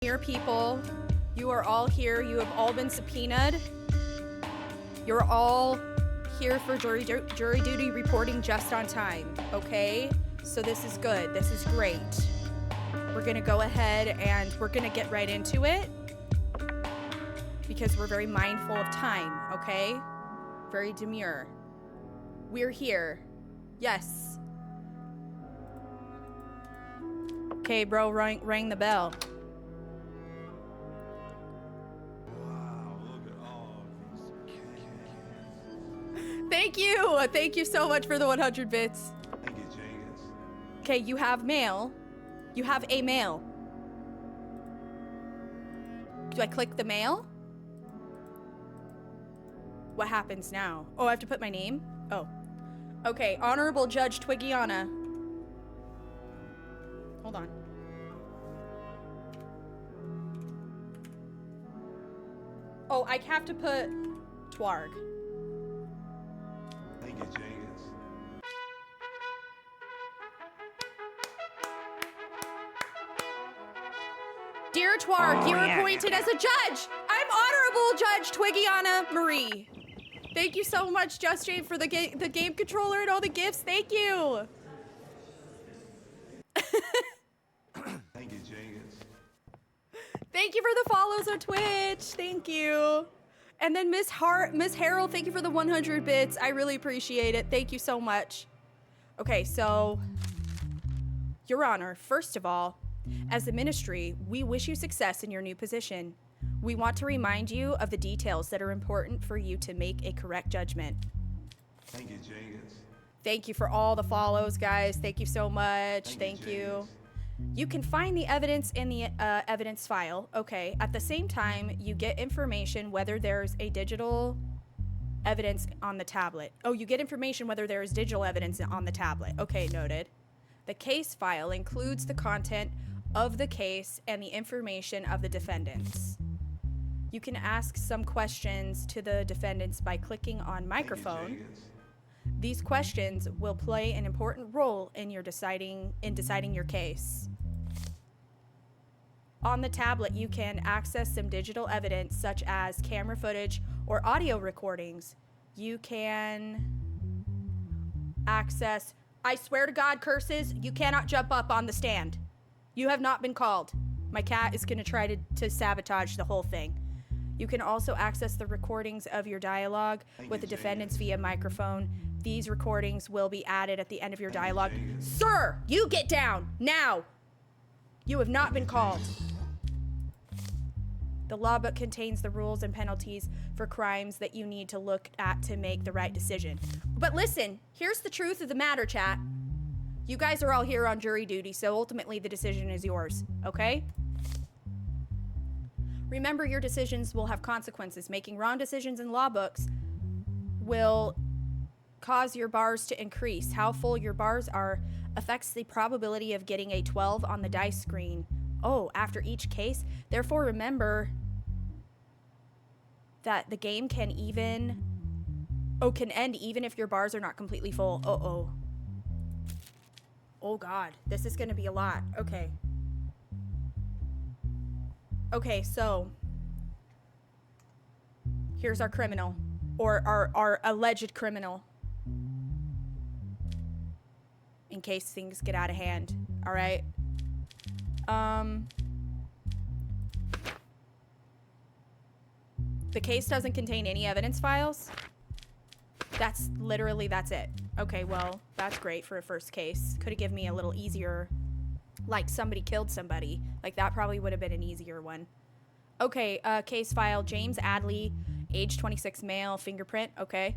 Here, people, you are all here. You have all been subpoenaed. You're all here for jury duty reporting just on time, okay? So this is good. This is great. We're gonna go ahead and we're gonna get right into it because we're very mindful of time, okay? Very demure. We're here. Yes. Okay, bro, ring the bell. Thank you! Thank you so much for the 100 bits. Thank you, Jenkins. Okay, you have mail. You have a mail. Do I click the mail? What happens now? Oh, I have to put my name? Oh. Okay, Honorable Judge Twiggiana. Hold on. Oh, I have to put Twarg. Thank you, Jenkins. Dear Twarg, you are appointed as a judge. I'm Honorable Judge Twiggiana Marie. Thank you so much, Judgesim, for the game controller and all the gifts. Thank you. Thank you, Jenkins. Thank you for the follows on Twitch. Thank you. And then Miss Harold, thank you for the 100 bits. I really appreciate it. Thank you so much. Okay, so, Your Honor, first of all, as the ministry, we wish you success in your new position. We want to remind you of the details that are important for you to make a correct judgment. Thank you, Jenkins. Thank you for all the follows, guys. Thank you so much. Thank you. You can find the evidence in the evidence file. Okay. At the same time, you get information whether there's a digital evidence on the tablet. Oh, you get information whether there is digital evidence on the tablet. Okay, noted. The case file includes the content of the case and the information of the defendants. You can ask some questions to the defendants by clicking on microphone. Thank you, Jenkins. These questions will play an important role in deciding your case. On the tablet, you can access some digital evidence such as camera footage or audio recordings. You can access, I swear to God, curses, you cannot jump up on the stand. You have not been called. My cat is gonna try to sabotage the whole thing. You can also access the recordings of your dialogue with the defendants via microphone. These recordings will be added at the end of your dialogue. Sir, you get down now. You have not been called. The law book contains the rules and penalties for crimes that you need to look at to make the right decision. But listen, here's the truth of the matter, chat. You guys are all here on jury duty, so ultimately the decision is yours, okay? Remember, your decisions will have consequences. Making wrong decisions in law books will cause your bars to increase. How full your bars are affects the probability of getting a 12 on the dice screen. Oh, after each case. Therefore, remember that the game can end even if your bars are not completely full. Uh-oh. Oh, God. This is going to be a lot. Okay. Okay, so here's our criminal, or our alleged criminal, in case things get out of hand. All right. The case doesn't contain any evidence files. That's it. Okay, well, that's great for a first case. Could have given me a little easier, like somebody killed somebody. Like that probably would have been an easier one. Okay, case file, James Adley, age 26, male, fingerprint, okay.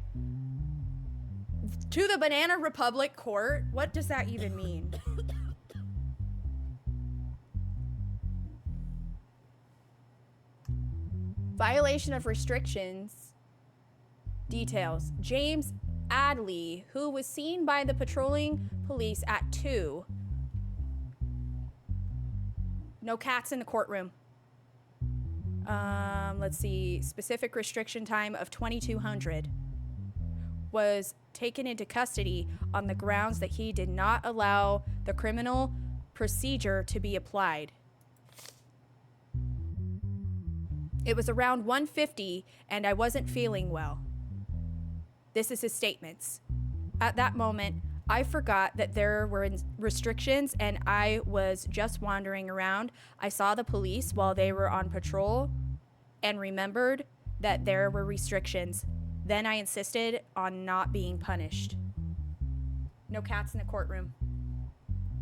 To the Banana Republic Court? What does that even mean? Violation of restrictions. Details. James Adley, who was seen by the patrolling police at 2. No cats in the courtroom. Let's see. Specific restriction time of 2200. Was taken into custody on the grounds that he did not allow the criminal procedure to be applied. It was around 1:50 and I wasn't feeling well. This is his statements. At that moment, I forgot that there were restrictions and I was just wandering around. I saw the police while they were on patrol and remembered that there were restrictions. Then I insisted on not being punished. No cats in the courtroom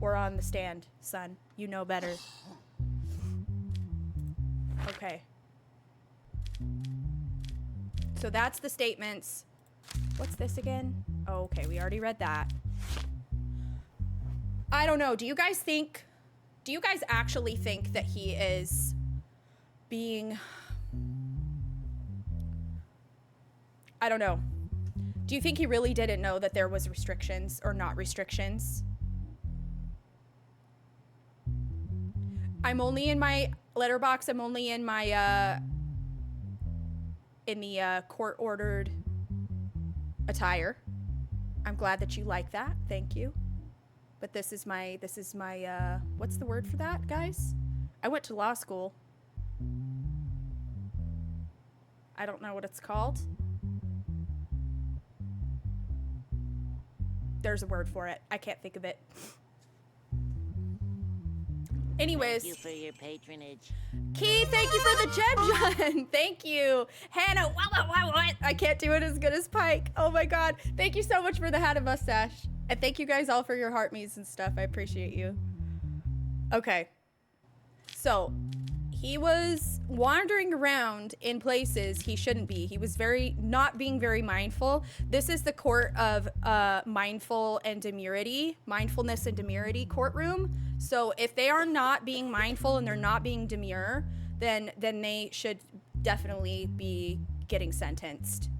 or on the stand, son. You know better. Okay. So that's the statements. What's this again? Oh, okay, we already read that. I don't know. Do you guys actually think that he is being, I don't know. Do you think he really didn't know that there was restrictions or not restrictions? I'm only in my letterbox. I'm only in my, in the court-ordered attire. I'm glad that you like that. Thank you. But this is my, what's the word for that, guys? I went to law school. I don't know what it's called. There's a word for it. I can't think of it. Anyways. Thank you for your patronage. Key, thank you for the gem, John. Thank you. Hannah, what? I can't do it as good as Pike. Oh my God. Thank you so much for the hat and mustache. And thank you guys all for your heart me's and stuff. I appreciate you. Okay. So, he was wandering around in places he shouldn't be. He was not being very mindful. This is the court of mindfulness and demurity courtroom. So if they are not being mindful and they're not being demure, then they should definitely be getting sentenced.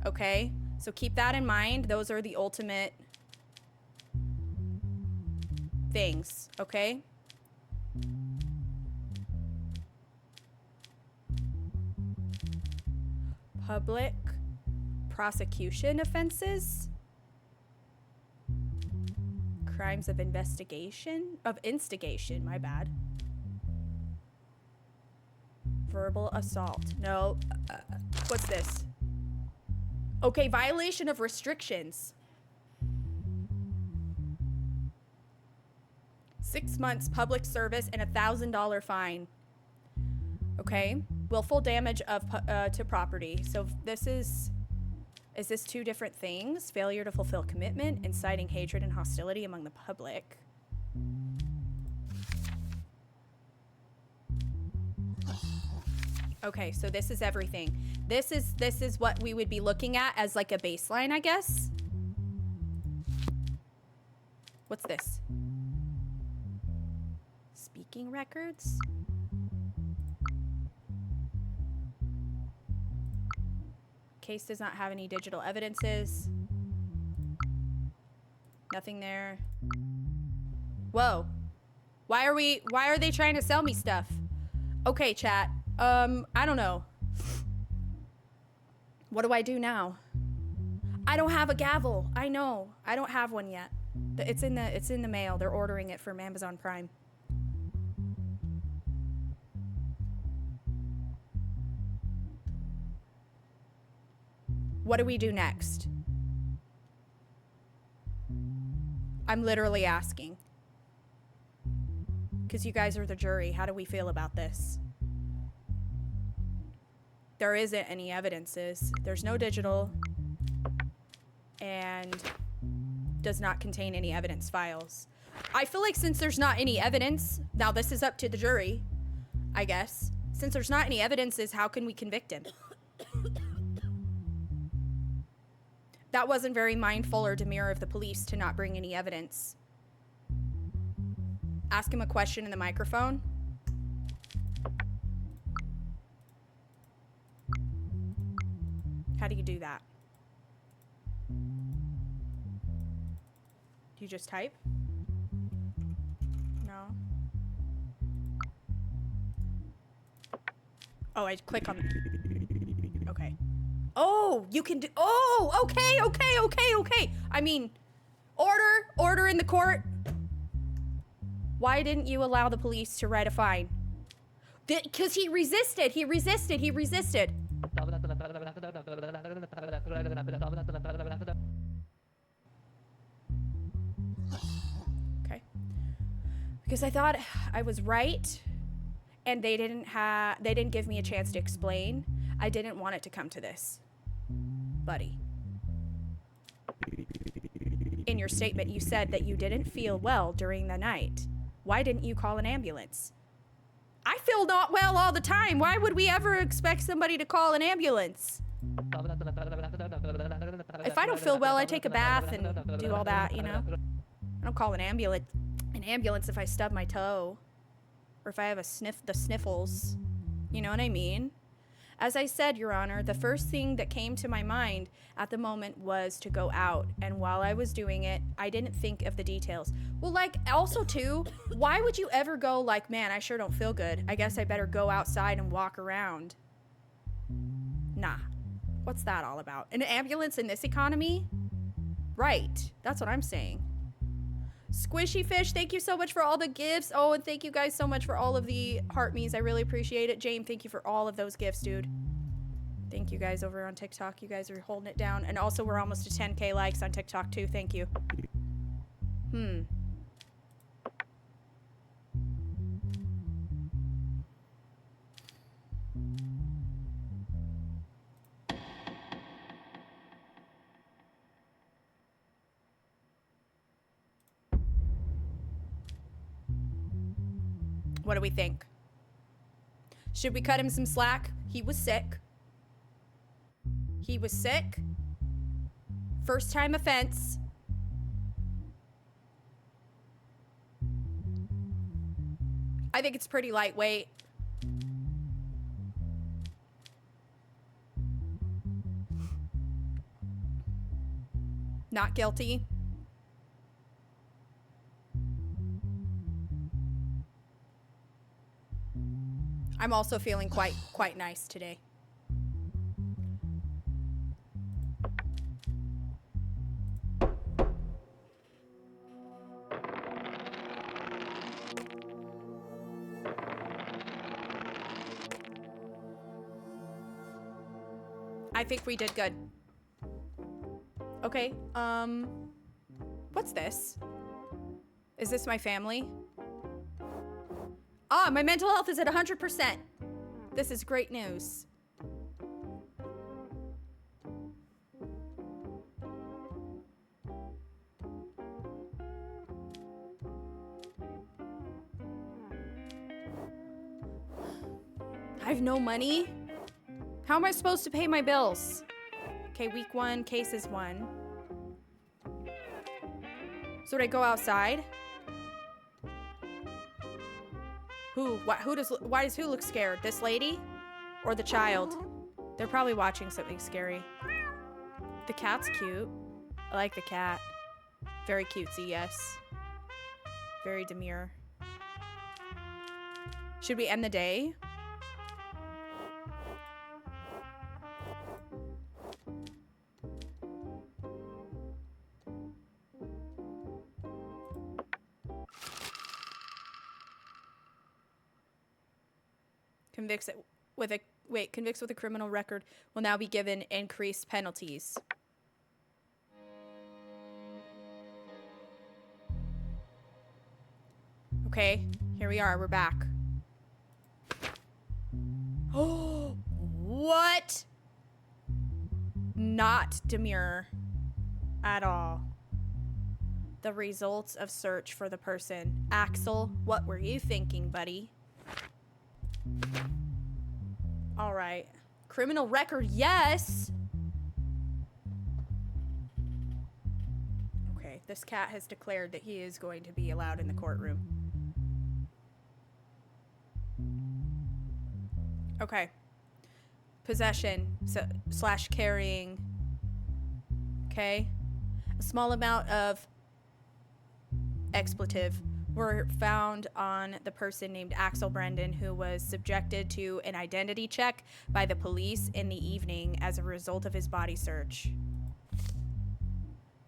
Okay? So keep that in mind. Those are the ultimate things. Okay? Public prosecution offenses, crimes of instigation, my bad. Verbal assault. No, what's this? Okay, violation of restrictions. 6 months public service and $1,000 fine. Okay, willful damage to property. So this is this two different things? Failure to fulfill commitment, inciting hatred and hostility among the public. Okay, so this is everything. This is what we would be looking at as like a baseline, I guess. What's this? Speaking records? Case does not have any digital evidences. Nothing there. Whoa. Why are they trying to sell me stuff? Okay, chat. I don't know. What do I do now? I don't have a gavel. I know. I don't have one yet. It's in the mail. They're ordering it from Amazon Prime. What do we do next? I'm literally asking. Because you guys are the jury. How do we feel about this? There isn't any evidences. There's no digital. And does not contain any evidence files. I feel like since there's not any evidence, now this is up to the jury, I guess. Since there's not any evidences, how can we convict him? That wasn't very mindful or demure of the police to not bring any evidence. Ask him a question in the microphone. How do you do that? Do you just type? No. Oh, I click on. Okay. Oh, you can do. Oh, okay. I mean, order in the court. Why didn't you allow the police to write a fine? Because he resisted. He resisted. He resisted. Okay. Because I thought I was right, and they didn't give me a chance to explain. I didn't want it to come to this. Buddy. In your statement, you said that you didn't feel well during the night. Why didn't you call an ambulance? I feel not well all the time. Why would we ever expect somebody to call an ambulance? If I don't feel well, I take a bath and do all that, you know? I don't call an ambulance if I stub my toe. Or if I have the sniffles. You know what I mean? As I said, Your Honor, the first thing that came to my mind at the moment was to go out. And while I was doing it, I didn't think of the details. Well, like, also, too, why would you ever go like, man, I sure don't feel good. I guess I better go outside and walk around. Nah. What's that all about? An ambulance in this economy? Right. That's what I'm saying. Squishy Fish, thank you so much for all the gifts. Oh, and thank you guys so much for all of the heart me's. I really appreciate it. James, thank you for all of those gifts, dude. Thank you guys over on TikTok. You guys are holding it down. And also, we're almost to 10K likes on TikTok, too. Thank you. What do we think? Should we cut him some slack? He was sick. He was sick. First time offense. I think it's pretty lightweight. Not guilty. I'm also feeling quite nice today. I think we did good. Okay, what's this? Is this my family? Ah, my mental health is at 100%. This is great news. I have no money. How am I supposed to pay my bills? Okay, week 1, cases 1. So would I go outside? Why does who look scared? This lady? Or the child? They're probably watching something scary. The cat's cute. I like the cat. Very cutesy, yes. Very demure. Should we end the day? Convicts with a criminal record will now be given increased penalties. Okay, here we are. We're back. Oh, what? Not demure at all. The results of search for the person. Axel, what were you thinking, buddy? All right. Criminal record, yes. Okay, this cat has declared that he is going to be allowed in the courtroom. Okay. Possession slash carrying. Okay. A small amount of expletive were found on the person named Axel Brendan, who was subjected to an identity check by the police in the evening as a result of his body search.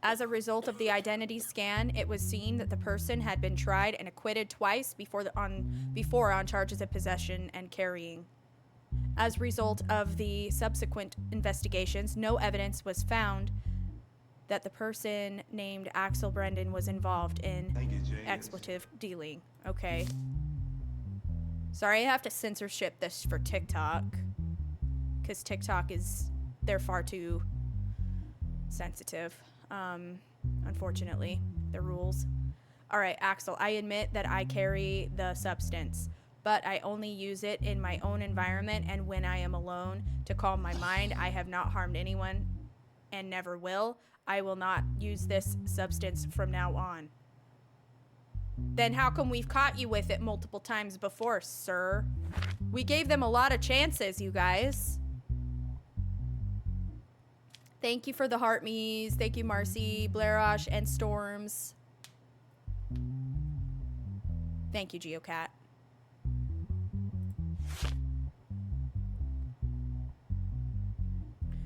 As a result of the identity scan, it was seen that the person had been tried and acquitted twice before on charges of possession and carrying. As a result of the subsequent investigations, no evidence was found that the person named Axel Brendan was involved in expletive dealing. Okay. Sorry, I have to censorship this for TikTok. Because TikTok they're far too sensitive. Unfortunately, the rules. All right, Axel, I admit that I carry the substance, but I only use it in my own environment and when I am alone to calm my mind. I have not harmed anyone and never will. I will not use this substance from now on. Then how come we've caught you with it multiple times before, sir? We gave them a lot of chances, you guys. Thank you for the heart me's. Thank you, Marcy, Blairosh, and Storms. Thank you, Geocat.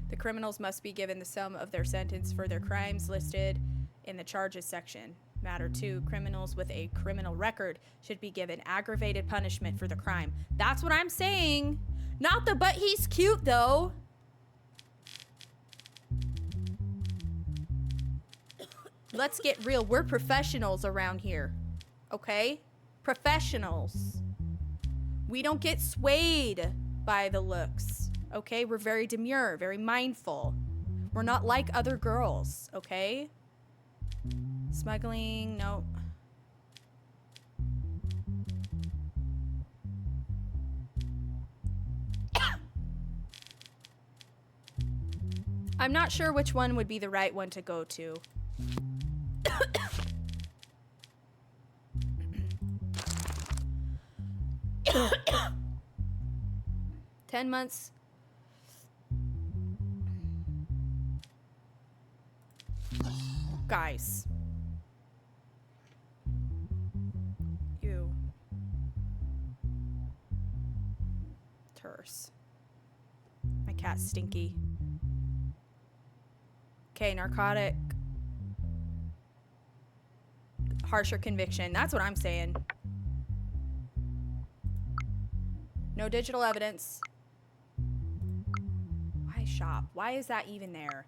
The criminals must be given the sum of their sentence for their crimes listed in the charges section. Matter 2, criminals with a criminal record should be given aggravated punishment for the crime. That's what I'm saying. Not the but he's cute, though. Let's get real. We're professionals around here. Okay? Professionals. We don't get swayed by the looks. Okay? We're very demure, very mindful. We're not like other girls. Okay? Smuggling, no. I'm not sure which one would be the right one to go to. 10 months. Guys. Ew. Terse. My cat's stinky. Okay, narcotic. Harsher conviction. That's what I'm saying. No digital evidence. Why shop? Why is that even there?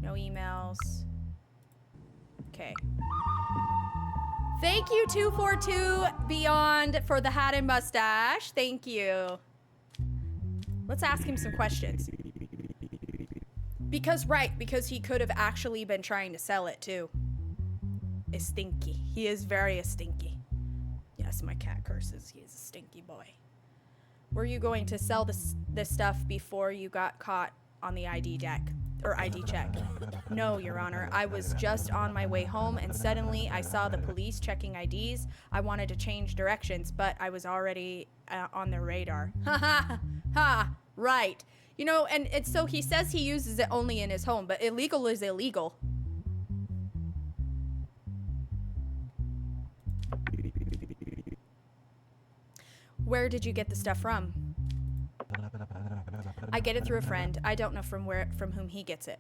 No emails. Okay. Thank you, 242 Beyond, for the hat and mustache. Thank you. Let's ask him some questions. Because he could have actually been trying to sell it, too. Is stinky. He is very stinky. Yes, my cat curses. He is a stinky boy. Were you going to sell this stuff before you got caught on the ID deck? Or ID check? No, Your Honor. I was just on my way home and suddenly I saw the police checking IDs. I wanted to change directions, but I was already on their radar. Ha ha ha. Right. You know, and so he says he uses it only in his home, but illegal is illegal. Where did you get the stuff from? I get it through a friend. I don't know from whom he gets it.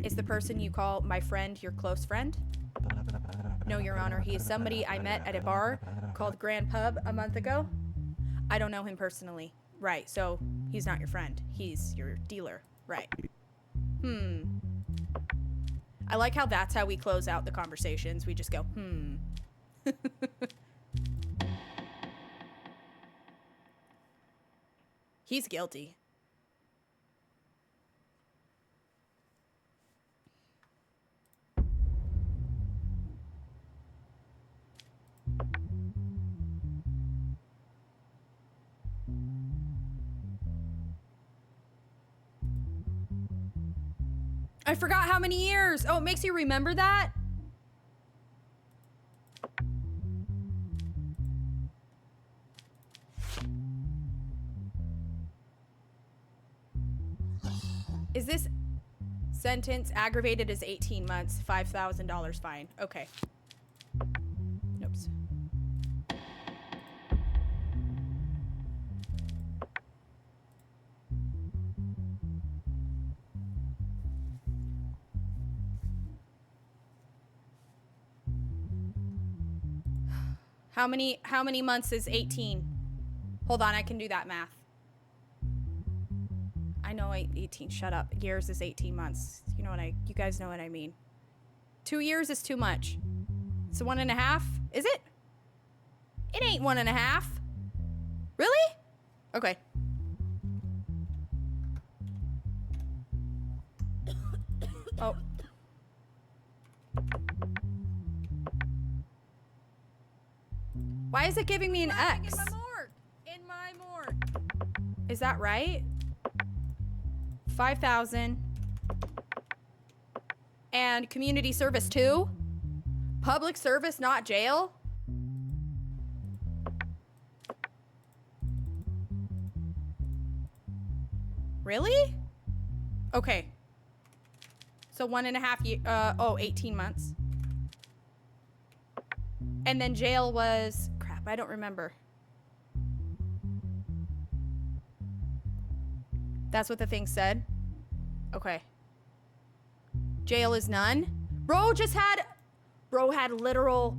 Is the person you call my friend your close friend? No, Your Honor. He is somebody I met at a bar called Grand Pub a month ago. I don't know him personally. Right, so he's not your friend. He's your dealer. Right. I like how that's how we close out the conversations. We just go, He's guilty. I forgot how many years. Oh, it makes you remember that? Is this sentence aggravated as 18 months, $5,000 fine? Okay. Oops. How many months is 18? Hold on, I can do that math. I know 18, shut up. Years is 18 months. You know what you guys know what I mean. 2 years is too much. So 1.5? Is it? It ain't 1.5. Really? Okay. Oh. Why is it giving me an X? In my morgue. Is that right? 5,000. And community service too? Public service, not jail? Really? Okay. So 1.5 years, 18 months. And then jail was, crap, I don't remember. That's what the thing said? Okay. Jail is none. Bro had literal.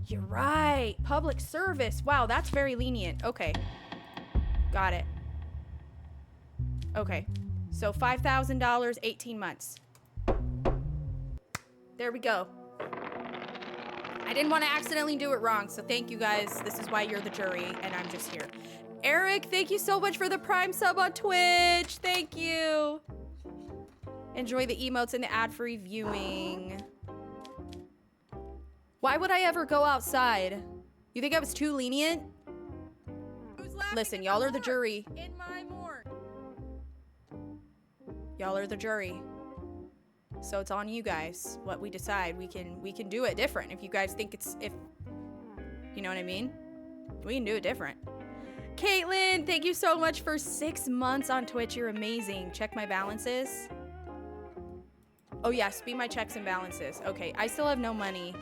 You're right. Public service. Wow, that's very lenient. Okay. Got it. Okay. So $5,000, 18 months. There we go. I didn't want to accidentally do it wrong, so thank you guys. This is why you're the jury, and I'm just here. Eric, thank you so much for the Prime sub on Twitch. Thank you. Enjoy the emotes and the ad-free viewing. Why would I ever go outside? You think I was too lenient? Listen, y'all are the jury. In my morgue. Y'all are the jury. So it's on you guys what we decide. We can do it different if you guys think if you know what I mean? We can do it different. Caitlin, thank you so much for 6 months on Twitch. You're amazing. Check my balances. Oh yes, be my checks and balances. Okay, I still have no money.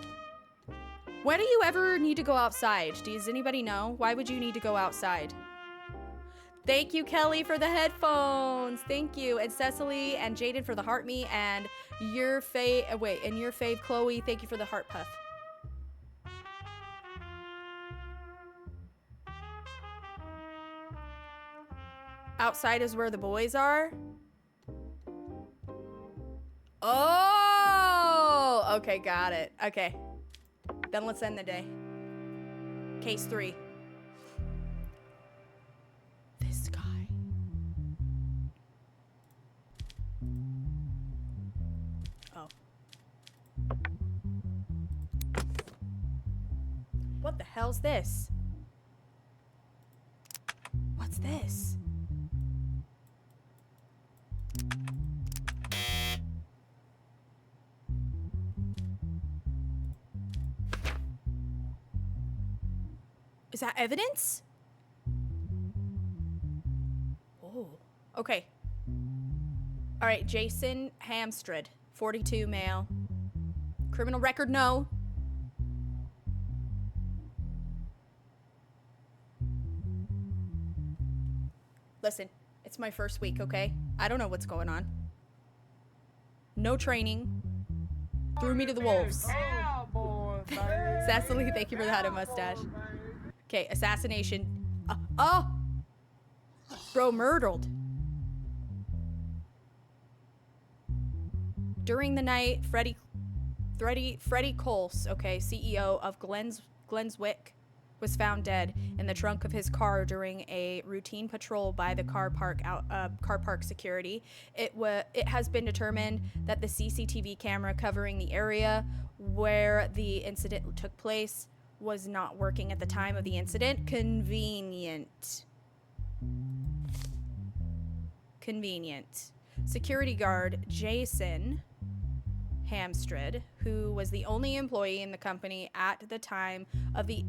When do you ever need to go outside? Does anybody know? Why would you need to go outside? Thank you, Kelly, for the headphones. Thank you. And Cecily and Jaden for the heart me. And your fave, Chloe, thank you for the heart puff. Outside is where the boys are. Oh, okay, got it. Okay. Then let's end the day. Case 3. This guy. Oh. What the hell's this? What's this? Is that evidence? Oh, okay. All right, Jason Hamstrid, 42, male. Criminal record, no. Listen, it's my first week, okay? I don't know what's going on. No training. Threw me to the wolves. Cecily, thank you for the hat and mustache. Okay, assassination. Oh! Bro murdered. During the night, Freddie Coles, okay, CEO of Glenswick, was found dead in the trunk of his car during a routine patrol by the car park security. It has been determined that the CCTV camera covering the area where the incident took place was not working at the time of the incident. Convenient. Security guard Jason Hamstrid, who was the only employee in the company at the time of the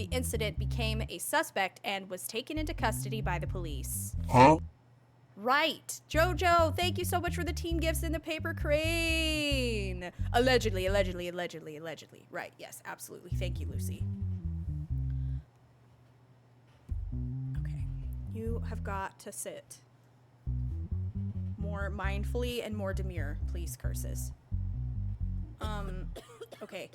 incident, became a suspect and was taken into custody by the police. Huh? Right. Jojo, thank you so much for the team gifts in the paper crane. Allegedly. Right, yes, absolutely. Thank you, Lucy. Okay. You have got to sit more mindfully and more demure, please, curses. Okay.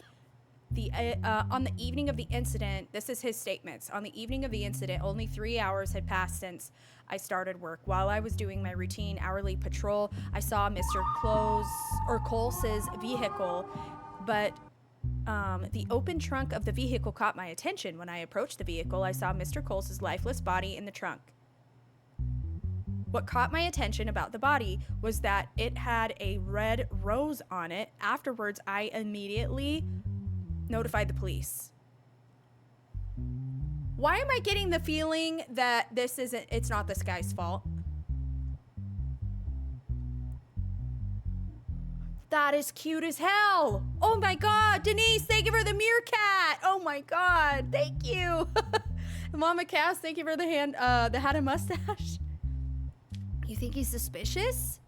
On the evening of the incident, this is his statements. On the evening of the incident, only 3 hours had passed since I started work. While I was doing my routine hourly patrol, I saw Mr. Coles's vehicle, but the open trunk of the vehicle caught my attention. When I approached the vehicle, I saw Mr. Coles's lifeless body in the trunk. What caught my attention about the body was that it had a red rose on it. Afterwards, I immediately notified the police. Why am I getting the feeling that it's not this guy's fault? That is cute as hell. Oh my God, Denise, thank you for the meerkat. Oh my God, thank you. Mama Cass, thank you for the hat and mustache. You think he's suspicious?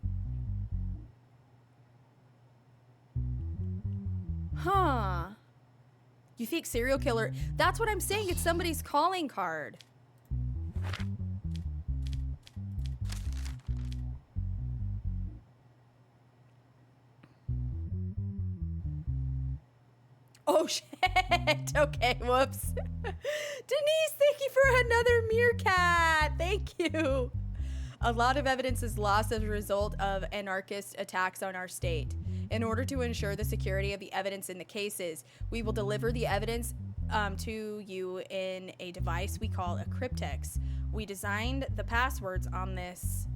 Huh. You think serial killer? That's what I'm saying. It's somebody's calling card. Oh shit. Okay, whoops. Denise, thank you for another meerkat. Thank you. A lot of evidence is lost as a result of anarchist attacks on our state. In order to ensure the security of the evidence in the cases, we will deliver the evidence to you in a device we call a cryptex. We designed the passwords on this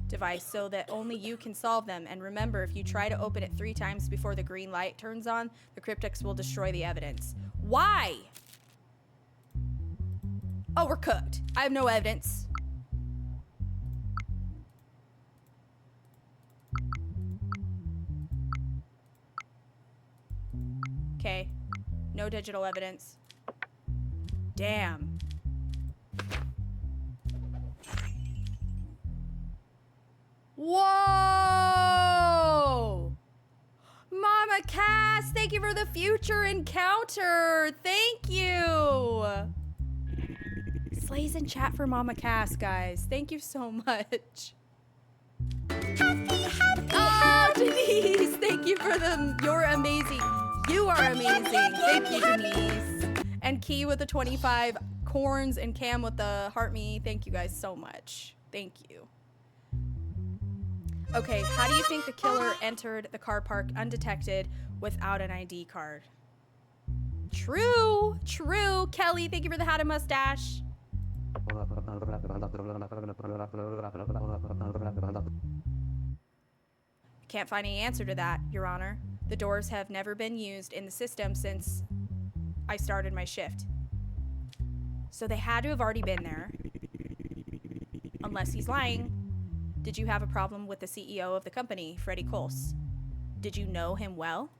device so that only you can solve them. And remember, if you try to open it 3 times before the green light turns on, the cryptex will destroy the evidence. Why? Oh, we're cooked. I have no evidence. Okay. No digital evidence. Damn. Whoa! Mama Cass, thank you for the future encounter. Thank you. Slays in chat for Mama Cass, guys. Thank you so much. Oh, Denise, thank you for you're amazing. You are amazing. Thank you, Denise. And Key with the 25 corns and Cam with the heart me. Thank you guys so much. Thank you. Okay, how do you think the killer entered the car park undetected without an ID card? True, true. Kelly, thank you for the hat and mustache. Can't find any answer to that, Your Honor. The doors have never been used in the system since I started my shift. So they had to have already been there. Unless he's lying. Did you have a problem with the CEO of the company, Freddie Coles? Did you know him well?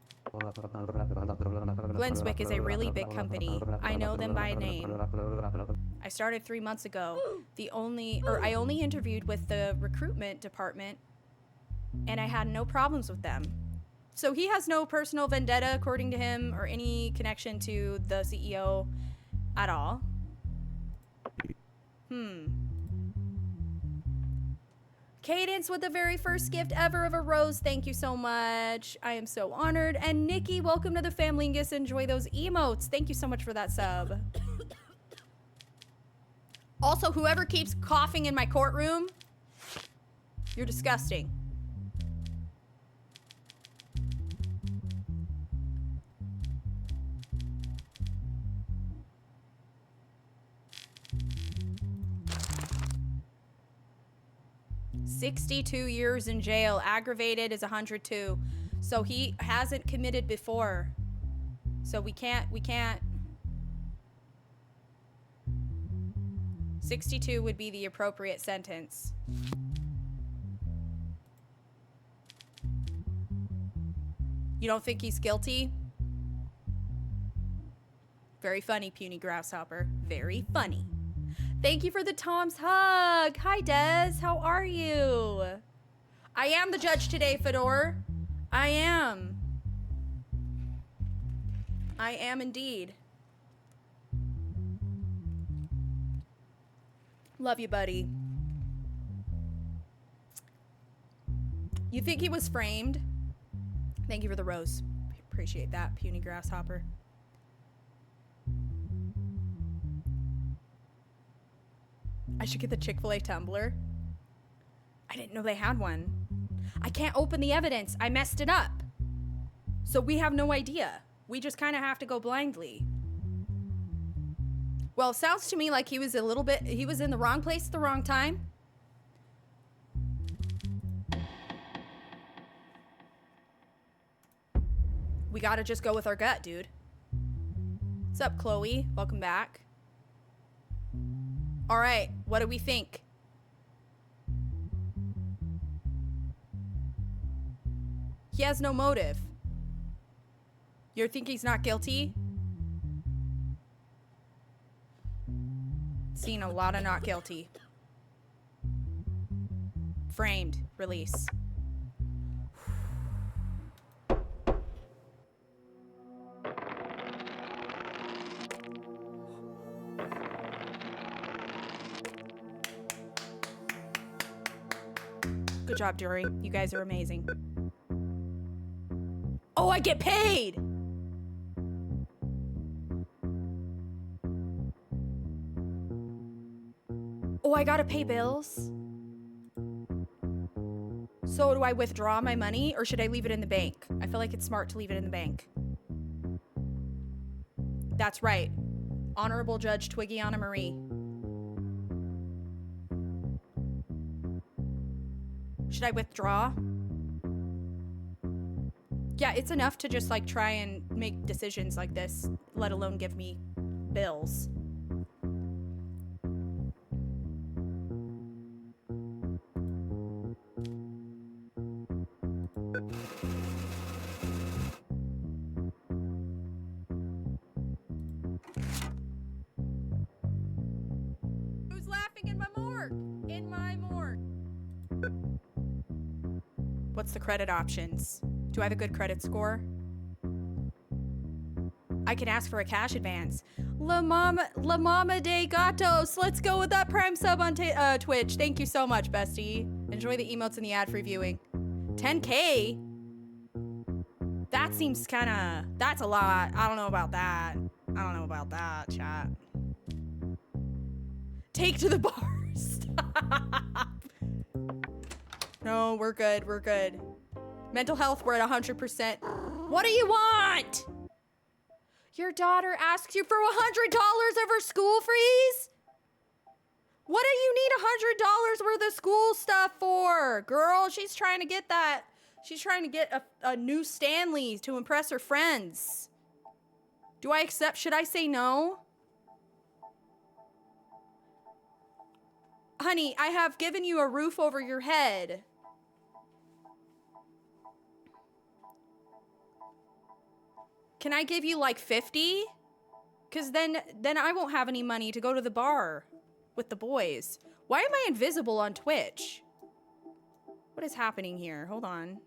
Glenswick is a really big company. I know them by name. I started 3 months ago. I only interviewed with the recruitment department, and I had no problems with them. So he has no personal vendetta, according to him, or any connection to the CEO at all. Cadence with the very first gift ever of a rose. Thank you so much. I am so honored. And Nikki, welcome to the family and gets to enjoy those emotes. Thank you so much for that sub. Also, whoever keeps coughing in my courtroom, you're disgusting. $62 years in jail. Aggravated is 102. So he hasn't committed before. So we can't. 62 would be the appropriate sentence. You don't think he's guilty? Very funny, puny grasshopper. Very funny. Thank you for the Tom's hug. Hi, Des. How are you? I am the judge today, Fedor. I am. I am indeed. Love you, buddy. You think he was framed? Thank you for the rose. Appreciate that, puny grasshopper. I should get the Chick-fil-A tumbler. I didn't know they had one. I can't open the evidence. I messed it up. So we have no idea. We just kind of have to go blindly. Well, it sounds to me like he was in the wrong place at the wrong time. We gotta just go with our gut, dude. What's up, Chloe? Welcome back. All right, what do we think? He has no motive. You think he's not guilty? Seen a lot of not guilty. Framed. Release. Good job, jury. You guys are amazing. Oh, I get paid! Oh, I gotta pay bills? So do I withdraw my money or should I leave it in the bank? I feel like it's smart to leave it in the bank. That's right. Honorable Judge Twiggiana Marie. Should I withdraw? Yeah, it's enough to just like try and make decisions like this, let alone give me bills. Who's laughing in my morgue? In my morgue. What's the credit options? Do I have a good credit score? I can ask for a cash advance. La Mama de Gatos. Let's go with that prime sub on Twitch. Thank you so much, bestie. Enjoy the emotes and the ad-free viewing. 10K? That seems that's a lot. I don't know about that. I don't know about that, chat. Take to the bar. Stop. No, we're good. We're good. Mental health, we're at 100%. What do you want? Your daughter asks you for $100 of her school fees? What do you need $100 worth of school stuff for? Girl, she's trying to get that. She's trying to get a new Stanley to impress her friends. Do I accept? Should I say no? Honey, I have given you a roof over your head. Can I give you like 50? Cause then I won't have any money to go to the bar with the boys. Why am I invisible on Twitch? What is happening here? Hold on.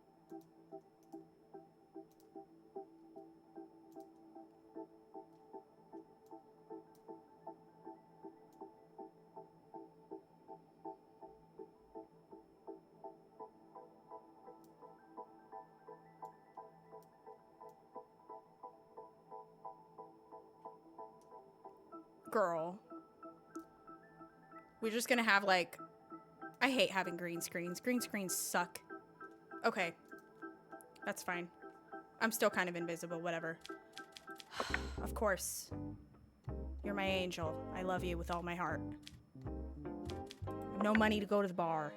Girl. We're just gonna have like... I hate having green screens. Green screens suck. Okay. That's fine. I'm still kind of invisible, whatever. Of course. You're my angel. I love you with all my heart. No money to go to the bar.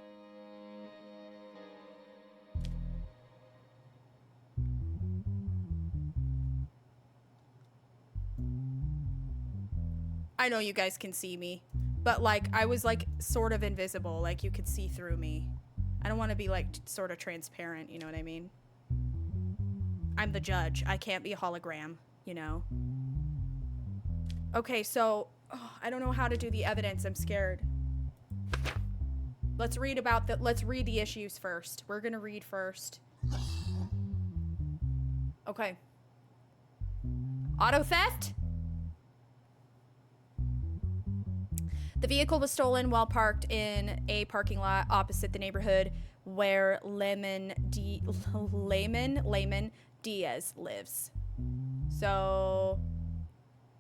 I know you guys can see me, but like I was like sort of invisible, like you could see through me. I don't want to be like sort of transparent, you know what I mean? I'm the judge. I can't be a hologram, you know? Okay, so I don't know how to do the evidence. I'm scared. Let's read the issues first. We're gonna read first. Okay. Auto theft? The vehicle was stolen while parked in a parking lot opposite the neighborhood where Layman Diaz lives. So,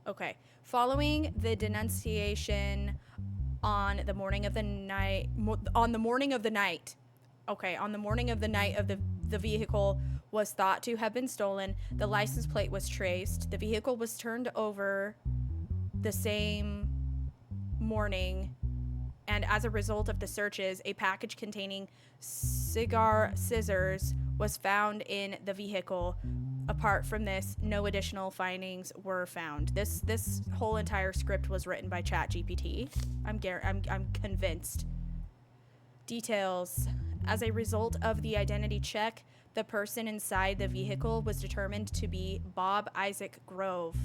okay. Following the denunciation on the morning of the night, of the vehicle was thought to have been stolen. The license plate was traced. The vehicle was turned over the same morning, and as a result of the searches, a package containing cigar scissors was found in the vehicle. Apart from this, no additional findings were found. This whole entire script was written by ChatGPT. I'm convinced. Details. As a result of the identity check, the person inside the vehicle was determined to be Bob Isaac Groove.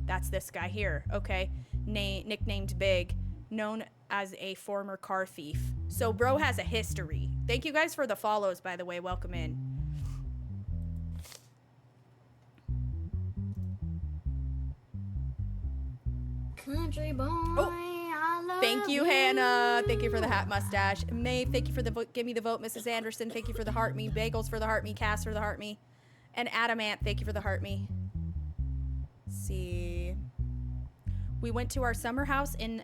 That's this guy here, okay? Nicknamed Big, known as a former car thief. So bro has a history. Thank you guys for the follows, by the way. Welcome in. Country boy, I love Thank you, Hannah. Thank you for the hat mustache. Maeve, thank you for the vote. Give me the vote. Mrs. Anderson, thank you for the heart me. Bagels for the heart me. Cass for the heart me. And Adamant, thank you for the heart me. Let's see. We went to our summer house in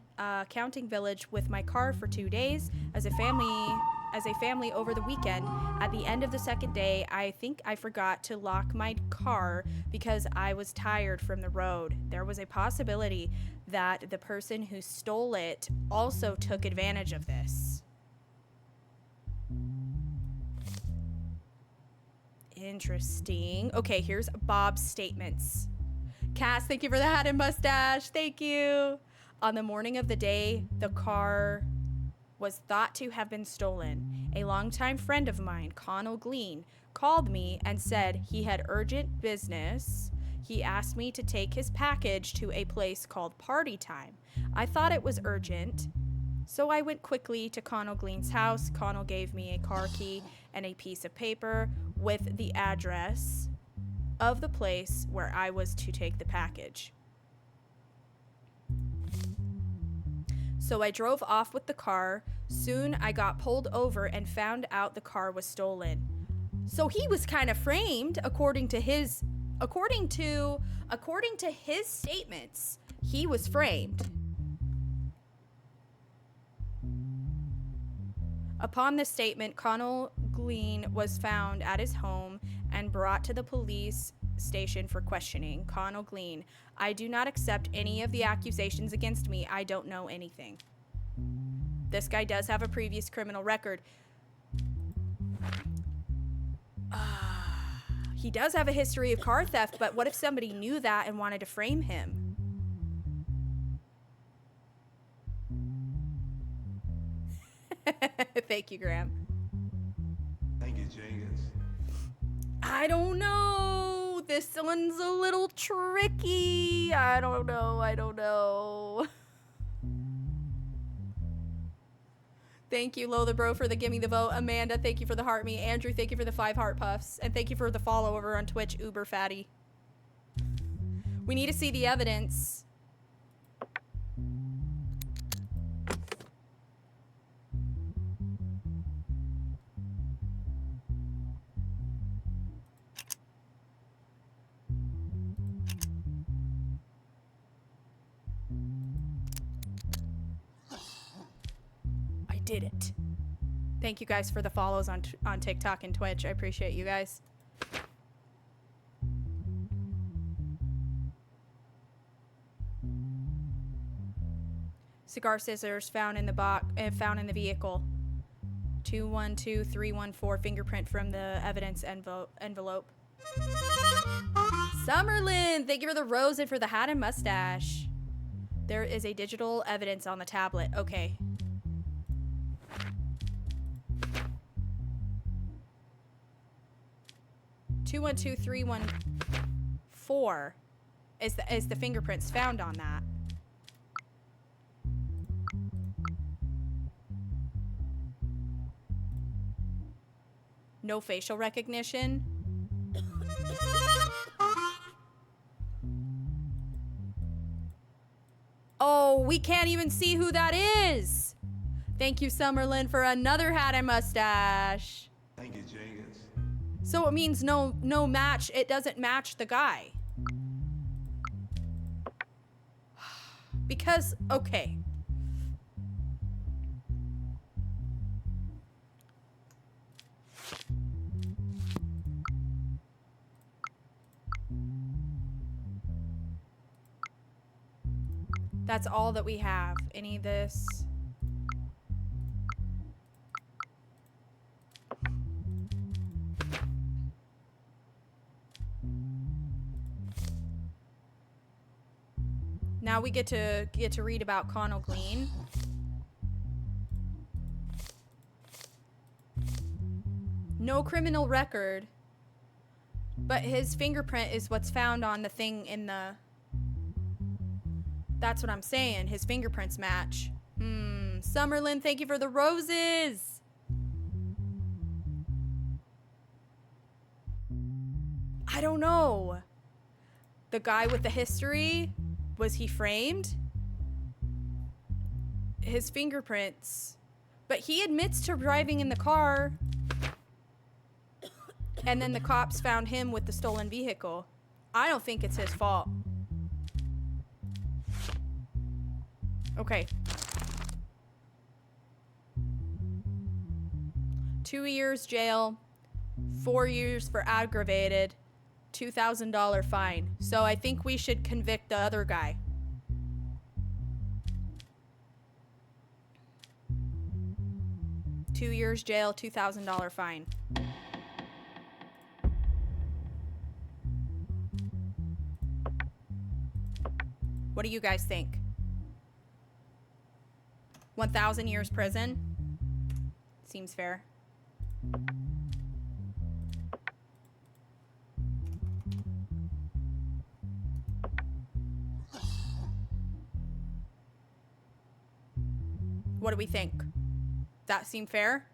Counting Village with my car for 2 days as a family over the weekend. At the end of the second day, I think I forgot to lock my car because I was tired from the road. There was a possibility that the person who stole it also took advantage of this. Interesting. Okay, here's Bob's statements. Cass, thank you for the hat and mustache. Thank you. On the morning of the day, the car was thought to have been stolen. A longtime friend of mine, Connell Glean, called me and said he had urgent business. He asked me to take his package to a place called Party Time. I thought it was urgent, so I went quickly to Connell Glean's house. Connell gave me a car key and a piece of paper with the address of the place where I was to take the package. So I drove off with the car. Soon I got pulled over and found out the car was stolen. So he was kind of framed according to his statements. He was framed. Upon this statement, Connell Glean was found at his home and brought to the police station for questioning. Connell Glean: I do not accept any of the accusations against me. I don't know anything. This guy does have a previous criminal record. He does have a history of car theft, but what if somebody knew that and wanted to frame him? Thank you, Graham. Thank you, Jenkins. I don't know. This one's a little tricky. I don't know. Thank you, Lola Bro, for the gimme the vote. Amanda, thank you for the heart me. Andrew, thank you for the 5 heart puffs. And thank you for the follow over on Twitch, Uber Fatty. We need to see the evidence. Did it. Thank you guys for the follows on TikTok and Twitch. I appreciate you guys. Cigar scissors found in the vehicle. 212314 fingerprint from the evidence envelope. Summerlin, thank you for the rose and for the hat and mustache. There is a digital evidence on the tablet. Okay. 212314 is the fingerprints found on that. No facial recognition. Oh, we can't even see who that is. Thank you, Summerlin, for another hat and mustache. Thank you, Jenkins. So it means no match. It doesn't match the guy. Because, okay. That's all that we have. Any of this? Now we get to read about Connell Glean. No criminal record, but his fingerprint is what's found on the thing in the... That's what I'm saying. His fingerprints match. Summerlin, thank you for the roses. I don't know. The guy with the history, was he framed? His fingerprints. But he admits to driving in the car. And then the cops found him with the stolen vehicle. I don't think it's his fault. Okay. 2 years jail, 4 years for aggravated, $2,000 fine. So I think we should convict the other guy. $2 years jail, $2,000 fine. What do you guys think? 1,000 years prison? Seems fair. What do we think? That seem fair?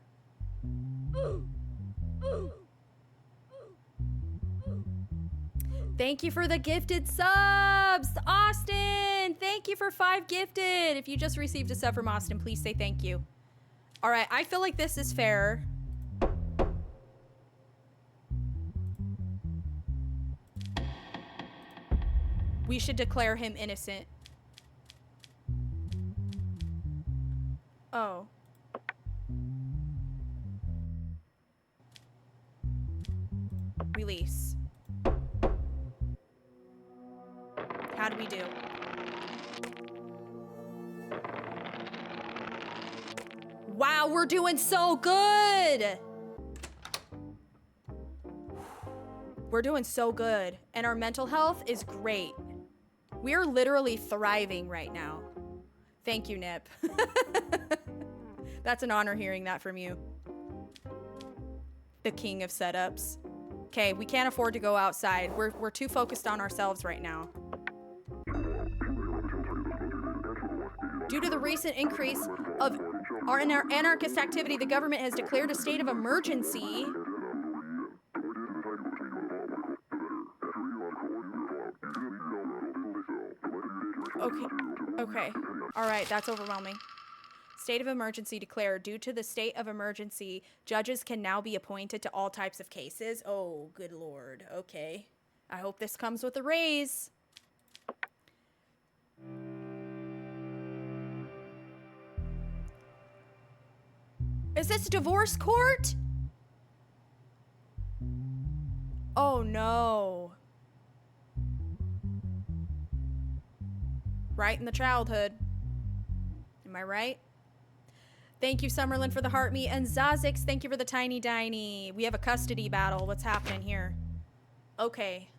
Thank you for the gifted subs, Austin. Thank you for 5 gifted. If you just received a sub from Austin, please say thank you. All right, I feel like this is fair. We should declare him innocent. Oh. Release. How do we do? Wow, we're doing so good! We're doing so good. And our mental health is great. We're literally thriving right now. Thank you, Nip. That's an honor hearing that from you. The king of setups. Okay, we can't afford to go outside. We're too focused on ourselves right now. Due to the recent increase of our anarchist activity, the government has declared a state of emergency. Okay. All right, that's overwhelming. State of emergency declared. Due to the state of emergency, judges can now be appointed to all types of cases. Oh, good Lord. Okay. I hope this comes with a raise. Is this divorce court? Oh, no. Right in the childhood. Am I right? Thank you, Summerlin, for the heart meat. And Zazix, thank you for the tiny diny. We have a custody battle. What's happening here? Okay.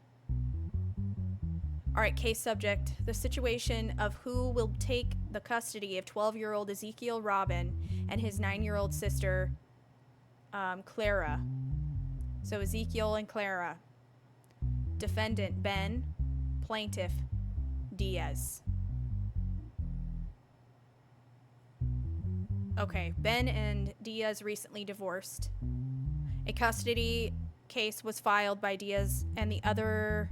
All right, case subject. The situation of who will take the custody of 12-year-old Ezekiel Robin and his 9-year-old sister, Clara. So Ezekiel and Clara. Defendant, Ben. Plaintiff, Diaz. Okay, Ben and Diaz recently divorced. A custody case was filed by Diaz and the mother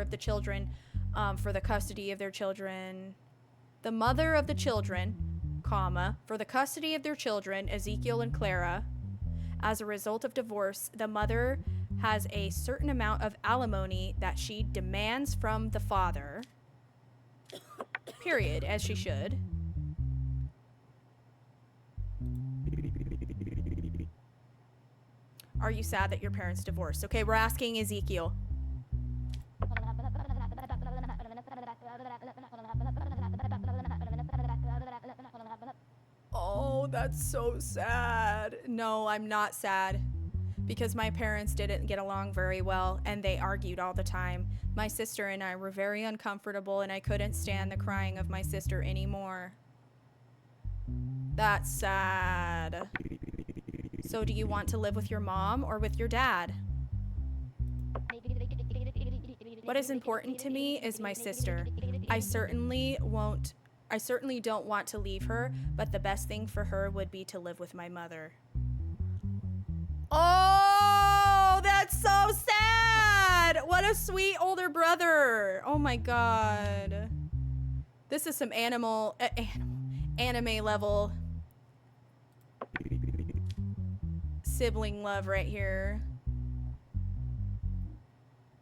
of the children for the custody of their children. The mother of the children, comma, for the custody of their children, Ezekiel and Clara, As a result of divorce, the mother has a certain amount of alimony that she demands from the father. Period, as she should. Are you sad that your parents divorced? Okay, we're asking Ezekiel. Oh, that's so sad. No, I'm not sad. Because my parents didn't get along very well and they argued all the time. My sister and I were very uncomfortable and I couldn't stand the crying of my sister anymore. That's sad. So do you want to live with your mom or with your dad? What is important to me is my sister. I certainly don't want to leave her, but the best thing for her would be to live with my mother. Oh, that's so sad. What a sweet older brother. Oh my god. This is some anime level sibling love right here.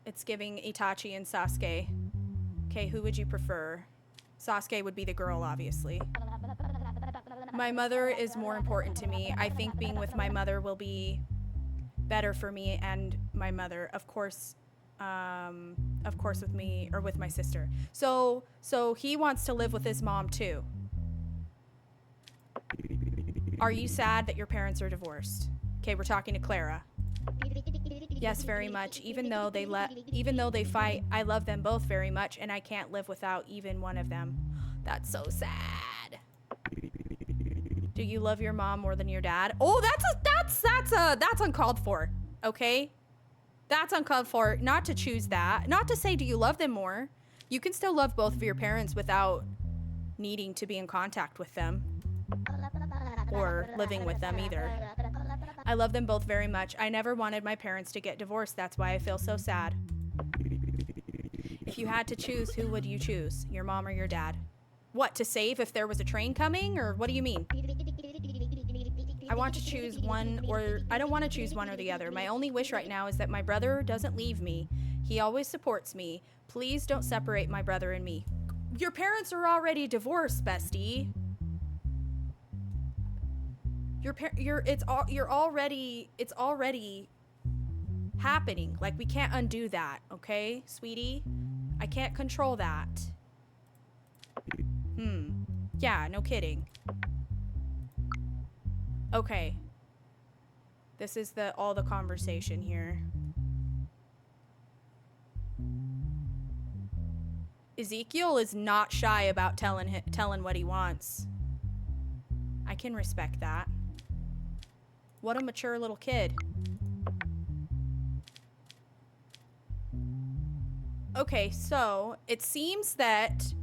It's giving Itachi and Sasuke. Okay, who would you prefer? Sasuke would be the girl, obviously. My mother is more important to me. I think being with my mother will be better for me and my mother, of course with me or with my sister. So he wants to live with his mom too. Are you sad that your parents are divorced? Okay, we're talking to Clara. Yes, very much. Even though they fight, I love them both very much and I can't live without even one of them. That's so sad. Do you love your mom more than your dad? Oh, that's uncalled for. Okay? That's uncalled for. Not to choose that. Not to say do you love them more. You can still love both of your parents without needing to be in contact with them or living with them either. I love them both very much. I never wanted my parents to get divorced. That's why I feel so sad. If you had to choose, who would you choose? Your mom or your dad? What, to save if there was a train coming? Or what do you mean? I want to choose one, or I don't want to choose one or the other. My only wish right now is that my brother doesn't leave me. He always supports me. Please don't separate my brother and me. Your parents are already divorced, bestie. It's already happening. Like, we can't undo that, okay, sweetie? I can't control that. Yeah, no kidding. Okay. This is all the conversation here. Ezekiel is not shy about telling what he wants. I can respect that. What a mature little kid. Okay, so it seems that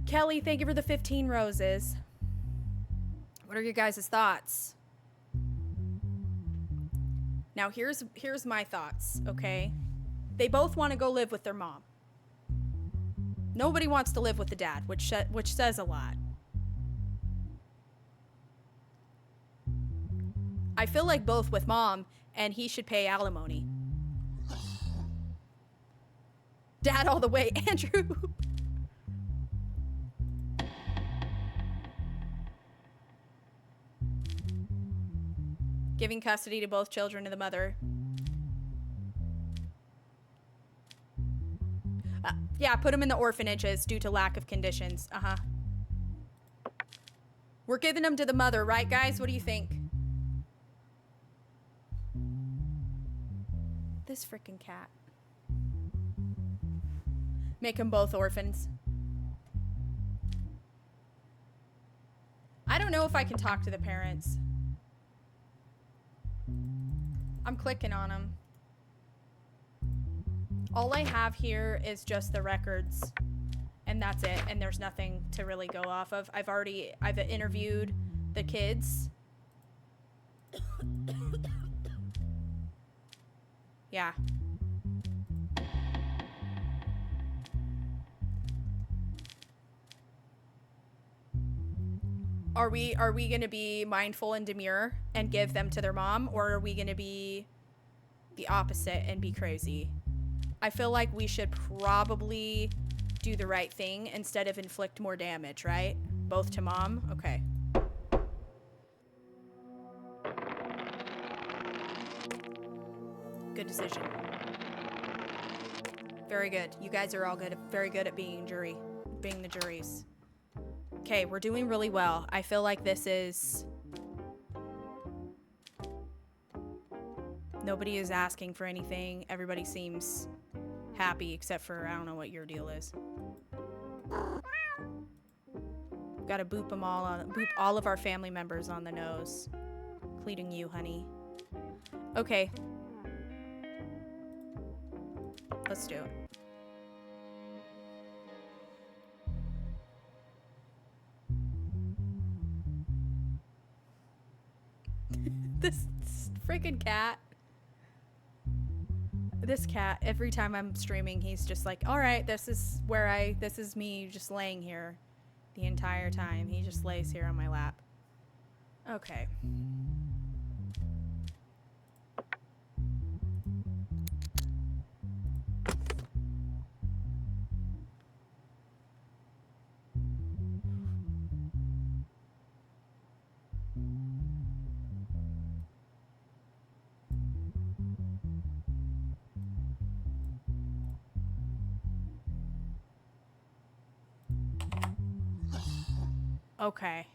Kelly, thank you for the 15 roses. What are your guys' thoughts? Now here's my thoughts, okay? They both want to go live with their mom. Nobody wants to live with the dad, which says a lot. I feel like both with mom, and he should pay alimony. Dad all the way, Andrew. Giving custody to both children to the mother. Yeah, put them in the orphanages due to lack of conditions. We're giving them to the mother, right, guys? What do you think? This freaking cat. Make them both orphans. I don't know if I can talk to the parents. I'm clicking on them. All I have here is just the records. And that's it. And there's nothing to really go off of. I've interviewed the kids. Yeah. Are we gonna be mindful and demure and give them to their mom, or are we gonna be the opposite and be crazy? I feel like we should probably do the right thing instead of inflict more damage, right? Both to mom? Okay. Good decision. Very good. You guys are all good. Very good at being the juries. Okay, we're doing really well. I feel like this is... Nobody is asking for anything. Everybody seems happy except for, I don't know what your deal is. Gotta boop them all on, boop all of our family members on the nose. Including you, honey. Okay. Let's do it. This freaking cat. This cat, every time I'm streaming, he's just like, all right, this is me just laying here the entire time. He just lays here on my lap. Okay. Okay.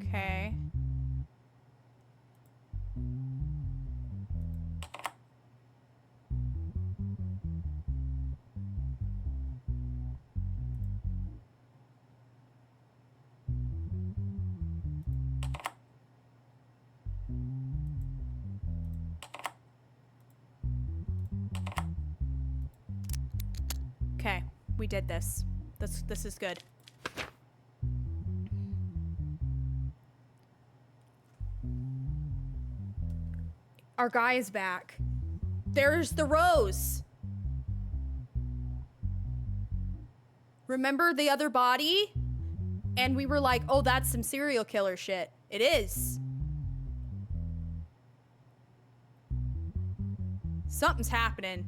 Okay. Okay, we did this. This is good. Our guy is back. There's the rose. Remember the other body? And we were like, oh, that's some serial killer shit. It is. Something's happening.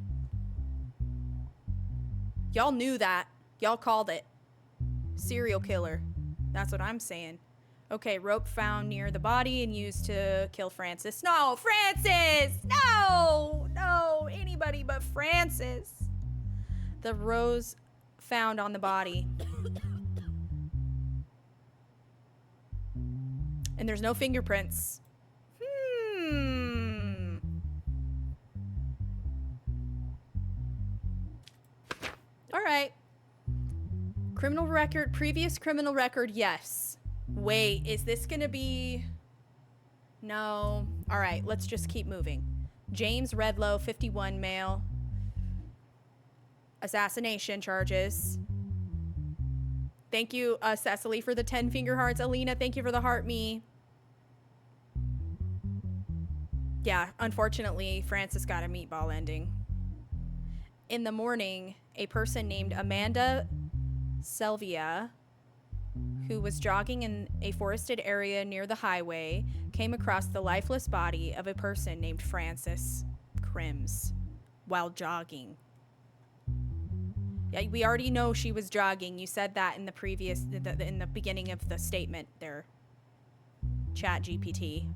Y'all knew that. Y'all called it. Serial killer. That's what I'm saying. Okay, rope found near the body and used to kill Francis. No, Francis! No! No, anybody but Francis. The rose found on the body. And there's no fingerprints. All right. Criminal record, previous criminal record, yes. Wait, is this gonna be... No. All right, let's just keep moving. James Redlow, 51, male. Assassination charges. Thank you, Cecily, for the 10 finger hearts. Alina, thank you for the heart me. Yeah, unfortunately, Francis got a meatball ending. In the morning, a person named Amanda Selvia, who was jogging in a forested area near the highway, came across the lifeless body of a person named Francis Crims while jogging. Yeah, we already know she was jogging. You said that in the previous, in the beginning of the statement there, ChatGPT.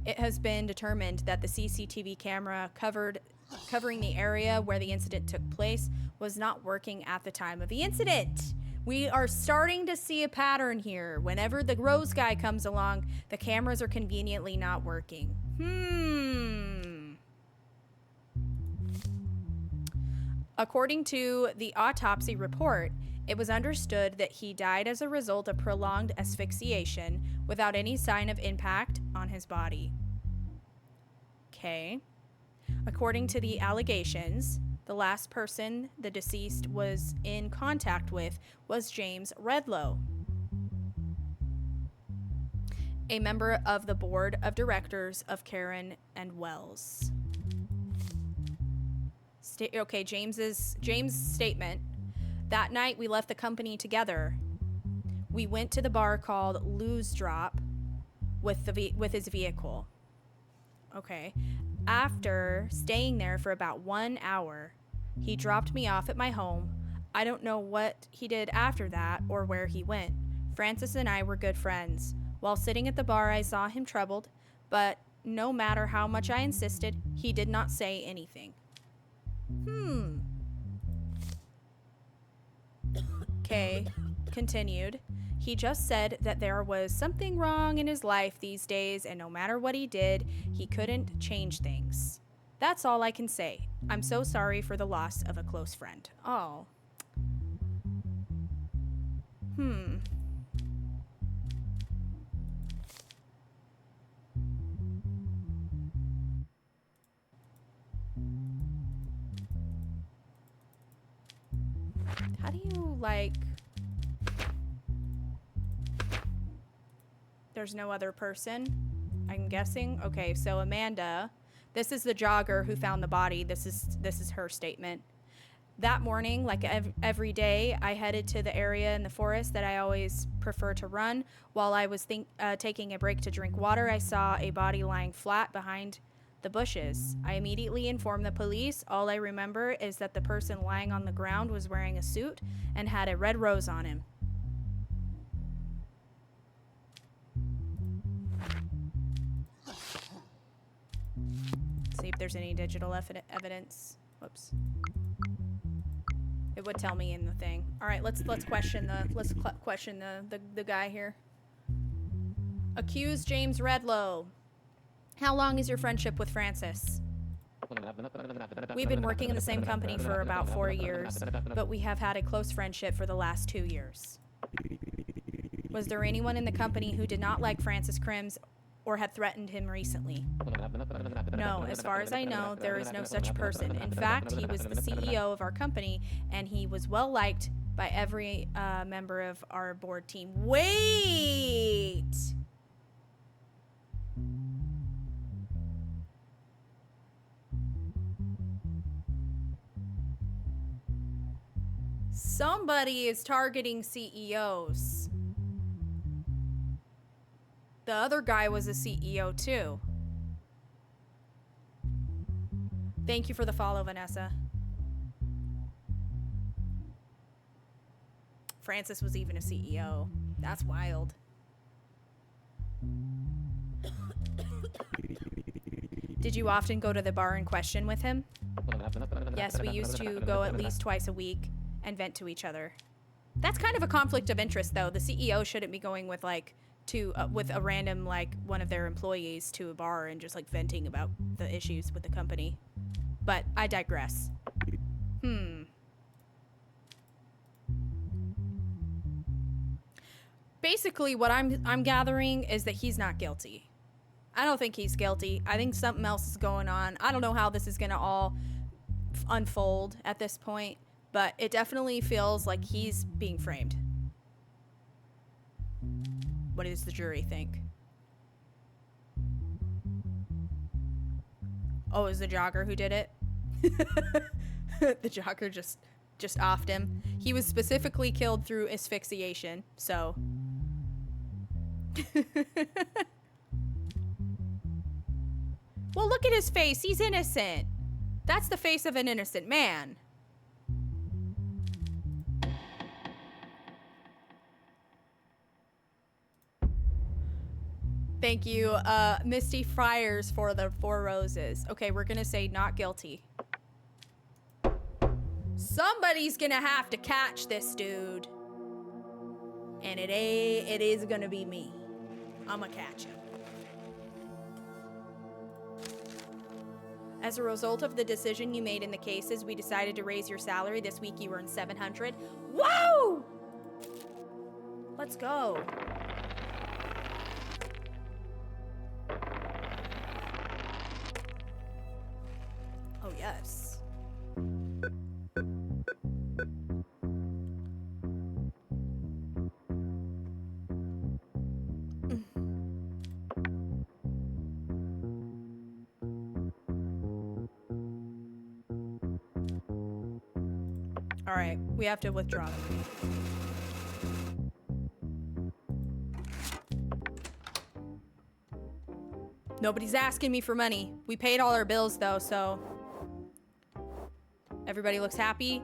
It has been determined that the CCTV camera covering the area where the incident took place was not working at the time of the incident. We are starting to see a pattern here. Whenever the Rose guy comes along, the cameras are conveniently not working. According to the autopsy report, it was understood that he died as a result of prolonged asphyxiation without any sign of impact on his body. Okay. According to the allegations, the last person the deceased was in contact with was James Redlow. a member of the board of directors of Karen and Wells. Okay, James' statement. That night we left the company together. We went to the bar called Lou's Drop with his vehicle. Okay. After staying there for about 1 hour, he dropped me off at my home. I don't know what he did after that or where he went. Francis and I were good friends. While sitting at the bar, I saw him troubled, but no matter how much I insisted, he did not say anything. Okay, continued. He just said that there was something wrong in his life these days, and no matter what he did, he couldn't change things. That's all I can say. I'm so sorry for the loss of a close friend. Oh. How do you, like... There's no other person, I'm guessing. Okay, so Amanda, this is the jogger who found the body. This is her statement. That morning, like every day, I headed to the area in the forest that I always prefer to run. While I was taking a break to drink water, I saw a body lying flat behind the bushes. I immediately informed the police. All I remember is that the person lying on the ground was wearing a suit and had a red rose on him. See if there's any digital evidence. Whoops. It would tell me in the thing. All right, let's question the guy here. Accused James Redlow. How long is your friendship with Francis? We've been working in the same company for about 4 years, but we have had a close friendship for the last 2 years. Was there anyone in the company who did not like Francis Crims or had threatened him recently? No, as far as I know, there is no such person. In fact, he was the CEO of our company, and he was well liked by every member of our board team. Wait! Somebody is targeting CEOs. The other guy was a CEO too. Thank you for the follow, Vanessa. Francis was even a CEO. That's wild. Did you often go to the bar in question with him? Yes, we used to go at least twice a week and vent to each other. That's kind of a conflict of interest, though. The CEO shouldn't be going with with a random, one of their employees to a bar and just venting about the issues with the company. But I digress. Basically, what I'm gathering is that he's not guilty. I don't think he's guilty. I think something else is going on. I don't know how this is gonna all unfold at this point, but it definitely feels like he's being framed. What does the jury think? Oh, it was the jogger who did it? The jogger just offed him. He was specifically killed through asphyxiation, so... Well, look at his face. He's innocent. That's the face of an innocent man. Thank you, Misty Friars, for the 4 roses. Okay, we're gonna say not guilty. Somebody's gonna have to catch this dude. And it is gonna be me. I'ma catch him. As a result of the decision you made in the cases, we decided to raise your salary. This week you earned $700. Whoa! Let's go. Oh, yes. Alright, we have to withdraw them. Nobody's asking me for money. We paid all our bills though, so... Everybody looks happy.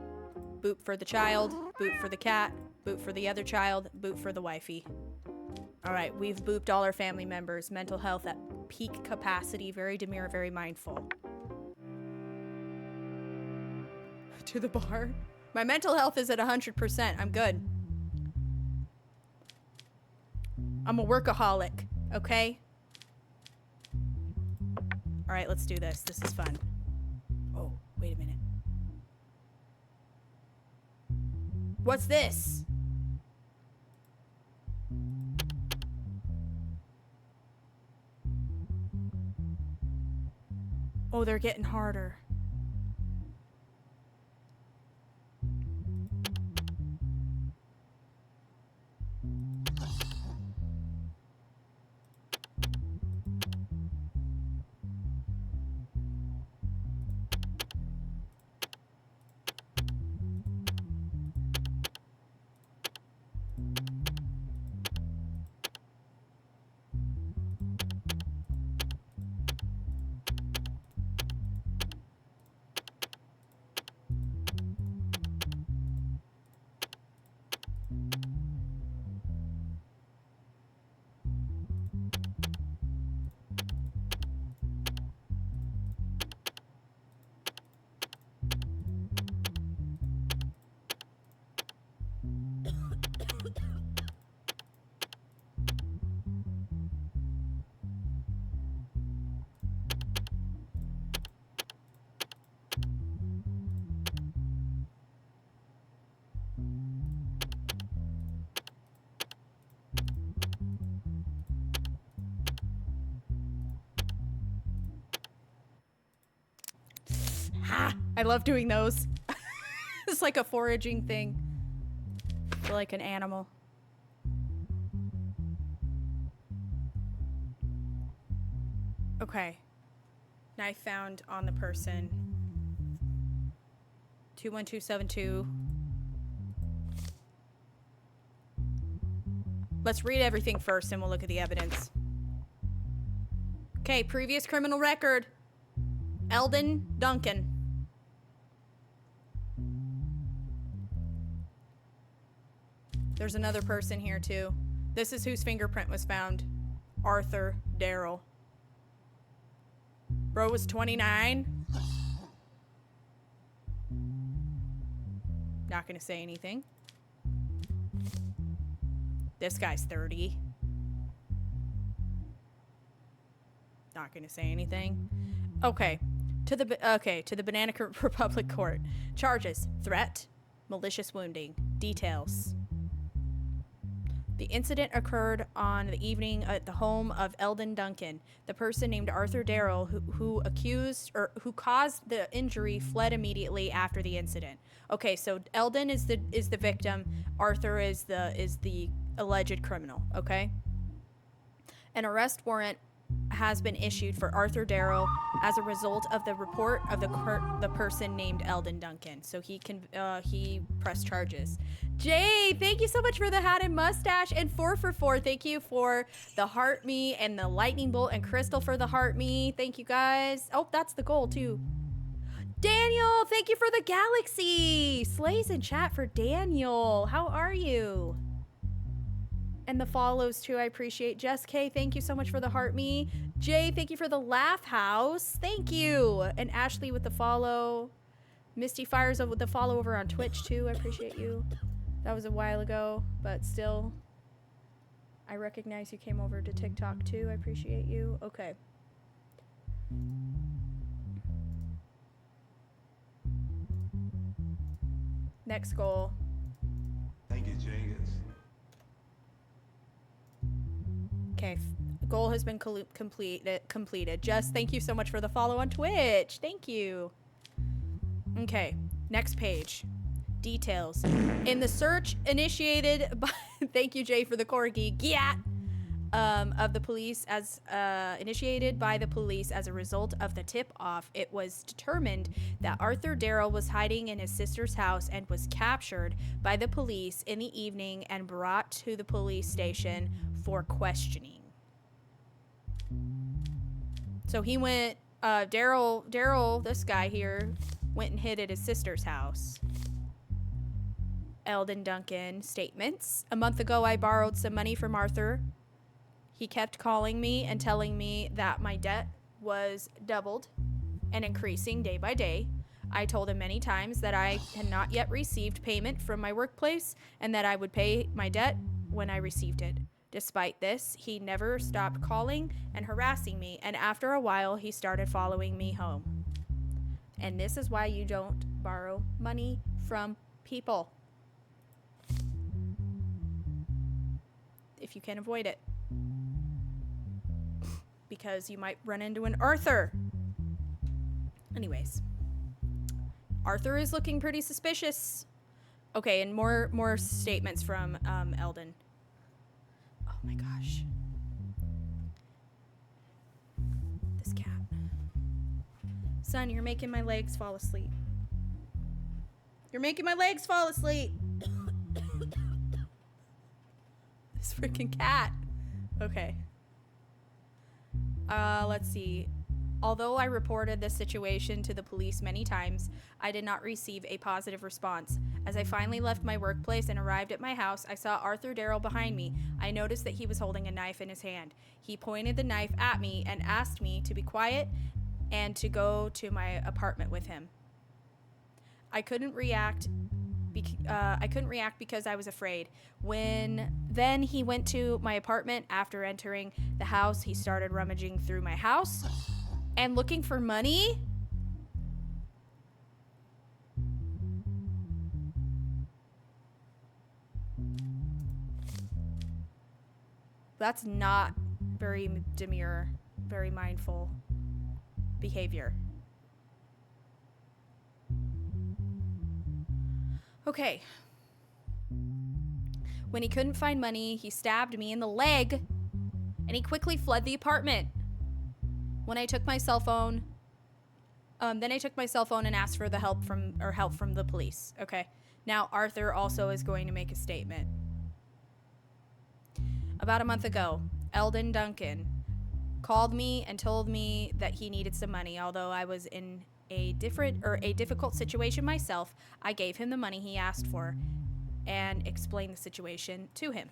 Boop for the child, boop for the cat, boop for the other child, boop for the wifey. Alright, we've booped all our family members. Mental health at peak capacity. Very demure, very mindful. To the bar. My mental health is at 100%. I'm good. I'm a workaholic, okay? Alright, let's do this. This is fun. Oh, wait a minute. What's this? Oh, they're getting harder. I love doing those. It's like a foraging thing. For like an animal. Okay. Knife found on the person. 21272. Let's read everything first and we'll look at the evidence. Okay, previous criminal record. Eldon Duncan. There's another person here too. This is whose fingerprint was found. Arthur Darrell. Bro was 29. Not gonna say anything. This guy's 30. Not gonna say anything. Okay. To the Banana Republic Court. Charges: threat, malicious wounding. Details. The incident occurred on the evening at the home of Eldon Duncan. The person named Arthur Darrell, who caused the injury, fled immediately after the incident. Okay, so Eldon is the victim. Arthur is the alleged criminal. Okay. An arrest warrant has been issued for Arthur Darrell as a result of the report of the person named Eldon Duncan. So he pressed charges. Jay, thank you so much for the hat and mustache. And 4 for 4, thank you for the heart me and the lightning bolt, and Crystal for the heart me. Thank you guys. Oh, that's the goal too. Daniel, thank you for the galaxy. Slays in chat for Daniel. How are you? And the follows too, I appreciate. Jess K, thank you so much for the heart me. Jay, thank you for the laugh house. Thank you. And Ashley with the follow. Misty Fires with the follow over on Twitch too. I appreciate you. That was a while ago, but still, I recognize you came over to TikTok too. I appreciate you. Okay. Next goal. Thank you, Jenkins. Okay, goal has been completed. Just thank you so much for the follow on Twitch. Thank you. Okay, next page. Details. In the search initiated by... Thank you, Jay, for the corgi. Gyat! of the police as initiated by the police as a result of the tip-off. It was determined that Arthur Darrell was hiding in his sister's house and was captured by the police in the evening and brought to the police station for questioning. So he went, Darrell, this guy here, went and hid at his sister's house. Eldon Duncan statements. A month ago, I borrowed some money from Arthur. He kept calling me and telling me that my debt was doubled and increasing day by day. I told him many times that I had not yet received payment from my workplace and that I would pay my debt when I received it. Despite this, he never stopped calling and harassing me, and after a while, he started following me home. And this is why you don't borrow money from people, if you can avoid it, because you might run into an Arthur. Anyways, Arthur is looking pretty suspicious. Okay, and more statements from Eldon. Oh my gosh, this cat. Son, you're making my legs fall asleep. You're making my legs fall asleep. This freaking cat. Okay. Let's see. Although I reported this situation to the police many times, I did not receive a positive response. As I finally left my workplace and arrived at my house, I saw Arthur Darrell behind me. I noticed that he was holding a knife in his hand. He pointed the knife at me and asked me to be quiet and to go to my apartment with him. I couldn't react because I was afraid. Then he went to my apartment. After entering the house, he started rummaging through my house and looking for money. That's not very demure, very mindful behavior. Okay. When he couldn't find money, he stabbed me in the leg, and he quickly fled the apartment. When I took my cell phone, then I took my cell phone and asked for the help from the police. Okay. Now Arthur also is going to make a statement. About a month ago, Eldon Duncan called me and told me that he needed some money. Although I was in a difficult situation myself, I gave him the money he asked for and explained the situation to him.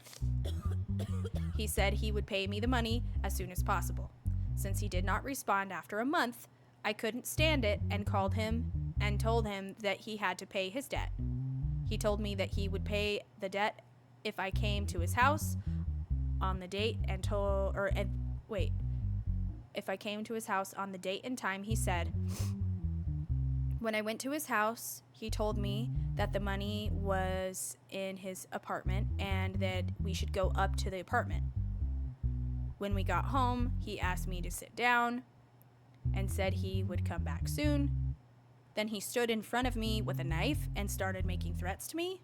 He said he would pay me the money as soon as possible. Since he did not respond after a month, I couldn't stand it and called him and told him that he had to pay his debt. He told me that he would pay the debt if I came to his house on the date and if I came to his house on the date and time he said. When I went to his house, he told me that the money was in his apartment and that we should go up to the apartment. When we got home, he asked me to sit down and said he would come back soon. Then he stood in front of me with a knife and started making threats to me.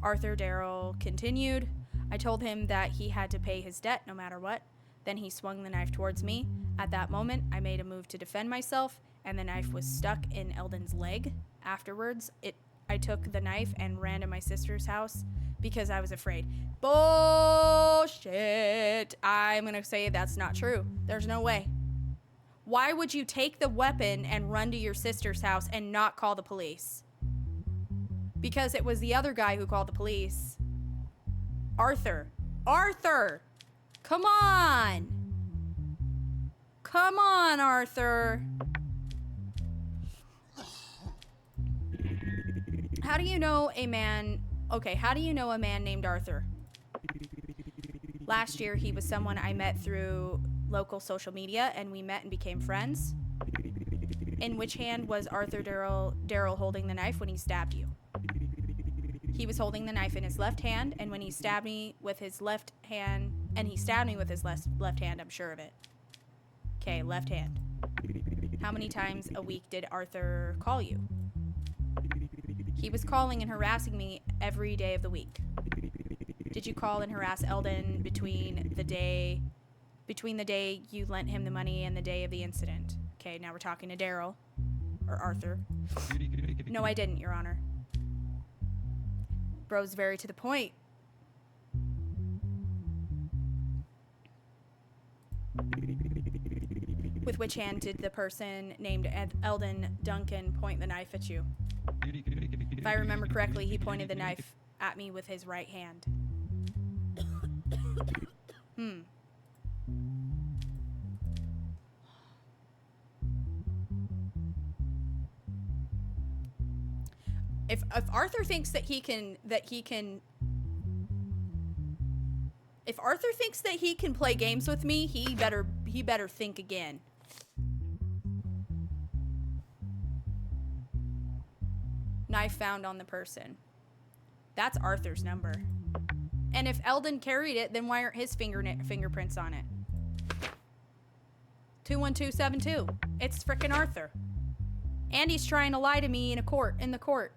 Arthur Darrell continued. I told him that he had to pay his debt no matter what. Then he swung the knife towards me. At that moment, I made a move to defend myself, and the knife was stuck in Eldon's leg. Afterwards, I took the knife and ran to my sister's house because I was afraid. Bullshit. I'm going to say that's not true. There's no way. Why would you take the weapon and run to your sister's house and not call the police? Because it was the other guy who called the police. Arthur. Come on. Come on, Arthur. How do you know a man named Arthur? Last year, he was someone I met through local social media, and we met and became friends. In which hand was Arthur Darrell holding the knife when he stabbed you? He was holding the knife in his left hand, and when he stabbed me with his left hand, left hand, I'm sure of it. Okay, left hand. How many times a week did Arthur call you? He was calling and harassing me every day of the week. Did you call and harass Eldon between the day you lent him the money and the day of the incident? Okay, now we're talking to Daryl. Or Arthur. No, I didn't, Your Honor. Bro's very to the point. With which hand did the person named Eldon Duncan point the knife at you? If I remember correctly, he pointed the knife at me with his right hand. If Arthur thinks that he can if Arthur thinks that he can play games with me, he better think again. Knife found on the person. That's Arthur's number. And if Eldon carried it, then why aren't his fingerprints on it? 21272. It's frickin' Arthur. And he's trying to lie to me in the court.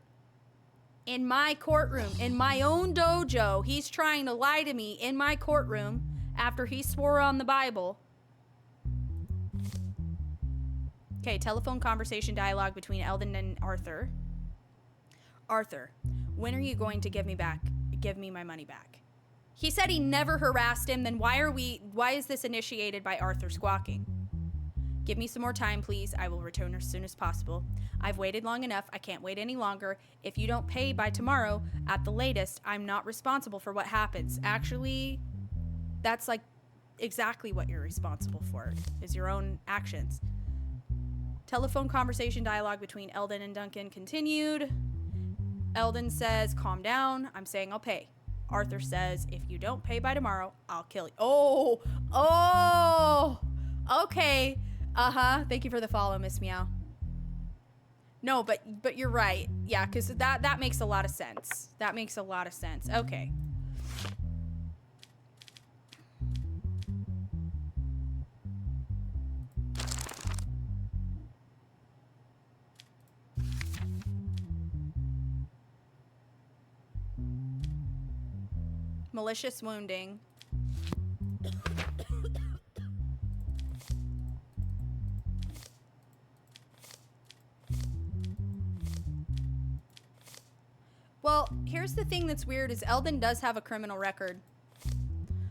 In my courtroom, in my own dojo, he's trying to lie to me in my courtroom after he swore on the Bible. Okay, telephone conversation dialogue between Eldon and Arthur. Arthur, when are you going to give me my money back? He said he never harassed him, then why is this initiated by Arthur squawking? Give me some more time, please. I will return as soon as possible. I've waited long enough. I can't wait any longer. If you don't pay by tomorrow, at the latest, I'm not responsible for what happens. Actually, that's like exactly what you're responsible for, is your own actions. Telephone conversation dialogue between Eldon and Duncan continued. Eldon says, calm down. I'm saying I'll pay. Arthur says, if you don't pay by tomorrow, I'll kill you. Oh, okay. Thank you for the follow, Miss Meow. No, but you're right. Yeah, because that makes a lot of sense. That makes a lot of sense. Okay. Malicious wounding. Well, here's the thing that's weird is Eldon does have a criminal record.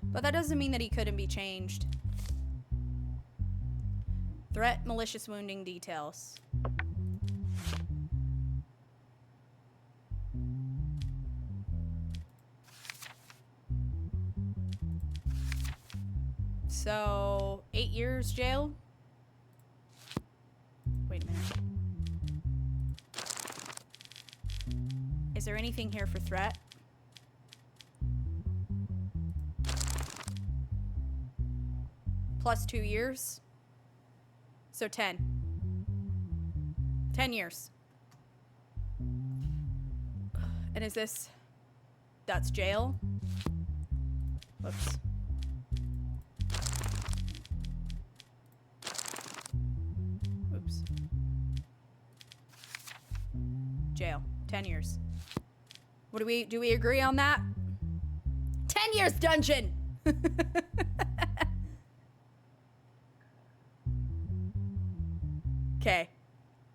But that doesn't mean that he couldn't be changed. Threat, malicious wounding details. So, 8 years jail? Wait a minute. Is there anything here for threat? Plus 2 years? So 10. 10 years. And is this... That's jail? Whoops. Oops. Jail. 10 years. What do we agree on that? 10 years dungeon! Okay.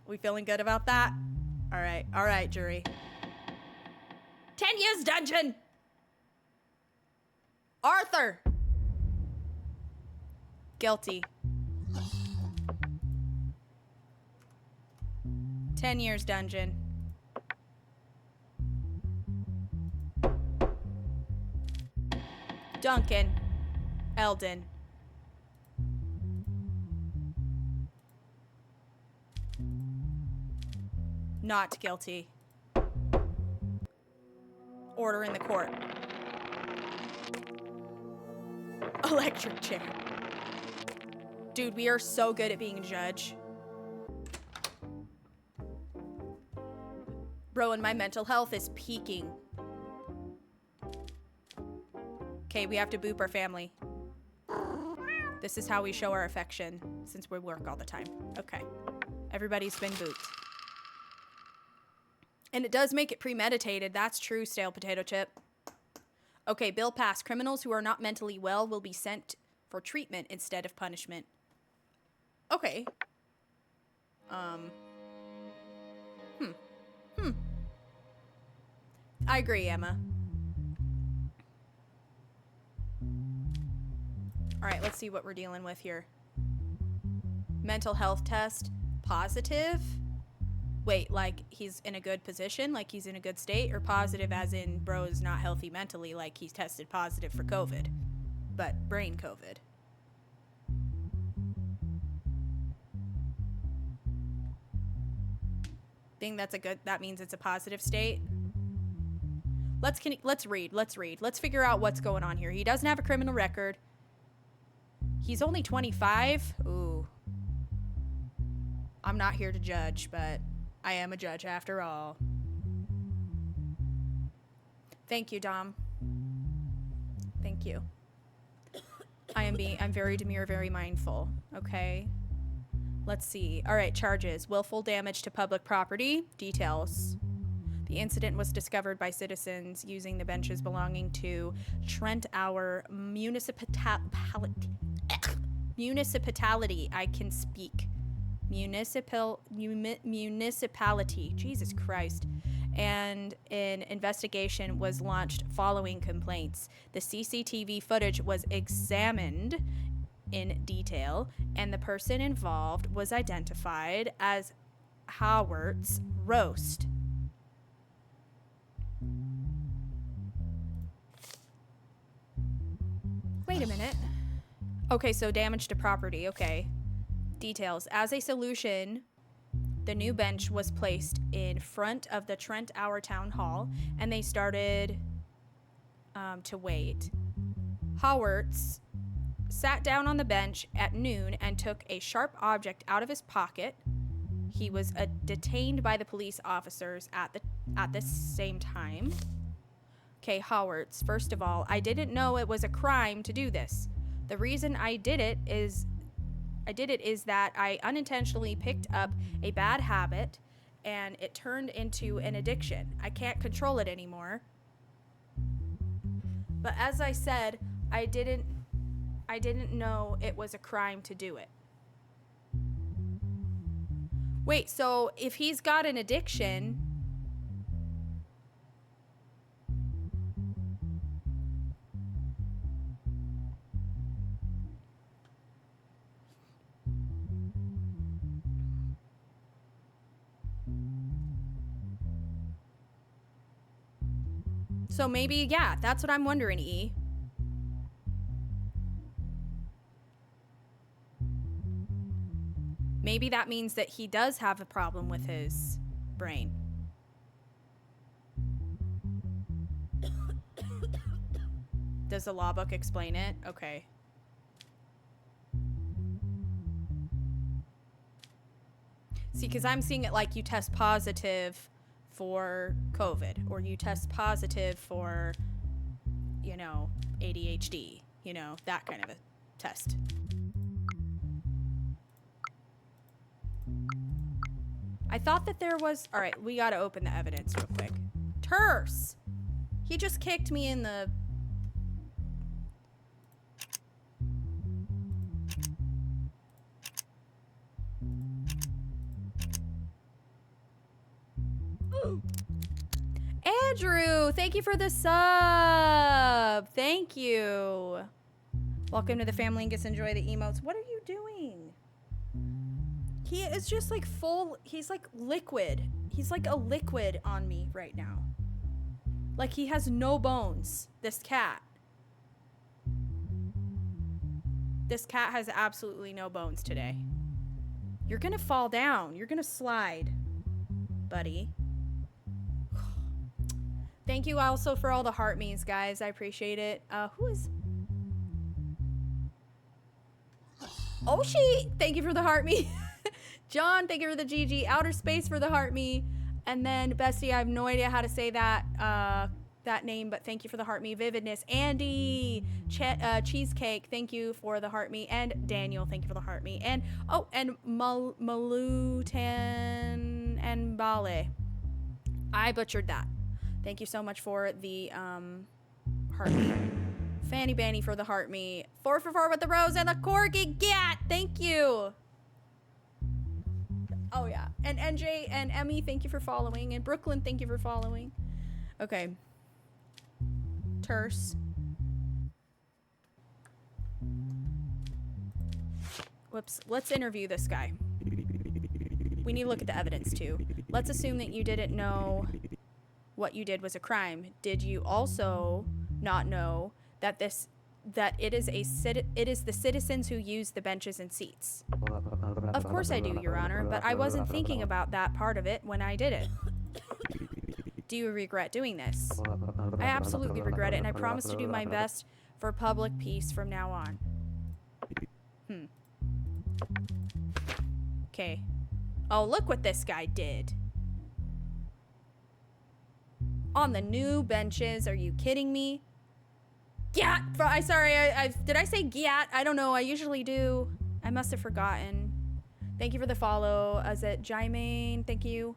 We feeling good about that? Alright, jury. 10 years dungeon! Arthur! Guilty. 10 years dungeon. Duncan. Eldon. Not guilty. Order in the court. Electric chair. Dude, we are so good at being a judge. Bro, and my mental health is peaking. Okay, we have to boop our family. This is how we show our affection since we work all the time. Okay. Everybody's been booped. And it does make it premeditated. That's true, stale potato chip. Okay, bill passed. Criminals who are not mentally well will be sent for treatment instead of punishment. Okay. I agree, Emma. All right, let's see what we're dealing with here. Mental health test, positive. Wait, like he's in a good position, like he's in a good state, or positive as in bro's not healthy mentally, like he's tested positive for COVID, but brain COVID. Think that's a good, that means it's a positive state. Let's read. Let's figure out what's going on here. He doesn't have a criminal record. He's only 25. Ooh. I'm not here to judge, but I am a judge after all. Thank you, Dom. Thank you. I'm very demure, very mindful. Okay. Let's see. All right, charges. Willful damage to public property. Details. The incident was discovered by citizens using the benches belonging to Trent Hour municipality. I can speak. Municipality. Jesus Christ. And an investigation was launched following complaints. The CCTV footage was examined in detail, and the person involved was identified as Howard's Roast. Wait a minute. Okay, so damage to property. Okay. Details. As a solution, the new bench was placed in front of the Trent Hour Town Hall, and they started to wait. Howards sat down on the bench at noon and took a sharp object out of his pocket. He was detained by the police officers at the same time. Okay, Howards. First of all, I didn't know it was a crime to do this. The reason I did it is that I unintentionally picked up a bad habit and it turned into an addiction. I can't control it anymore. But as I said, I didn't know it was a crime to do it. Wait, so if he's got an addiction, so maybe, yeah, that's what I'm wondering, E. Maybe that means that he does have a problem with his brain. Does the law book explain it? Okay. See, because I'm seeing it like you test positive for COVID, or you test positive for, you know, ADHD, you know, that kind of a test. I thought that there was... All right, we got to open the evidence real quick. Terse! He just kicked me in the... Andrew, thank you for the sub. Thank you. Welcome to the family and just enjoy the emotes. What are you doing? He is just like full, he's like liquid. He's like a liquid on me right now. Like he has no bones, this cat. This cat has absolutely no bones today. You're gonna fall down. You're gonna slide, buddy. Thank you also for all the heart me's, guys. I appreciate it. Who is... Oh, thank you for the heart me. John, thank you for the GG. Outer Space for the heart me. And then, Bestie, I have no idea how to say that that name, but thank you for the heart me. Vividness. Andy, Cheesecake, thank you for the heart me. And Daniel, thank you for the heart me. And, oh, and Malutan and Bale. I butchered that. Thank you so much for the Heart meat. Fanny Banny for the heart meat. 4 for 4 with the rose and the corgi. Gat! Thank you! Oh, yeah. And NJ and Emmy, thank you for following. And Brooklyn, thank you for following. Okay. Terse. Whoops. Let's interview this guy. We need to look at the evidence, too. Let's assume that you didn't know what you did was a crime. Did you also not know that it is the citizens who use the benches and seats? Of course I do, Your Honor, but I wasn't thinking about that part of it when I did it. Do you regret doing this? I absolutely regret it, and I promise to do my best for public peace from now on. Okay. Oh, look what this guy did. On the new benches, are you kidding me? Gat! Did I say gat? I don't know, I usually do. I must have forgotten. Thank you for the follow. Is it Jaimane? Thank you.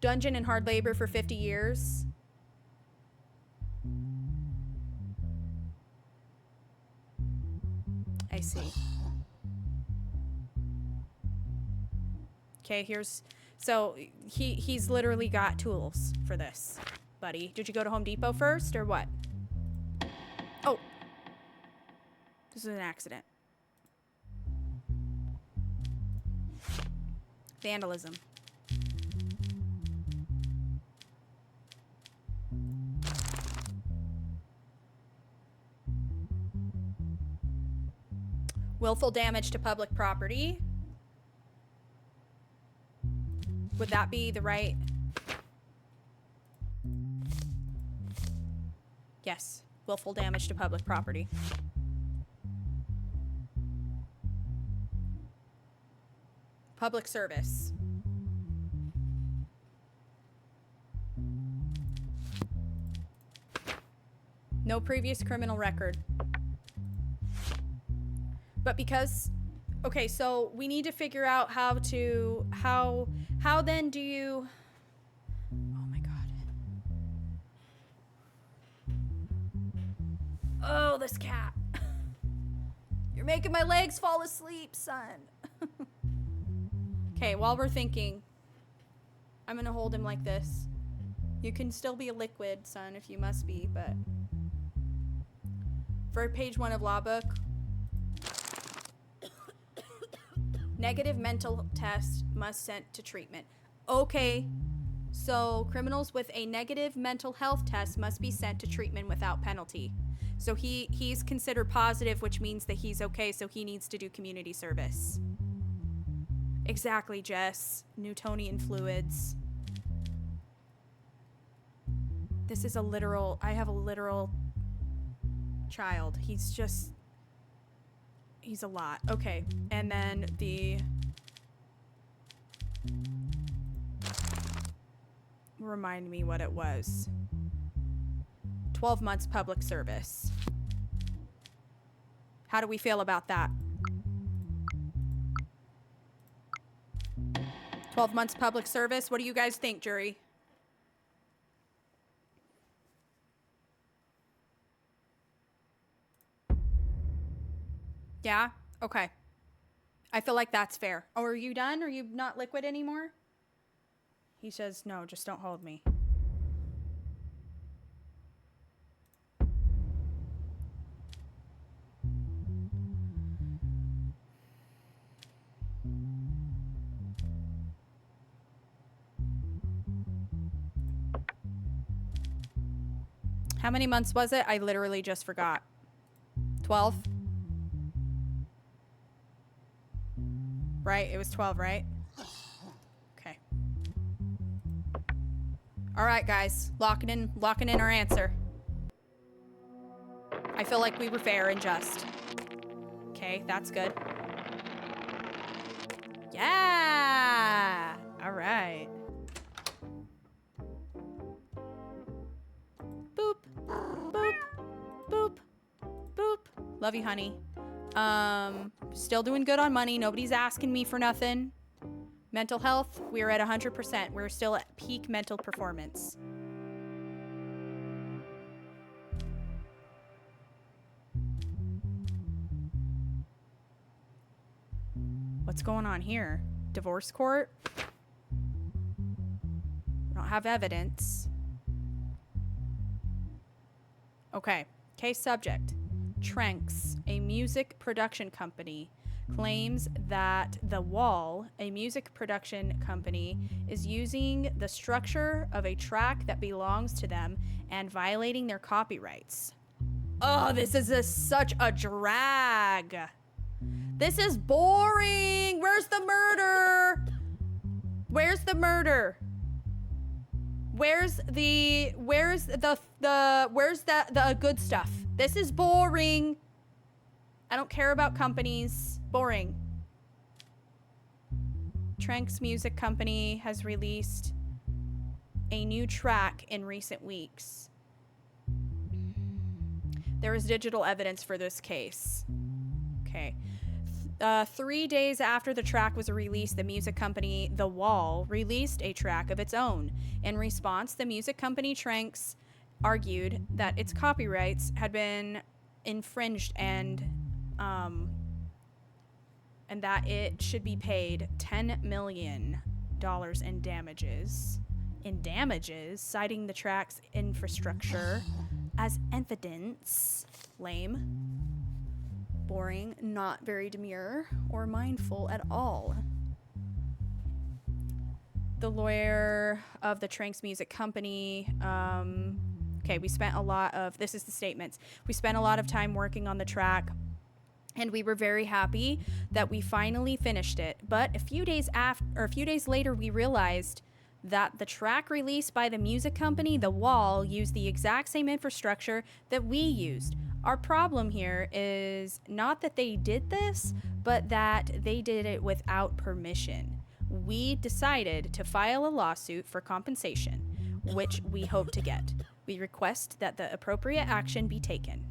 Dungeon and hard labor for 50 years. I see. Okay, so he's literally got tools for this, buddy. Did you go to Home Depot first or what? Oh. This is an accident. Vandalism. Willful damage to public property. Would that be the right? Yes. Willful damage to public property. Public service. No previous criminal record. But because, okay, so we need to figure out how then do you, oh my God. Oh, this cat. You're making my legs fall asleep, son. Okay, while we're thinking, I'm gonna hold him like this. You can still be a liquid, son, if you must be, but for page 1 of law book, negative mental test must sent to treatment. Okay, so criminals with a negative mental health test must be sent to treatment without penalty. So he's considered positive, which means that he's okay, so he needs to do community service. Exactly, Jess. Newtonian fluids. This is I have a literal child. He's a lot. Okay, and then remind me what it was. 12 months public service. How do we feel about that? 12 months public service. What do you guys think, jury? Yeah? Okay. I feel like that's fair. Oh, are you done? Are you not liquid anymore? He says, no, just don't hold me. How many months was it? I literally just forgot. 12? Right? It was 12, right? Okay. All right, guys. Locking in our answer. I feel like we were fair and just. Okay, that's good. Yeah! All right. Boop. Boop. Boop. Boop. Love you, honey. Still doing good on money. Nobody's asking me for nothing. Mental health, we're at 100%. We're still at peak mental performance. What's going on here? Divorce court? We don't have evidence. Okay. Case subject. Tranks, a music production company, claims that The Wall, a music production company, is using the structure of a track that belongs to them and violating their copyrights. Oh, this is such a drag. This is boring. Where's the murder? Where's the murder? Where's the good stuff? This is boring. I don't care about companies. Boring. Tranks Music Company has released a new track in recent weeks. There is digital evidence for this case. Okay. 3 days after the track was released, the music company The Wall released a track of its own. In response, the music company Tranks argued that its copyrights had been infringed and that it should be paid $10 million in damages. Citing the track's infrastructure as evidence. Lame. Boring, not very demure or mindful at all. The lawyer of the Tranks Music Company, we spent a lot of, this is the statements. We spent a lot of time working on the track, and we were very happy that we finally finished it. But a few days later, we realized that the track released by the music company, The Wall, used the exact same infrastructure that we used. Our problem here is not that they did this, but that they did it without permission. We decided to file a lawsuit for compensation, which we hope to get. We request that the appropriate action be taken.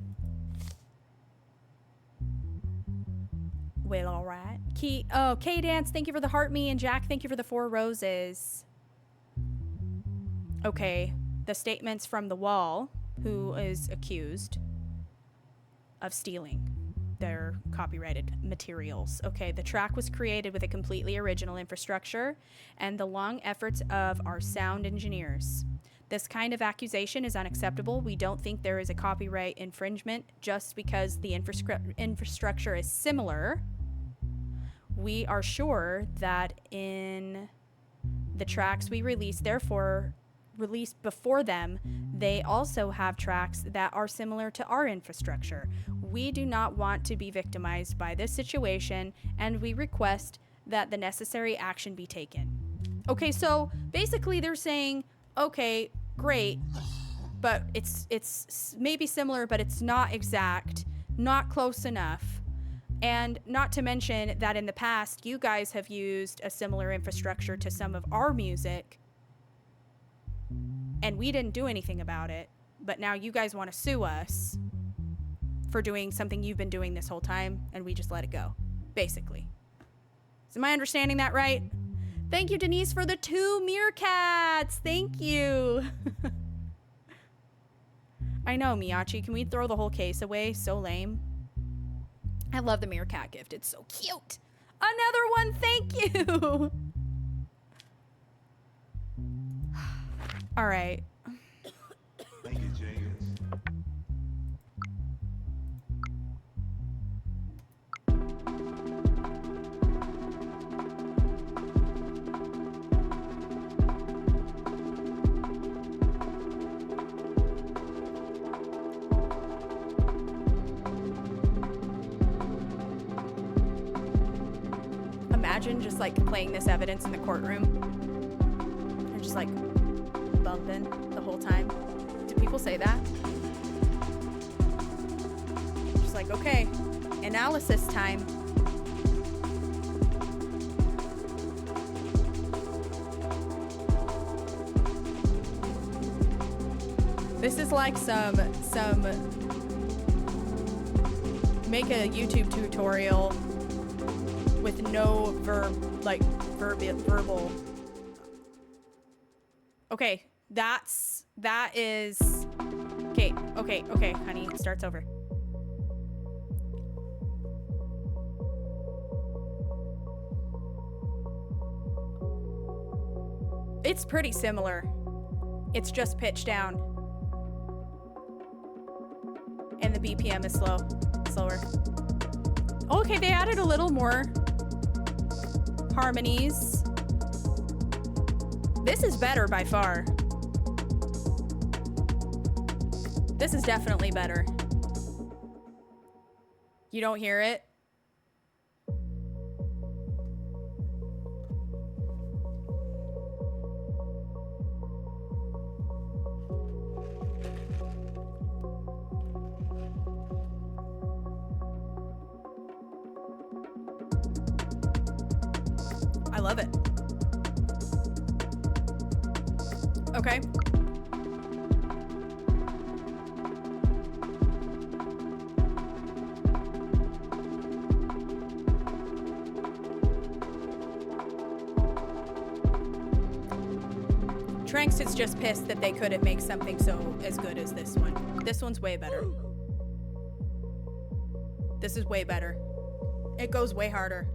Well, all right. K-Dance, thank you for the heart me, and Jack, thank you for the 4 roses. Okay, the statements from The Wall, who is accused of stealing their copyrighted materials. Okay, the track was created with a completely original infrastructure and the long efforts of our sound engineers. This kind of accusation is unacceptable. We don't think there is a copyright infringement just because the infrastructure is similar. We are sure that in the tracks we released before them, they also have tracks that are similar to our infrastructure. We do not want to be victimized by this situation, and we request that the necessary action be taken. Okay, so basically they're saying, okay, great, but it's maybe similar, but it's not exact, not close enough. And not to mention that in the past, you guys have used a similar infrastructure to some of our music, and we didn't do anything about it, but now you guys want to sue us for doing something you've been doing this whole time, and we just let it go, basically. Am I understanding that right? Thank you, Denise, for the 2 meerkats. Thank you. I know, Miyachi. Can we throw the whole case away? So lame. I love the meerkat gift. It's so cute. Another one. Thank you. All right. Thank you, Jenkins. Imagine just like playing this evidence in the courtroom and just like bumping the whole time. Do people say that? Just like, okay, analysis time. This is like some make a YouTube tutorial with no verbal. Okay, that is okay, honey, it starts over. It's pretty similar. It's just pitched down. And the BPM is slower. Okay, they added a little more harmonies. This is better by far. This is definitely better. You don't hear it? I love it. Okay. Tranks is just pissed that they couldn't make something so as good as this one. This one's way better. This is way better. It goes way harder.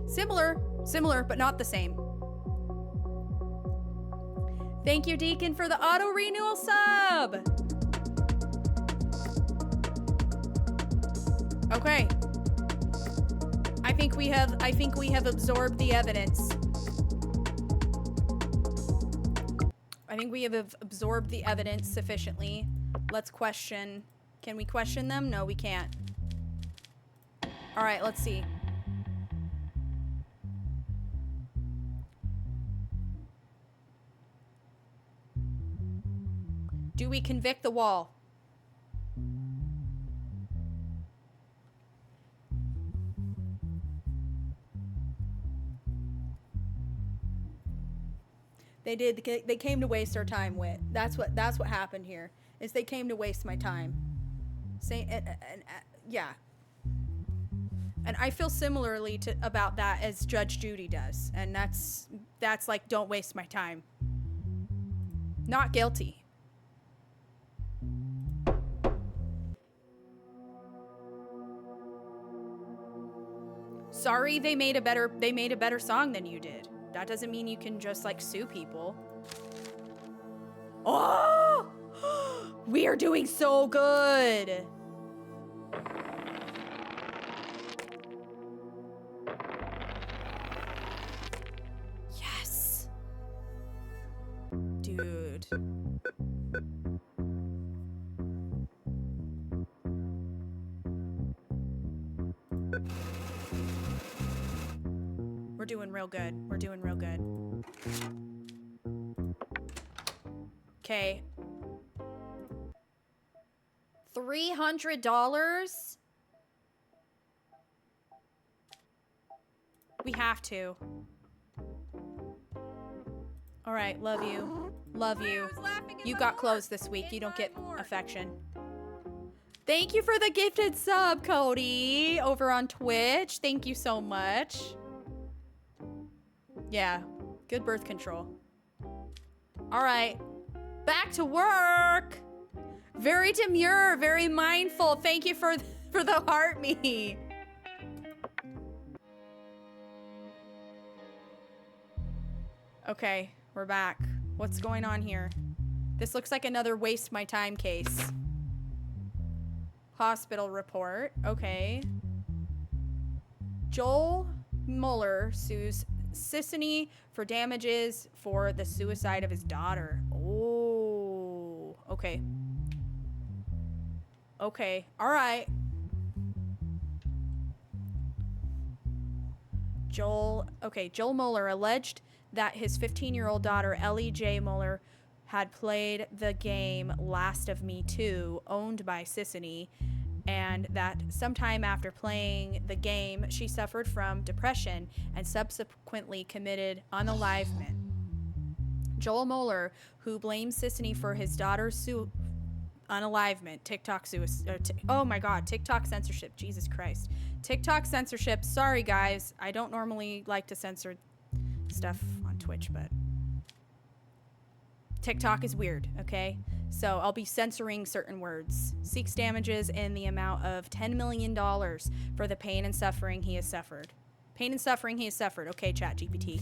Similar, but not the same. Thank you, Deacon, for the auto renewal sub. Okay. I think we have absorbed the evidence. I think we have absorbed the evidence sufficiently. Let's question. Can we question them? No, we can't. All right, let's see. Do we convict the wall? They did. They came to waste our time with. That's what happened here. Is they came to waste my time. Yeah. And I feel similarly about that as Judge Judy does, and that's like, don't waste my time. Not guilty. Sorry, they made a better song than you did. That doesn't mean you can just like sue people. Oh! We are doing so good. Yes. Dude. We're doing real good. We're doing real good. Okay. $300? We have to. All right, love you. Love you. You got closed this week. You don't get affection. Thank you for the gifted sub, Cody, over on Twitch. Thank you so much. Yeah, good birth control. All right, back to work. Very demure, very mindful. Thank you for the heart me. Okay, we're back. What's going on here? This looks like another waste my time case. Hospital report. Okay. Joel Mueller sues Sissany for damages for the suicide of his daughter. Oh, okay. Okay, all right. Joel Mueller alleged that his 15-year-old daughter, Ellie J. Mueller, had played the game Last of Me 2, owned by Sissany, and that sometime after playing the game, she suffered from depression and subsequently committed unalivement. Joel Mueller, who blames Sissany for his daughter's unalivement, TikTok suicide, oh my God, TikTok censorship, Jesus Christ. TikTok censorship, sorry guys, I don't normally like to censor stuff on Twitch, but TikTok is weird, okay? So I'll be censoring certain words. Seeks damages in the amount of $10 million for the pain and suffering he has suffered. Pain and suffering he has suffered. Okay, ChatGPT.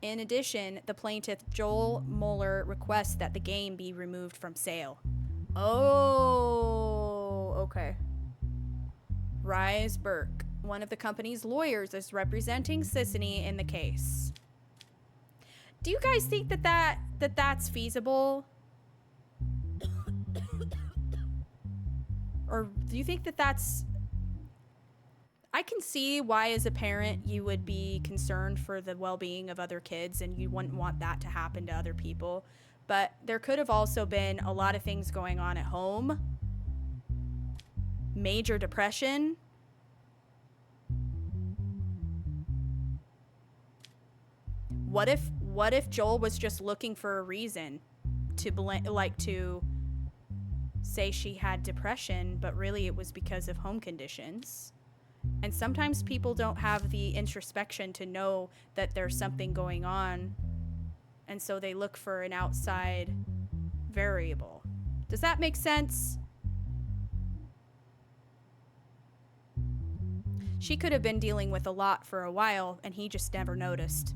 In addition, the plaintiff, Joel Moeller, requests that the game be removed from sale. Oh, okay. Rise Burke, one of the company's lawyers, is representing Sissany in the case. Do you guys think that's feasible? Or do you think that that's... I can see why, as a parent, you would be concerned for the well-being of other kids and you wouldn't want that to happen to other people. But there could have also been a lot of things going on at home. Major depression. What if Joel was just looking for a reason to to say she had depression, but really it was because of home conditions? And sometimes people don't have the introspection to know that there's something going on, and so they look for an outside variable. Does that make sense? She could have been dealing with a lot for a while, and he just never noticed.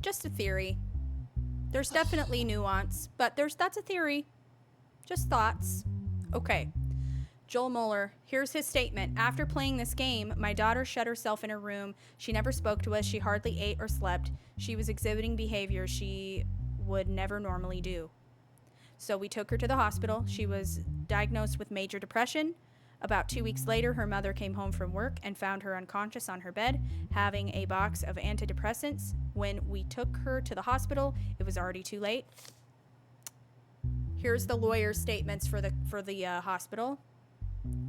Just a theory. There's definitely nuance, but that's a theory. Just thoughts. Okay. Joel Moeller, here's his statement. After playing this game, my daughter shut herself in her room. She never spoke to us. She hardly ate or slept. She was exhibiting behavior she would never normally do. So we took her to the hospital. She was diagnosed with major depression. About 2 weeks later, her mother came home from work and found her unconscious on her bed, having a box of antidepressants. When we took her to the hospital, it was already too late. Here's the lawyer's statements for the hospital,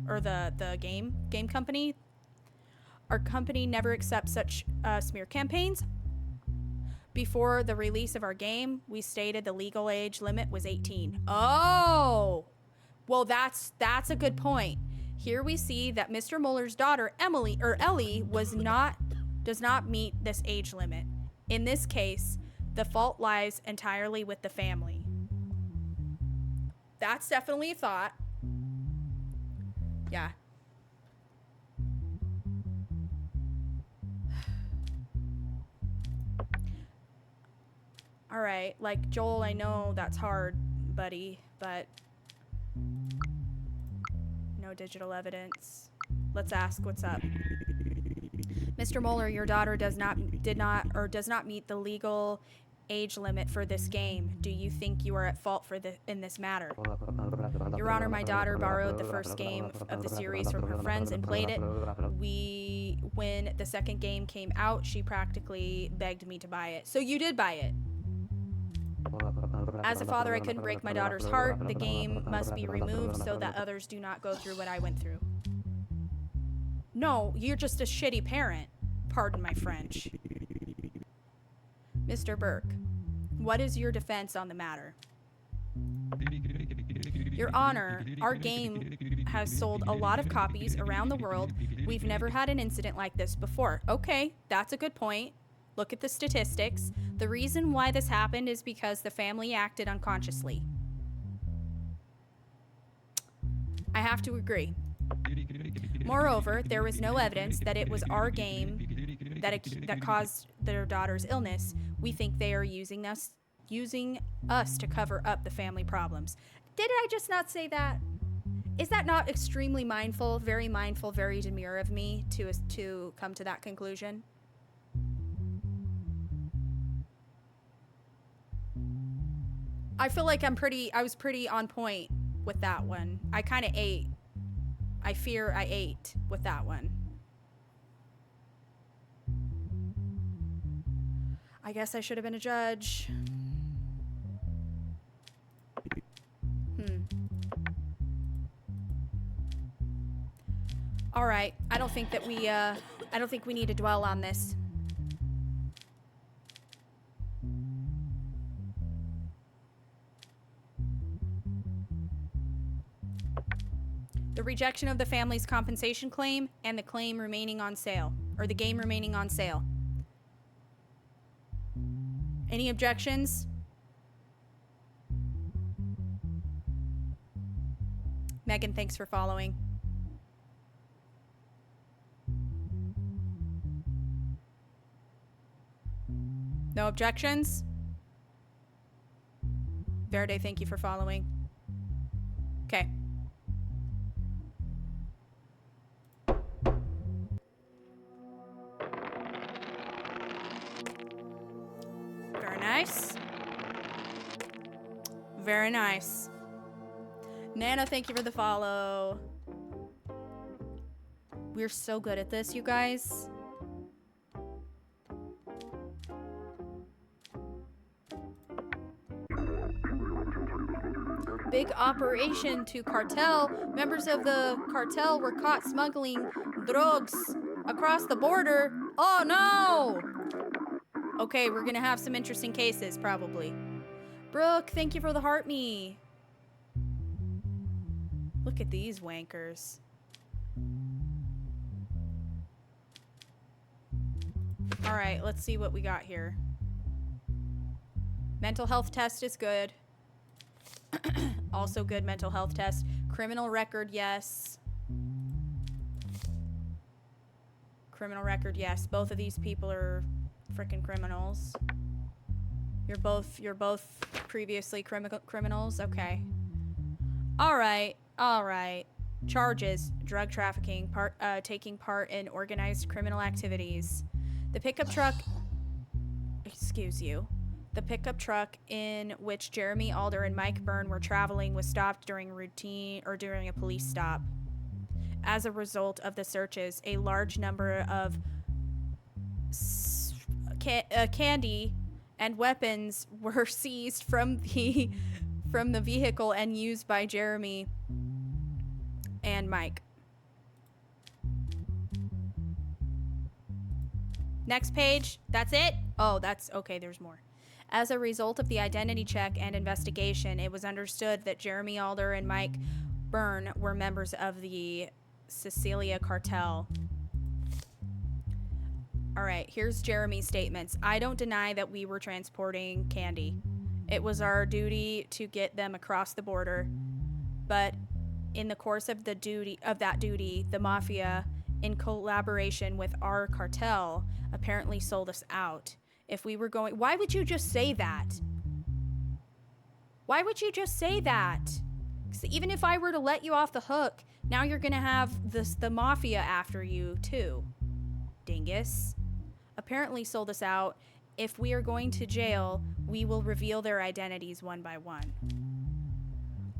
or the game company. Our company never accepts such smear campaigns. Before the release of our game, we stated the legal age limit was 18. Oh, well, that's a good point. Here we see that Mr. Moeller's daughter, Ellie, does not meet this age limit. In this case, the fault lies entirely with the family. That's definitely a thought. Yeah. All right, like, Joel, I know that's hard, buddy, but no digital evidence. Let's ask what's up. Mr. Moeller, your daughter does not meet the legal age limit for this game. Do you think you are at fault in this matter? Your Honor, my daughter borrowed the first game of the series from her friends and played it. When the second game came out, she practically begged me to buy it. So you did buy it. As a father, I couldn't break my daughter's heart. The game must be removed so that others do not go through what I went through. No, you're just a shitty parent. Pardon my French. Mr. Burke, what is your defense on the matter? Your Honor, our game has sold a lot of copies around the world. We've never had an incident like this before. Okay, that's a good point. Look at the statistics. The reason why this happened is because the family acted unconsciously. I have to agree. Moreover, there was no evidence that it was our game that caused their daughter's illness. We think they are using us to cover up the family problems. Did I just not say that? Is that not extremely mindful, very demure of me to come to that conclusion? I feel like I was pretty on point with that one. I kind of ate. I fear I ate with that one. I guess I should have been a judge. All right. I don't think we need to dwell on this. The rejection of the family's compensation claim and the claim remaining on sale, or the game remaining on sale. Any objections? Megan, thanks for following. No objections? Verde, thank you for following. Okay. Very nice. Very nice. Nana, thank you for the follow. We're so good at this, you guys. Big operation to cartel. Members of the cartel were caught smuggling drugs across the border. Oh no! Okay, we're gonna have some interesting cases, probably. Brooke, thank you for the heart me. Look at these wankers. Alright, let's see what we got here. Mental health test is good. Also good mental health test. Criminal record, yes. Criminal record, yes. Both of these people are freaking criminals. You're both previously criminals? Okay. Alright, alright. Charges, drug trafficking, taking part in organized criminal activities. The pickup truck, excuse you. The pickup truck in which Jeremy Alder and Mike Byrne were traveling was stopped during a police stop. As a result of the searches, a large number of candy and weapons were seized from the vehicle and used by Jeremy and Mike. Next page. That's it? Oh, that's okay. There's more. As a result of the identity check and investigation, it was understood that Jeremy Alder and Mike Byrne were members of the Cecilia cartel. All right, here's Jeremy's statements. I don't deny that we were transporting candy. It was our duty to get them across the border, but in the course of that duty, the mafia, in collaboration with our cartel, apparently sold us out. If we were going... Why would you just say that? Why would you just say that? 'Cause even if I were to let you off the hook, now you're gonna have the mafia after you too. Dingus. Apparently sold us out. If we are going to jail, we will reveal their identities one by one.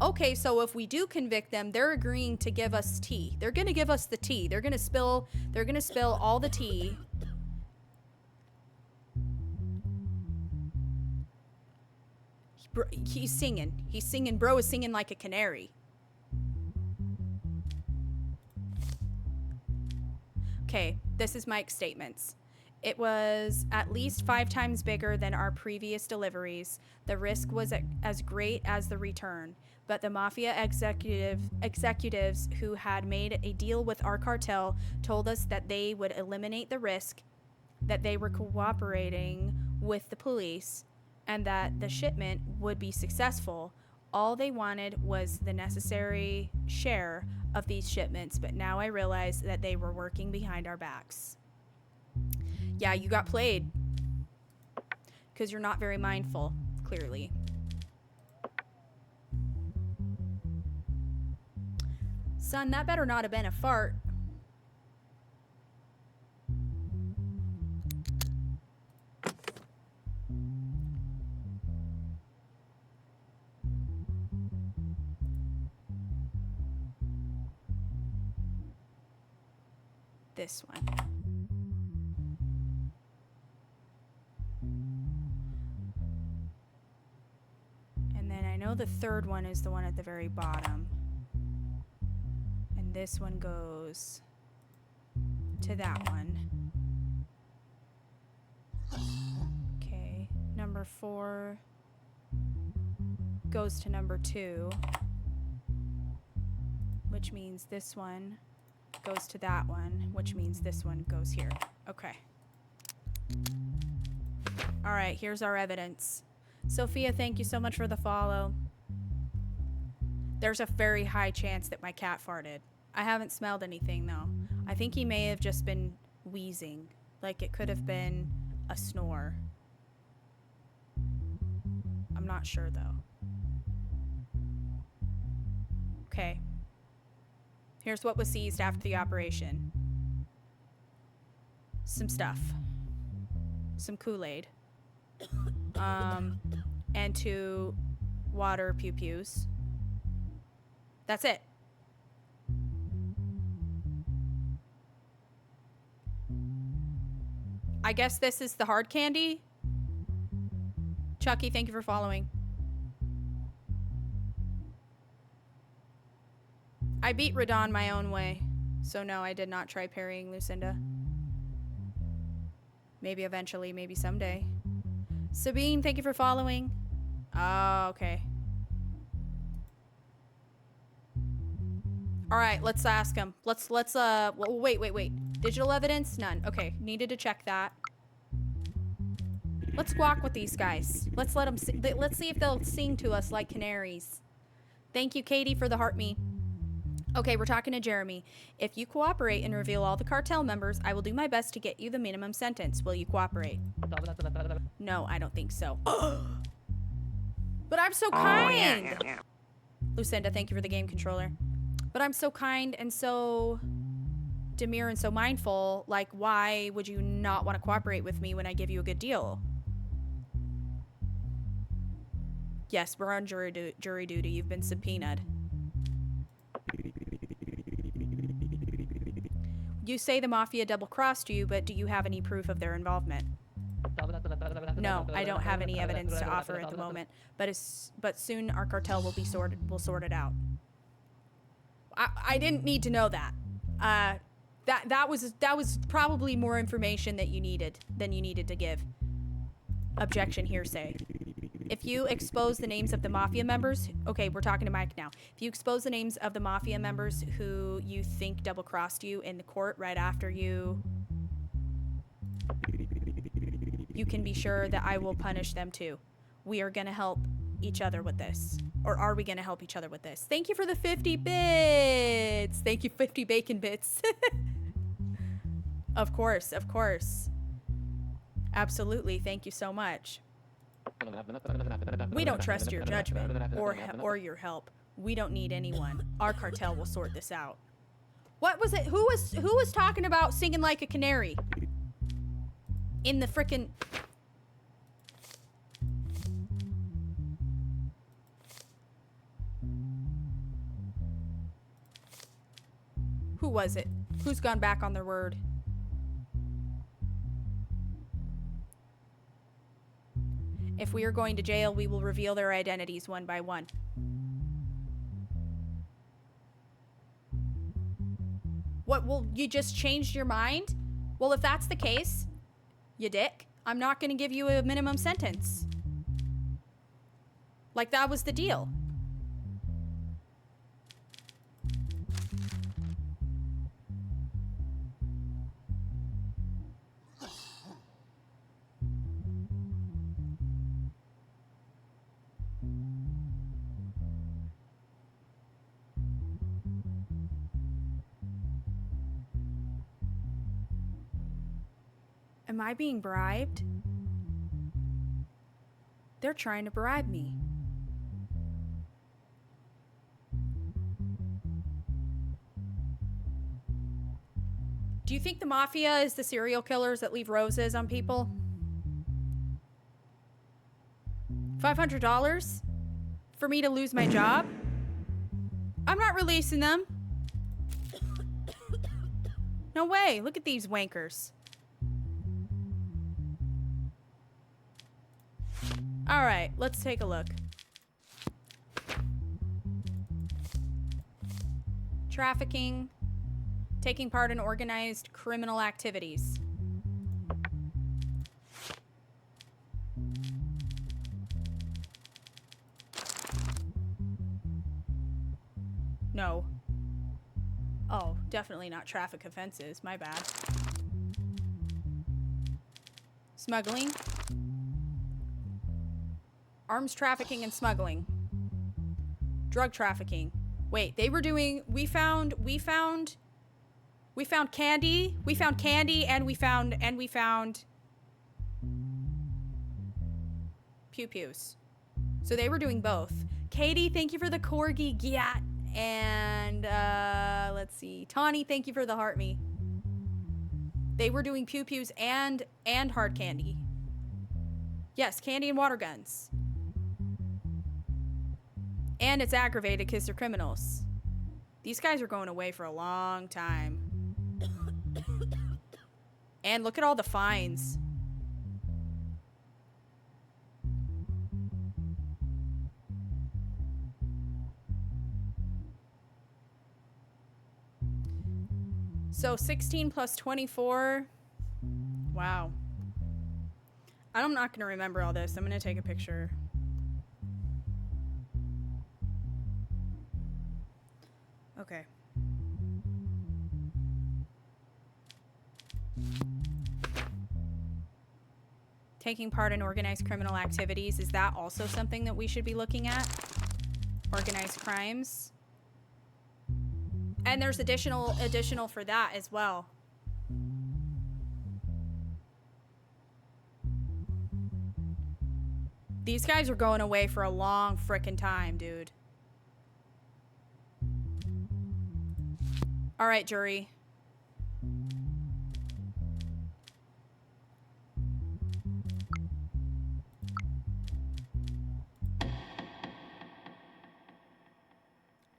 Okay, so if we do convict them, they're agreeing to give us tea. They're gonna give us the tea. They're gonna spill all the tea. He's singing. He's singing. Bro is singing like a canary. Okay, this is Mike's statements. It was at least 5 times bigger than our previous deliveries. The risk was as great as the return. But the mafia executives who had made a deal with our cartel told us that they would eliminate the risk, that they were cooperating with the police, and that the shipment would be successful. All they wanted was the necessary share of these shipments, but now I realize that they were working behind our backs. Yeah, you got played. Because you're not very mindful, clearly. Son, that better not have been a fart. This one. And then I know the third one is the one at the very bottom. And this one goes to that one. Okay, number 4 goes to number 2, which means this one goes to that one, which means this one goes here. Okay. All right, here's our evidence. Sophia, thank you so much for the follow. There's a very high chance that my cat farted. I haven't smelled anything, though. I think he may have just been wheezing. Like, it could have been a snore. not sure, though. Okay. Here's what was seized after the operation. Some stuff. Some Kool-Aid. And 2 water pew-pews. That's it. I guess this is the hard candy. Chucky, thank you for following. I beat Radon my own way. So no, I did not try parrying Lucinda. Maybe eventually, maybe someday. Sabine, thank you for following. Oh, okay. All right, let's ask him. Let's wait. Digital evidence? None. Okay, needed to check that. Let's squawk with these guys. Let's let them. Let's see if they'll sing to us like canaries. Thank you, Katie, for the heart me. Okay, we're talking to Jeremy. If you cooperate and reveal all the cartel members, I will do my best to get you the minimum sentence. Will you cooperate? No, I don't think so. But I'm so kind. Lucinda, thank you for the game controller. But I'm so kind and so demure and so mindful. Like, why would you not want to cooperate with me when I give you a good deal? Yes, we're on jury duty. You've been subpoenaed. You say the mafia double-crossed you, but do you have any proof of their involvement? No, I don't have any evidence to offer at the moment. But soon our cartel will be sort it out. I didn't need to know that. That was probably more information that you needed than you needed to give. Objection, hearsay. If you expose the names of the mafia members, okay, we're talking to Mike now. If you expose the names of the mafia members who you think double-crossed you in the court right after you can be sure that I will punish them too. We are gonna help each other with this. Or are we gonna help each other with this? Thank you for the 50 bits. Thank you, 50 bacon bits. Of course, of course. Absolutely, thank you so much. We don't trust your judgment or your help. We don't need anyone. Our cartel will sort this out. What was it? Who was talking about singing like a canary? In the frickin'... Who was it? Who's gone back on their word? If we are going to jail, we will reveal their identities one by one. What, well, you just changed your mind? Well, if that's the case, you dick, I'm not going to give you a minimum sentence. Like, that was the deal. Am I being bribed? They're trying to bribe me. Do you think the mafia is the serial killers that leave roses on people? $500 for me to lose my job? I'm not releasing them. No way. Look at these wankers. All right, let's take a look. Trafficking, taking part in organized criminal activities. No. Oh, definitely not traffic offenses. My bad. Smuggling. Arms trafficking and smuggling. Drug trafficking. Wait, they were doing, we found candy. We found candy and we found pew-pews. So they were doing both. Katie, thank you for the corgi gyat. And let's see. Tawny, thank you for the heart me. They were doing pew pews and hard candy. Yes, candy and water guns. And it's aggravated because they're criminals. These guys are going away for a long time. And look at all the fines. So 16 plus 24. Wow. I'm not going to remember all this. I'm going to take a picture. Okay. Taking part in organized criminal activities. Is that also something that we should be looking at? Organized crimes. And there's additional for that as well. These guys are going away for a long frickin' time, dude. All right, jury.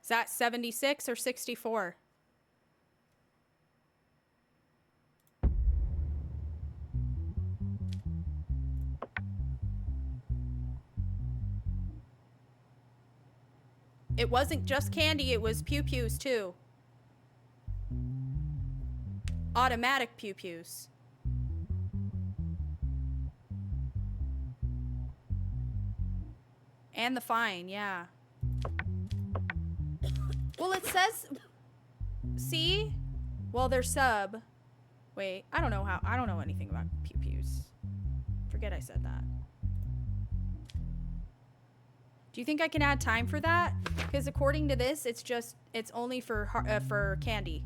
Is that 76 or 64? It wasn't just candy, it was pew-pews too. Automatic pew-pews. And the fine, yeah. Well, it says... See? Well, they're sub. Wait, I don't know anything about pew-pews. Forget I said that. Do you think I can add time for that? Because according to this, it's only for candy.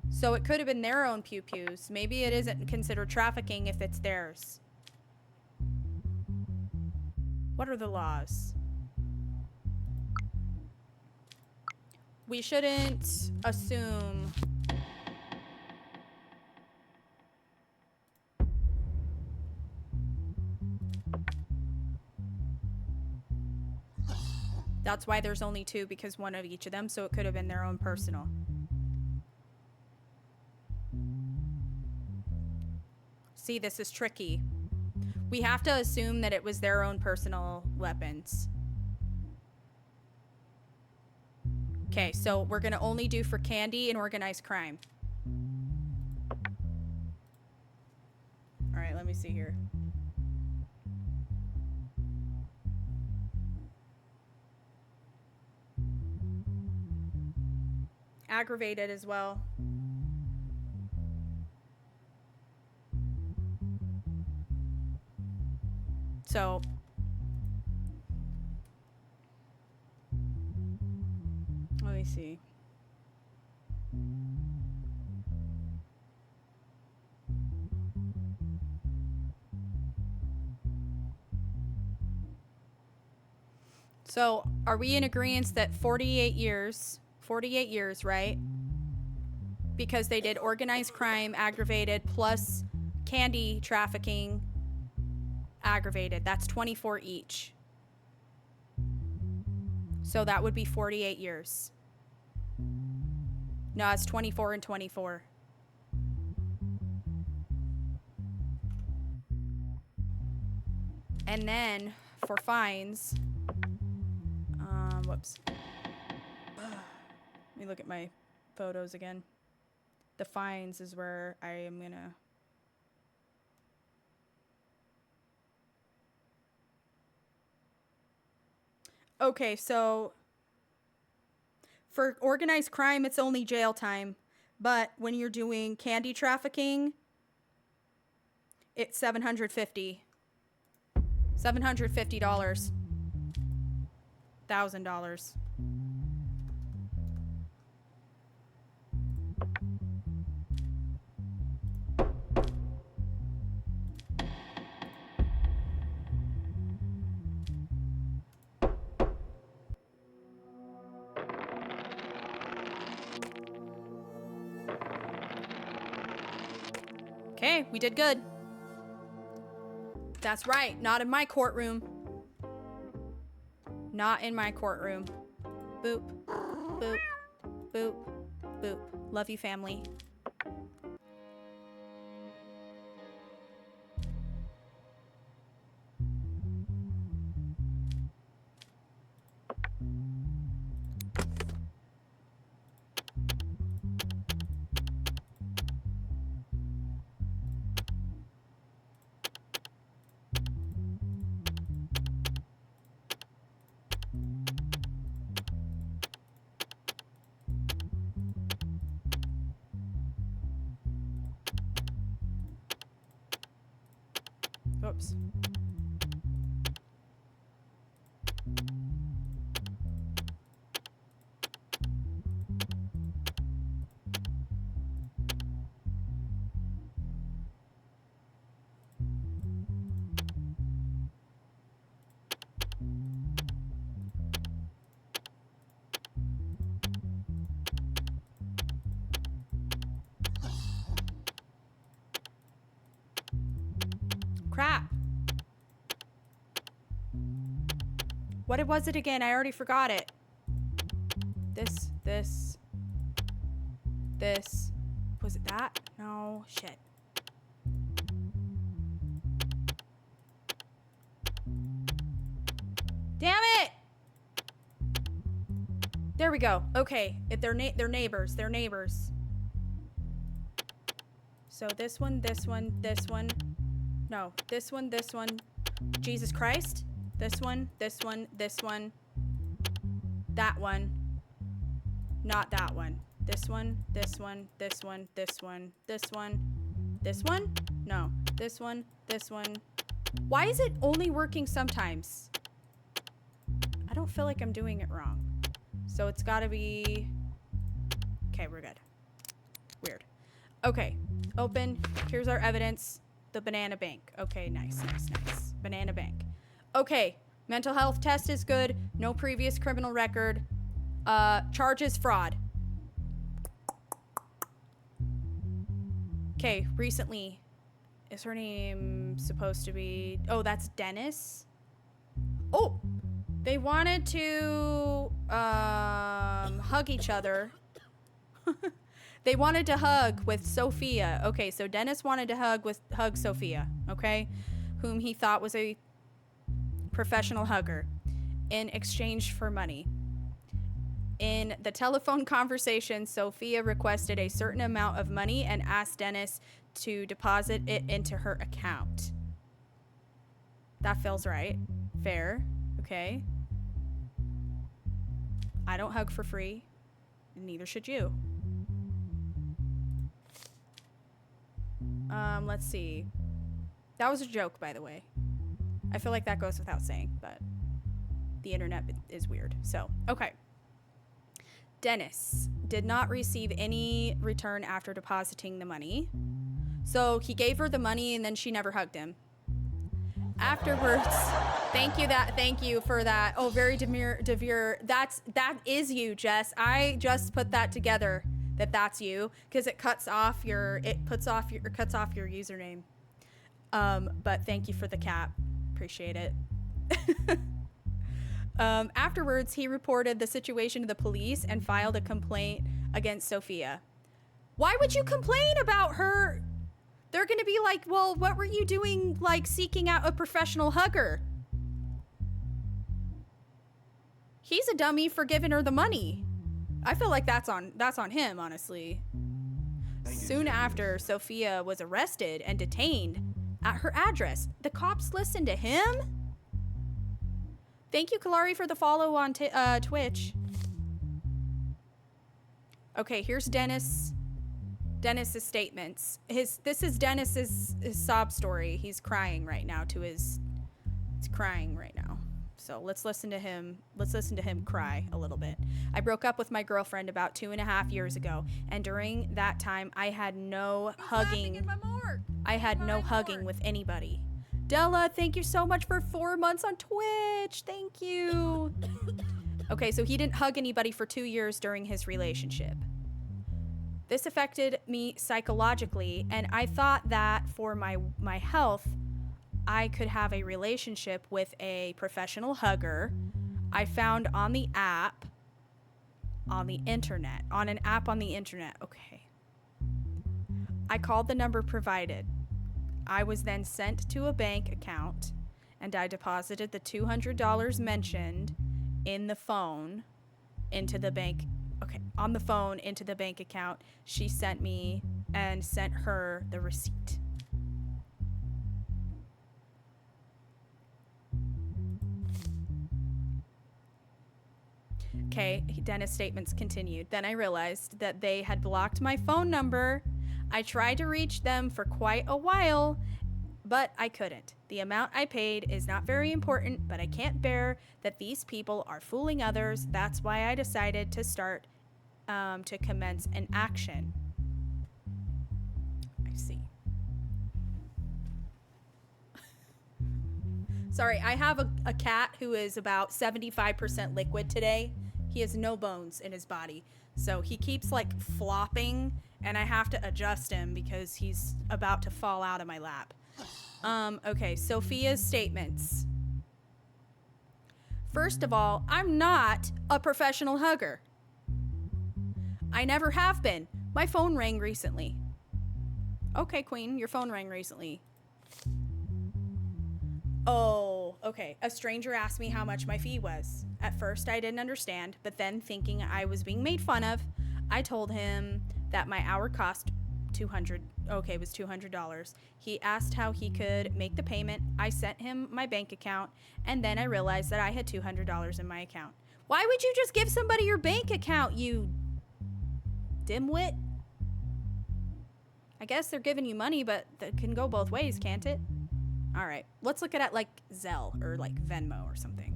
So it could have been their own pew-pews. Maybe it isn't considered trafficking if it's theirs. What are the laws? We shouldn't assume. That's why there's only two, because one of each of them, so it could have been their own personal. See, this is tricky. We have to assume that it was their own personal weapons. Okay, so we're gonna only do for candy and organized crime. All right, let me see here. Aggravated as well. So let me see. So are we in agreement that 48 years, right? Because they did organized crime, aggravated, plus candy trafficking, aggravated. That's 24 each. So that would be 48 years. No, it's 24 and 24. And then for fines, whoops. Let me look at my photos again. The fines is where I am gonna. Okay, so for organized crime, it's only jail time. But when you're doing candy trafficking, it's $750. $750. $1,000. Okay, we did good. That's right, not in my courtroom. Not in my courtroom. Boop, boop, boop, boop. Love you, family. Oops. Crap. What was it again? I already forgot it. This. Was it that? No, shit. Damn it! There we go. Okay, they're neighbors. They're neighbors. So this one. No, this one. Jesus Christ. This one. That one. Not that one. This one. No, this one. Why is it only working sometimes? I don't feel like I'm doing it wrong. So it's gotta be... Okay, we're good. Weird. Okay, open. Here's our evidence. The banana bank. Okay, nice. Banana bank. Okay, mental health test is good. No previous criminal record. Charges fraud. Okay, recently. Is her name supposed to be... Oh, that's Dennis? Oh! They wanted to hug each other. They wanted to hug with Sophia. Okay, so Dennis wanted to hug Sophia, okay? Whom he thought was a professional hugger in exchange for money. In the telephone conversation, Sophia requested a certain amount of money and asked Dennis to deposit it into her account. That feels right. Fair. Okay. I don't hug for free. Neither should you. Let's see. That was a joke, by the way. I feel like that goes without saying, but the internet is weird. So, okay. Dennis did not receive any return after depositing the money. So he gave her the money and then she never hugged him. Afterwards, thank you for that. Oh, very demure. That is you, Jess. I just put that together that's you because it cuts off your username. But thank you for the cap. Appreciate it. Afterwards, he reported the situation to the police and filed a complaint against Sophia. Why would you complain about her? They're gonna be like, well, what were you doing, like, seeking out a professional hugger? He's a dummy for giving her the money. I feel like that's on him, honestly. Soon after, Sophia was arrested and detained at her address. The cops listened to him? Thank you, Kalari, for the follow on Twitch. Okay, here's Dennis's statements. This is Dennis's sob story. He's crying right now he's crying right now. So let's listen to him. Let's listen to him cry a little bit. I broke up with my girlfriend about 2.5 years ago, and during that time, I had no Who's laughing hugging. in my mark? I had In no my hugging mark? with anybody. Della, thank you so much for 4 months on Twitch. Thank you. Okay, so he didn't hug anybody for 2 years during his relationship. This affected me psychologically, and I thought that for my health, I could have a relationship with a professional hugger. I found on the app, on the internet, on an app on the internet. Okay. I called the number provided. I was then sent to a bank account, and I deposited the $200 mentioned in the phone into the bank. Okay, on the phone into the bank account. She sent me and sent her the receipt. Okay, Dennis' statements continued. Then I realized that they had blocked my phone number. I tried to reach them for quite a while, but I couldn't. The amount I paid is not very important, but I can't bear that these people are fooling others. That's why I decided to start to commence an action. I see. Sorry, I have a cat who is about 75% liquid today. He has no bones in his body. So he keeps like flopping, and I have to adjust him because he's about to fall out of my lap. Okay, Sophia's statements. First of all, I'm not a professional hugger. I never have been. My phone rang recently. Okay, Queen, your phone rang recently. Oh, okay. A stranger asked me how much my fee was. At first, I didn't understand, but then thinking I was being made fun of, I told him that my hour cost was $200. He asked how he could make the payment. I sent him my bank account, and then I realized that I had $200 in my account. Why would you just give somebody your bank account, you dimwit? I guess they're giving you money, but that can go both ways, can't it? All right, let's look at it like Zelle or like Venmo or something.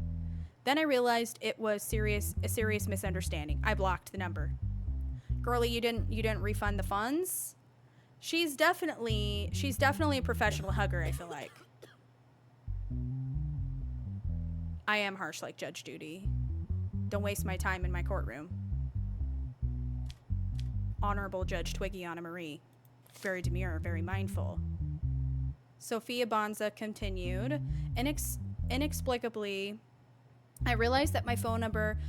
Then I realized it was a serious misunderstanding. I blocked the number. Girlie, you didn't refund the funds? She's definitely a professional hugger, I feel like. I am harsh like Judge Judy. Don't waste my time in my courtroom. Honorable Judge Twiggiana Marie. Very demure, very mindful. Sophia Bonza continued. Inexplicably, I realized that my phone number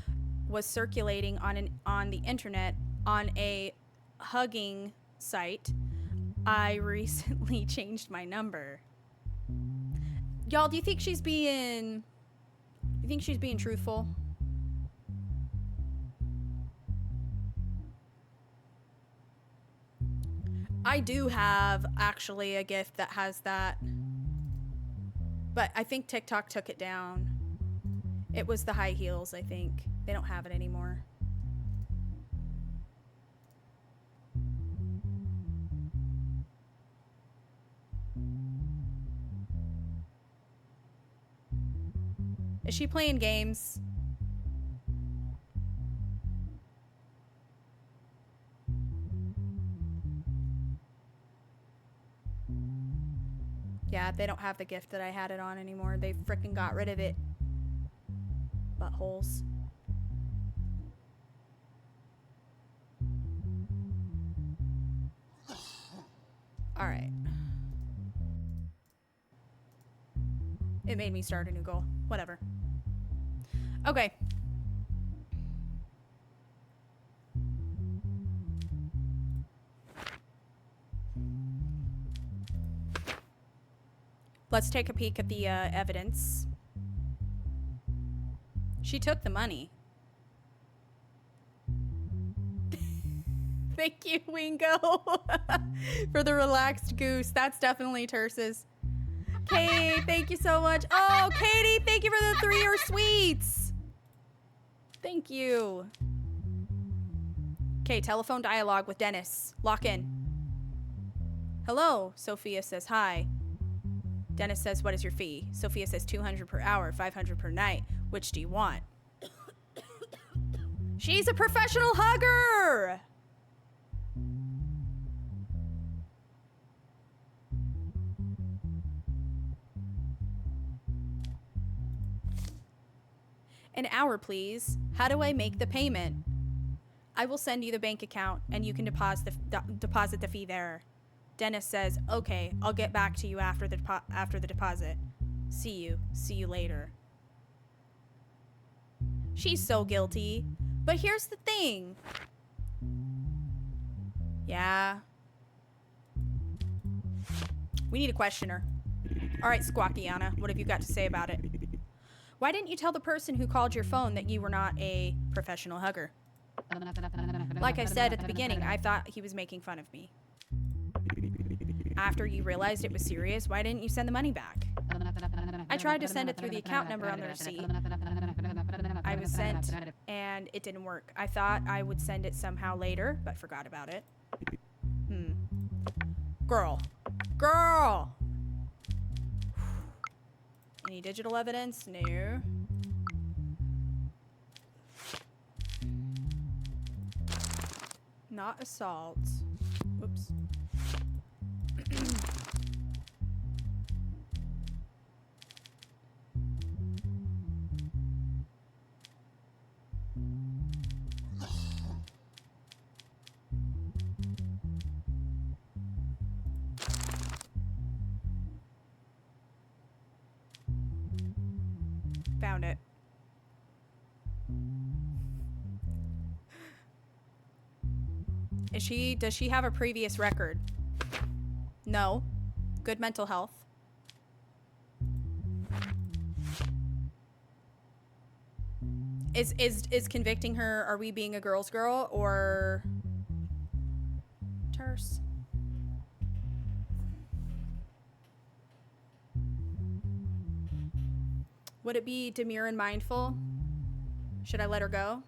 was circulating on the internet on a hugging site. I recently changed my number. Y'all, do you think she's being truthful? I do have actually a gift that has that, but I think TikTok took it down. It was the high heels, I think. They don't have it anymore. Is she playing games? Yeah, they don't have the gift that I had it on anymore. They frickin' got rid of it. Buttholes. Alright. It made me start a new goal. Whatever. Okay. Let's take a peek at the evidence. She took the money. Thank you, Wingo, for the relaxed goose. That's definitely Terse's. Kay, thank you so much. Oh, Katie, thank you for the 3-year sweets. Thank you. Okay, telephone dialogue with Dennis. Lock in. Hello, Sophia says hi. Dennis says, what is your fee? Sophia says 200 per hour, 500 per night. Which do you want? She's a professional hugger! An hour, please. How do I make the payment? I will send you the bank account and you can deposit the fee there. Dennis says, okay, I'll get back to you after the deposit. See you later. She's so guilty. But here's the thing. Yeah. We need to question her. All right, Squawkiana, what have you got to say about it? Why didn't you tell the person who called your phone that you were not a professional hugger? Like I said at the beginning, I thought he was making fun of me. After you realized it was serious, why didn't you send the money back? I tried to send it through the account number on the receipt. I was sent, and it didn't work. I thought I would send it somehow later, but forgot about it. Girl. Any digital evidence? No. Not assault. Oops. Found it. Does she have a previous record? No. Good mental health. Is convicting her, are we being a girl's girl or terse? Would it be demure and mindful? Should I let her go?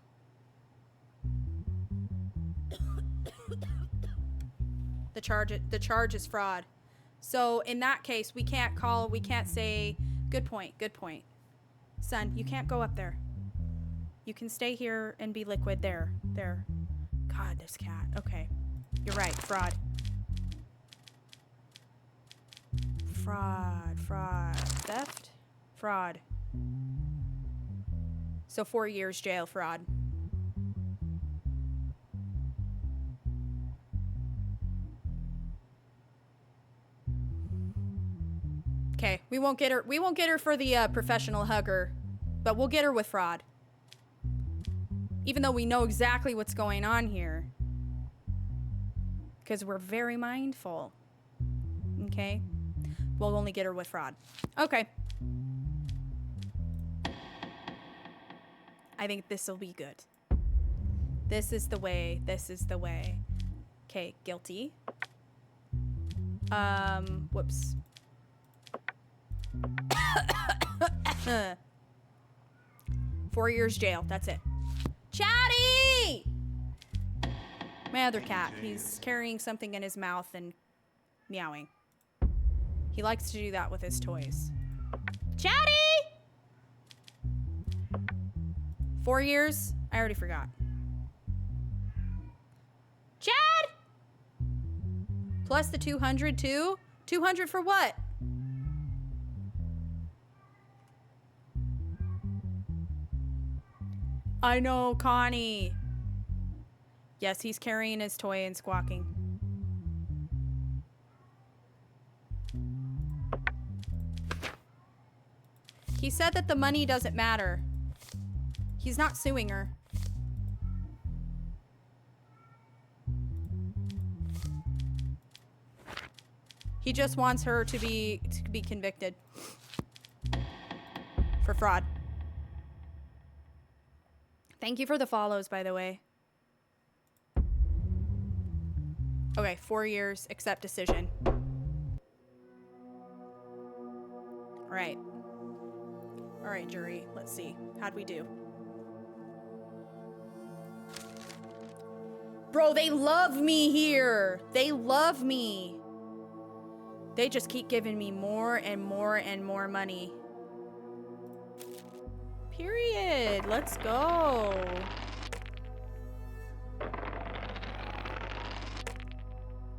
The charge is fraud. So in that case, we can't say, good point. Son, you can't go up there. You can stay here and be liquid there. God, this cat. Okay. You're right, fraud. Theft? Fraud. So 4 years jail, fraud. Okay, we won't get her for the professional hugger, but we'll get her with fraud. Even though we know exactly what's going on here. Because we're very mindful. Okay? We'll only get her with fraud. Okay. I think this will be good. This is the way. Okay, guilty. Whoops. 4 years jail. That's it. Chatty! My other cat. He's carrying something in his mouth and meowing. He likes to do that with his toys. Chatty! 4 years? I already forgot. Chad! Plus the 200 too? 200 for what? I know, Connie. Yes, he's carrying his toy and squawking. He said that the money doesn't matter. He's not suing her. He just wants her to be convicted for fraud. Thank you for the follows, by the way. Okay, 4 years, accept decision. All right, jury, let's see. How'd we do? Bro, they love me here. They love me. They just keep giving me more and more and more money. Period. Let's go.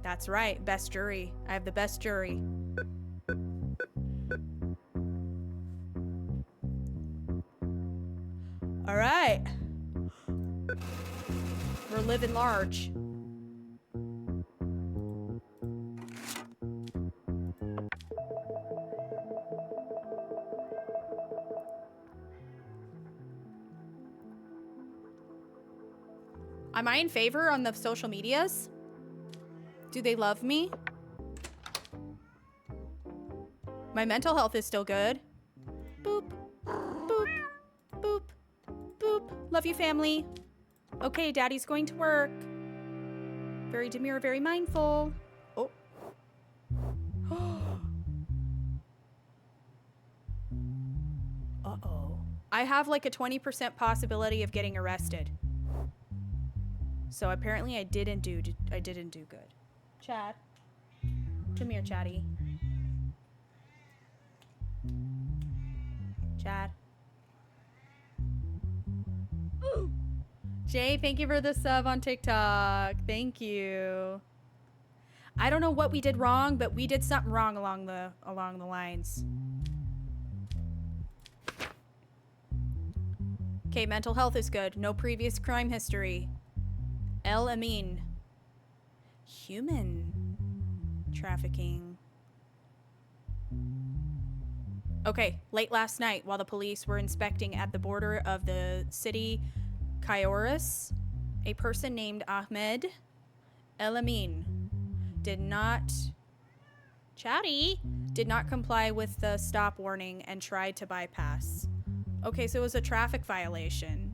That's right. Best jury. I have the best jury. All right. We're living large. Am I in favor on the social medias? Do they love me? My mental health is still good. Boop, boop, boop, boop. Love you, family. Okay, daddy's going to work. Very demure, very mindful. Oh. Uh-oh. I have like a 20% possibility of getting arrested. So apparently I didn't do good. Chad. Come here, Chatty. Chad. Jay, thank you for the sub on TikTok. Thank you. I don't know what we did wrong, but we did something wrong along the lines. Okay, mental health is good. No previous crime history. El Amin. Human trafficking. Okay, late last night, while the police were inspecting at the border of the city Kairos, a person named Ahmed El Amin did not comply with the stop warning and tried to bypass. Okay, so it was a traffic violation,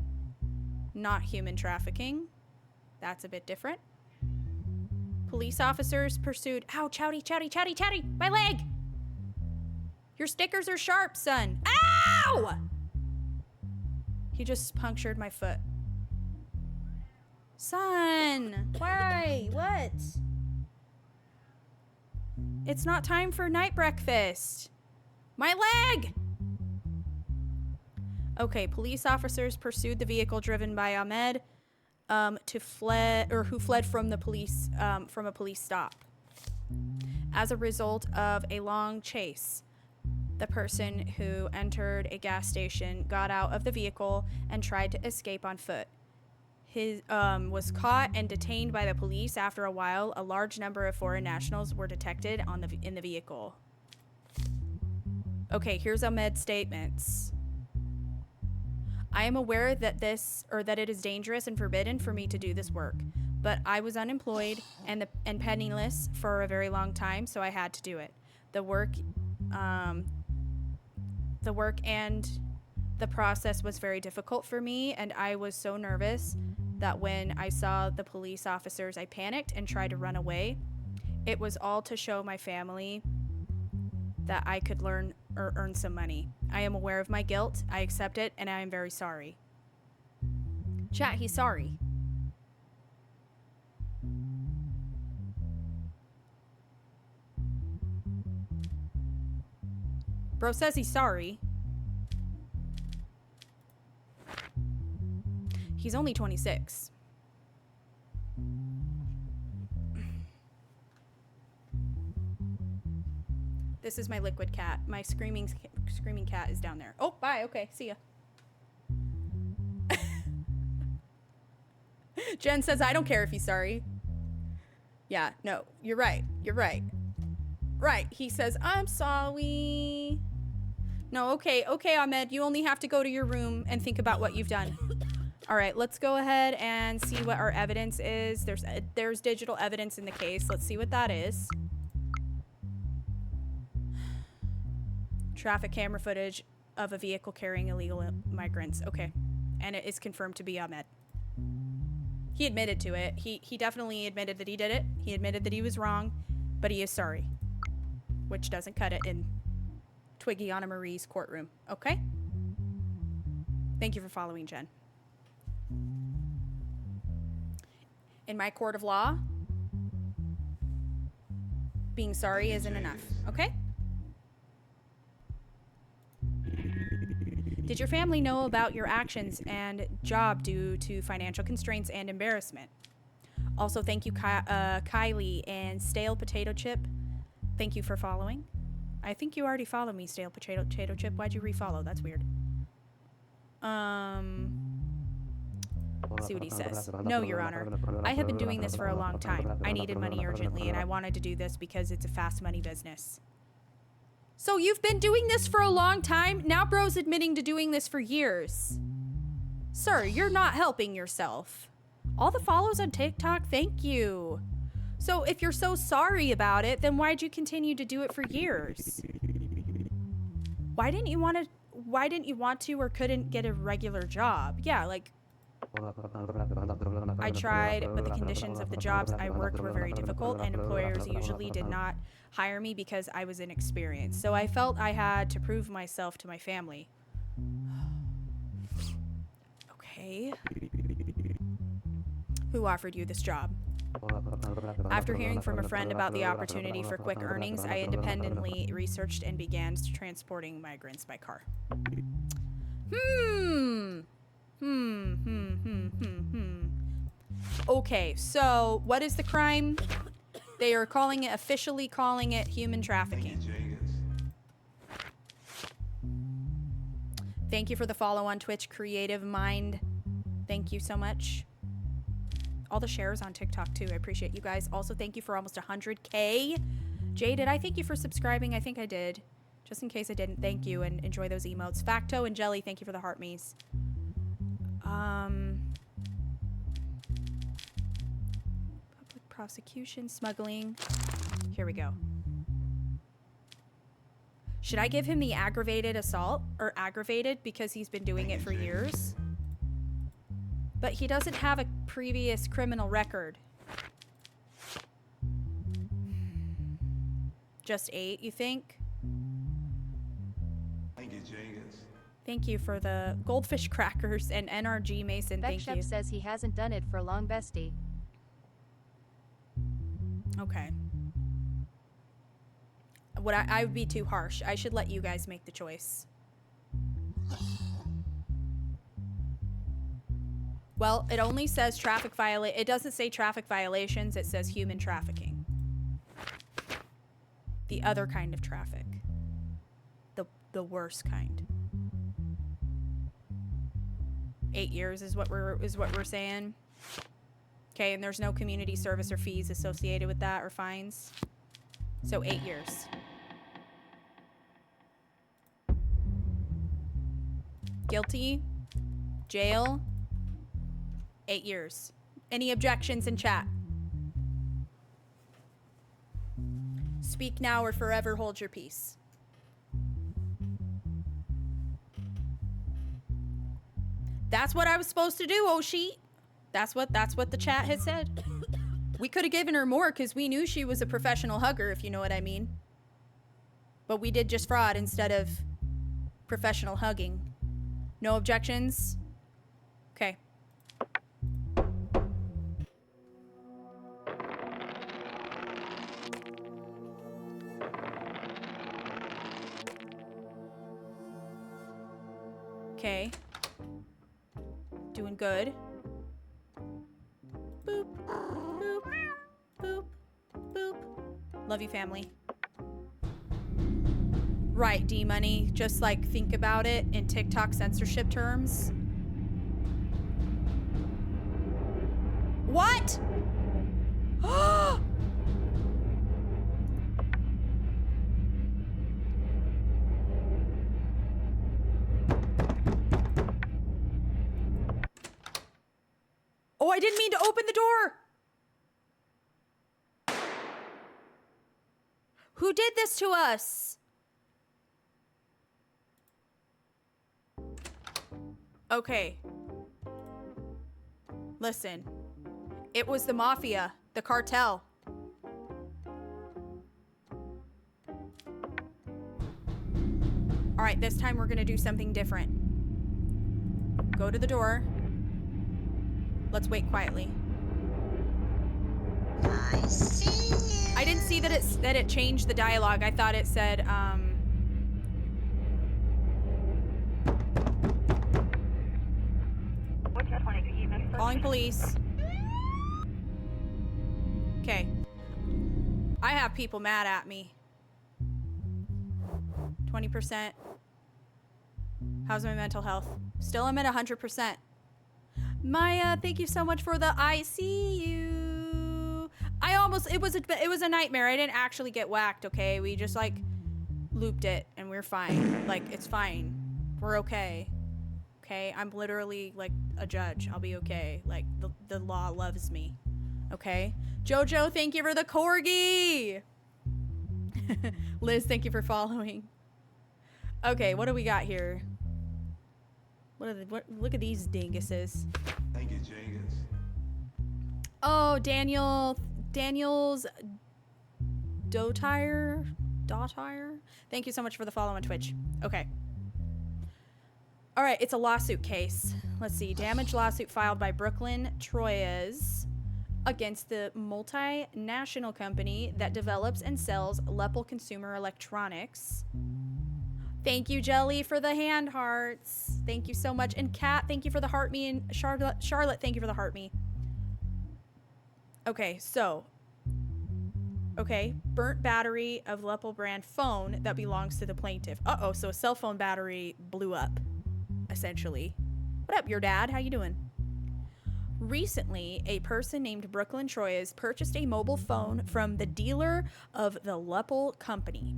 not human trafficking. That's a bit different. Police officers pursued. Ow, Chowdy, Chowdy, Chowdy, Chowdy! My leg! Your stickers are sharp, son. Ow! He just punctured my foot. Son! Why? What? It's not time for night breakfast. My leg! Okay, police officers pursued the vehicle driven by Ahmed who fled from the police from a police stop. As a result of a long chase, the person who entered a gas station got out of the vehicle and tried to escape on foot. He was caught and detained by the police. After a while, a large number of foreign nationals were detected in the vehicle. Okay, here's Ahmed's statements. I am aware that it is dangerous and forbidden for me to do this work, but I was unemployed and penniless for a very long time, so I had to do it. The work and the process was very difficult for me, and I was so nervous that when I saw the police officers, I panicked and tried to run away. It was all to show my family that I could learn or earn some money. I am aware of my guilt. I accept it, and I am very sorry. Chat, he's sorry. Bro says he's sorry. He's only 26. This is my liquid cat. My screaming cat is down there. Oh, bye. Okay, see ya. Jen says, I don't care if he's sorry. Yeah, no, you're right. You're right. Right. He says, I'm sorry. No, okay, Ahmed. You only have to go to your room and think about what you've done. All right, let's go ahead and see what our evidence is. There's digital evidence in the case. Let's see what that is. Traffic camera footage of a vehicle carrying illegal migrants. Okay. And it is confirmed to be Ahmed. He admitted to it. He definitely admitted that he did it. He admitted that he was wrong, but he is sorry. Which doesn't cut it in Twiggiana Marie's courtroom. Okay? Thank you for following, Jen. In my court of law, being sorry isn't enough, okay? Did your family know about your actions and job due to financial constraints and embarrassment? Also, thank you, Kylie and Stale Potato Chip. Thank you for following. I think you already followed me, Stale Potato Chip. Why'd you refollow? That's weird. See what he says. No, Your Honor. I have been doing this for a long time. I needed money urgently, and I wanted to do this because it's a fast money business. So you've been doing this for a long time? Now bro's admitting to doing this for years. Sir, you're not helping yourself. All the follows on TikTok, thank you. So if you're so sorry about it, then why'd you continue to do it for years? Why didn't you want to or couldn't get a regular job? Yeah, like, I tried, but the conditions of the jobs I worked were very difficult, and employers usually did not hire me because I was inexperienced. So I felt I had to prove myself to my family. Okay. Who offered you this job? After hearing from a friend about the opportunity for quick earnings, I independently researched and began transporting migrants by car. Okay, so what is the crime? They are officially calling it human trafficking. Thank you for the follow on Twitch, Creative Mind. Thank you so much. All the shares on TikTok too. I appreciate you guys. Also, thank you for almost 100K. Jay, did I thank you for subscribing? I think I did. Just in case I didn't, thank you and enjoy those emotes. Facto and Jelly, thank you for the heart me's. Public prosecution, smuggling. Here we go. Should I give him the aggravated assault or aggravated because he's been doing it for years? But he doesn't have a previous criminal record. Just 8, you think? Thank you, Jenkins. Thank you for the goldfish crackers and NRG Mason. Thank you. Beckshep says he hasn't done it for long, bestie. Okay. I would be too harsh. I should let you guys make the choice. Well, it only says it doesn't say traffic violations, it says human trafficking. The other kind of traffic. The worst kind. 8 years is what we're saying. Okay, and there's no community service or fees associated with that or fines. So 8 years. Guilty. Jail. 8 years. Any objections in chat? Speak now or forever hold your peace. That's what I was supposed to do, Oshi. That's what the chat had said. We could have given her more because we knew she was a professional hugger, if you know what I mean. But we did just fraud instead of professional hugging. No objections? Okay. Okay. Doing good. Boop, boop, boop, boop. Love you, family. Right, D-Money. Just like think about it in TikTok censorship terms. What? Oh, I didn't mean to open the door. Who did this to us? Okay. Listen. It was the mafia, the cartel. All right, this time we're gonna do something different. Go to the door. Let's wait quietly. I see you. I didn't see see that it changed the dialogue. I thought it said, calling police. Okay. I have people mad at me. 20%. How's my mental health? Still I'm at 100%. Maya, thank you so much for the I see you. I almost, it was a nightmare. I didn't actually get whacked, okay? We just like looped it and we're fine. Like, it's fine. We're okay. Okay? I'm literally like a judge. I'll be okay. Like, the law loves me. Okay? Jojo, thank you for the corgi. Liz, thank you for following. Okay, what do we got here? Look at these dinguses. Thank you, Jenkins. Oh, Daniel's Dotire. Thank you so much for the follow on Twitch. Okay. All right, it's a lawsuit case. Let's see. Damage lawsuit filed by Brooklyn Troyes against the multinational company that develops and sells Lepel Consumer Electronics. Thank you, Jelly, for the hand hearts. Thank you so much. And Kat, thank you for the heart me. And Charlotte, thank you for the heart me. Okay, so. Okay, burnt battery of Lepel brand phone that belongs to the plaintiff. Uh-oh, so a cell phone battery blew up, essentially. What up, your dad? How you doing? Recently, a person named Brooklyn Troyes purchased a mobile phone from the dealer of the Lepel company.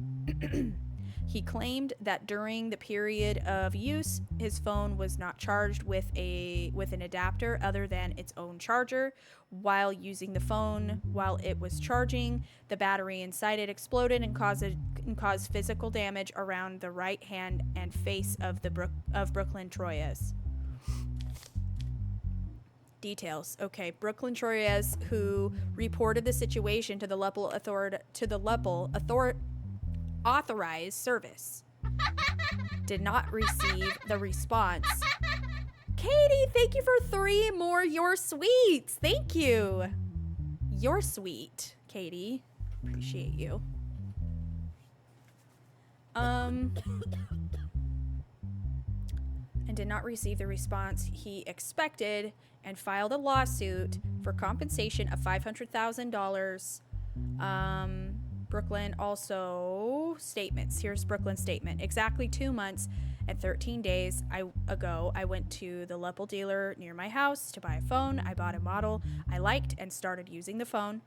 He claimed that during the period of use, his phone was not charged with an adapter other than its own charger. While using the phone, while it was charging, the battery inside it exploded and caused physical damage around the right hand and face of Brooklyn Troyes. Details. Okay, Brooklyn Troyes, who reported the situation to the Lepel authorized service, did not receive the response. Katie, thank you for 3 more You're Sweets. Thank you. You're sweet, Katie. Appreciate you. And did not receive the response he expected and filed a lawsuit for compensation of $500,000. Brooklyn also statements. Here's Brooklyn's statement. Exactly 2 months and 13 days ago, I went to the Lepel dealer near my house to buy a phone. I bought a model I liked and started using the phone.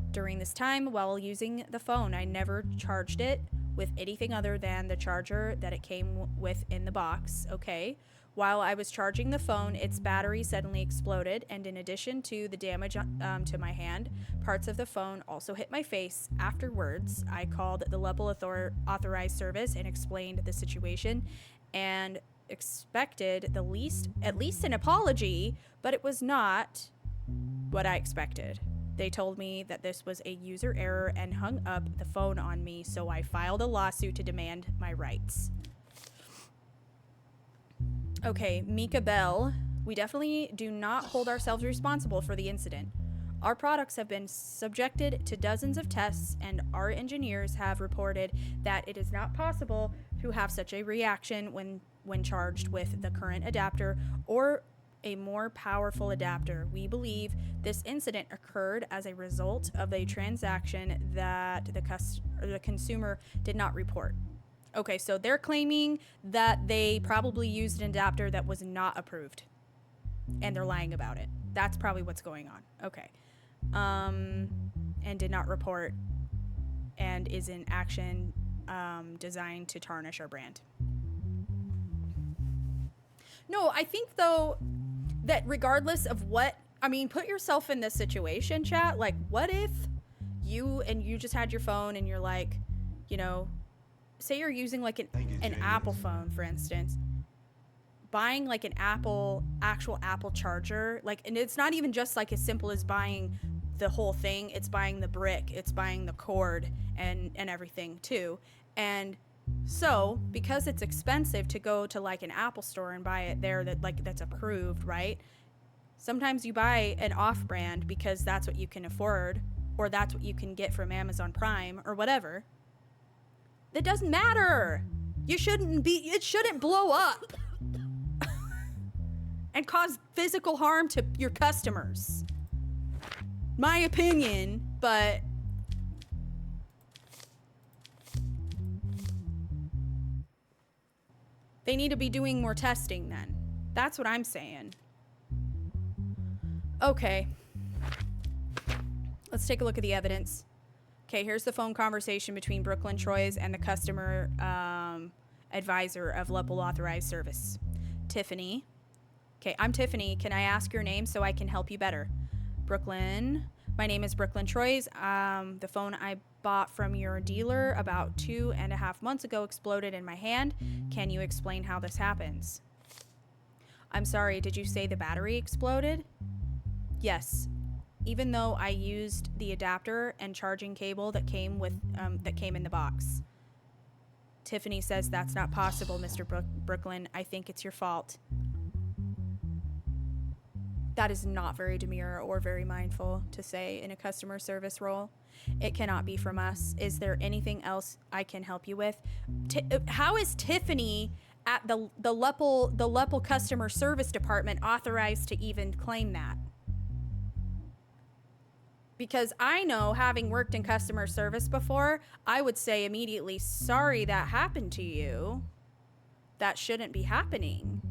During this time, while using the phone, I never charged it with anything other than the charger that it came with in the box. Okay. While I was charging the phone, its battery suddenly exploded, and in addition to the damage to my hand, parts of the phone also hit my face. Afterwards, I called the Lepel authorized service and explained the situation and expected at least an apology, but it was not what I expected. They told me that this was a user error and hung up the phone on me, so I filed a lawsuit to demand my rights. Okay, Mika Bell, we definitely do not hold ourselves responsible for the incident. Our products have been subjected to dozens of tests, and our engineers have reported that it is not possible to have such a reaction when charged with the current adapter or a more powerful adapter. We believe this incident occurred as a result of a transaction that the consumer did not report. Okay, so they're claiming that they probably used an adapter that was not approved, and they're lying about it. That's probably what's going on. Okay. And did not report and is in action designed to tarnish our brand. No, I think, though, that regardless of what... I mean, put yourself in this situation, chat. Like, what if you just had your phone and you're like, you know... Say you're using like an Apple phone, for instance, buying like an actual Apple charger, like, and it's not even just like as simple as buying the whole thing. It's buying the brick, it's buying the cord and everything too. And so because it's expensive to go to like an Apple store and buy it there that's approved, right? Sometimes you buy an off-brand because that's what you can afford, or that's what you can get from Amazon Prime or whatever. That doesn't matter. It shouldn't blow up and cause physical harm to your customers. My opinion, but they need to be doing more testing then. That's what I'm saying. Okay. Let's take a look at the evidence. Okay, here's the phone conversation between Brooklyn Troyes and the customer advisor of Level Authorized Service. Tiffany. Okay, I'm Tiffany. Can I ask your name so I can help you better? Brooklyn. My name is Brooklyn Troyes. The phone I bought from your dealer about 2.5 months ago exploded in my hand. Can you explain how this happens? I'm sorry, did you say the battery exploded? Yes. Even though I used the adapter and charging cable that came in the box. Tiffany says that's not possible, Mr. Brooklyn. I think it's your fault. That is not very demure or very mindful to say in a customer service role. It cannot be from us. Is there anything else I can help you with? How is Tiffany at the Leppel customer service department authorized to even claim that? Because I know, having worked in customer service before, I would say immediately, sorry that happened to you. That shouldn't be happening.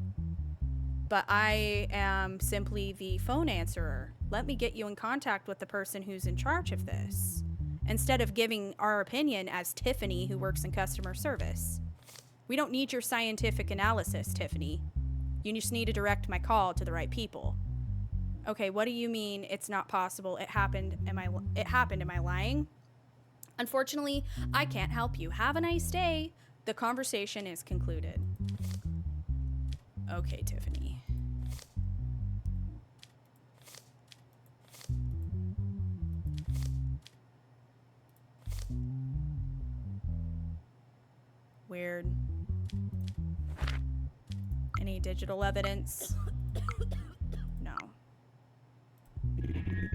But I am simply the phone answerer. Let me get you in contact with the person who's in charge of this, instead of giving our opinion as Tiffany, who works in customer service. We don't need your scientific analysis, Tiffany. You just need to direct my call to the right people. Okay, what do you mean it's not possible? It happened. Am I lying? Unfortunately, I can't help you. Have a nice day. The conversation is concluded. Okay, Tiffany. Weird. Any digital evidence? No.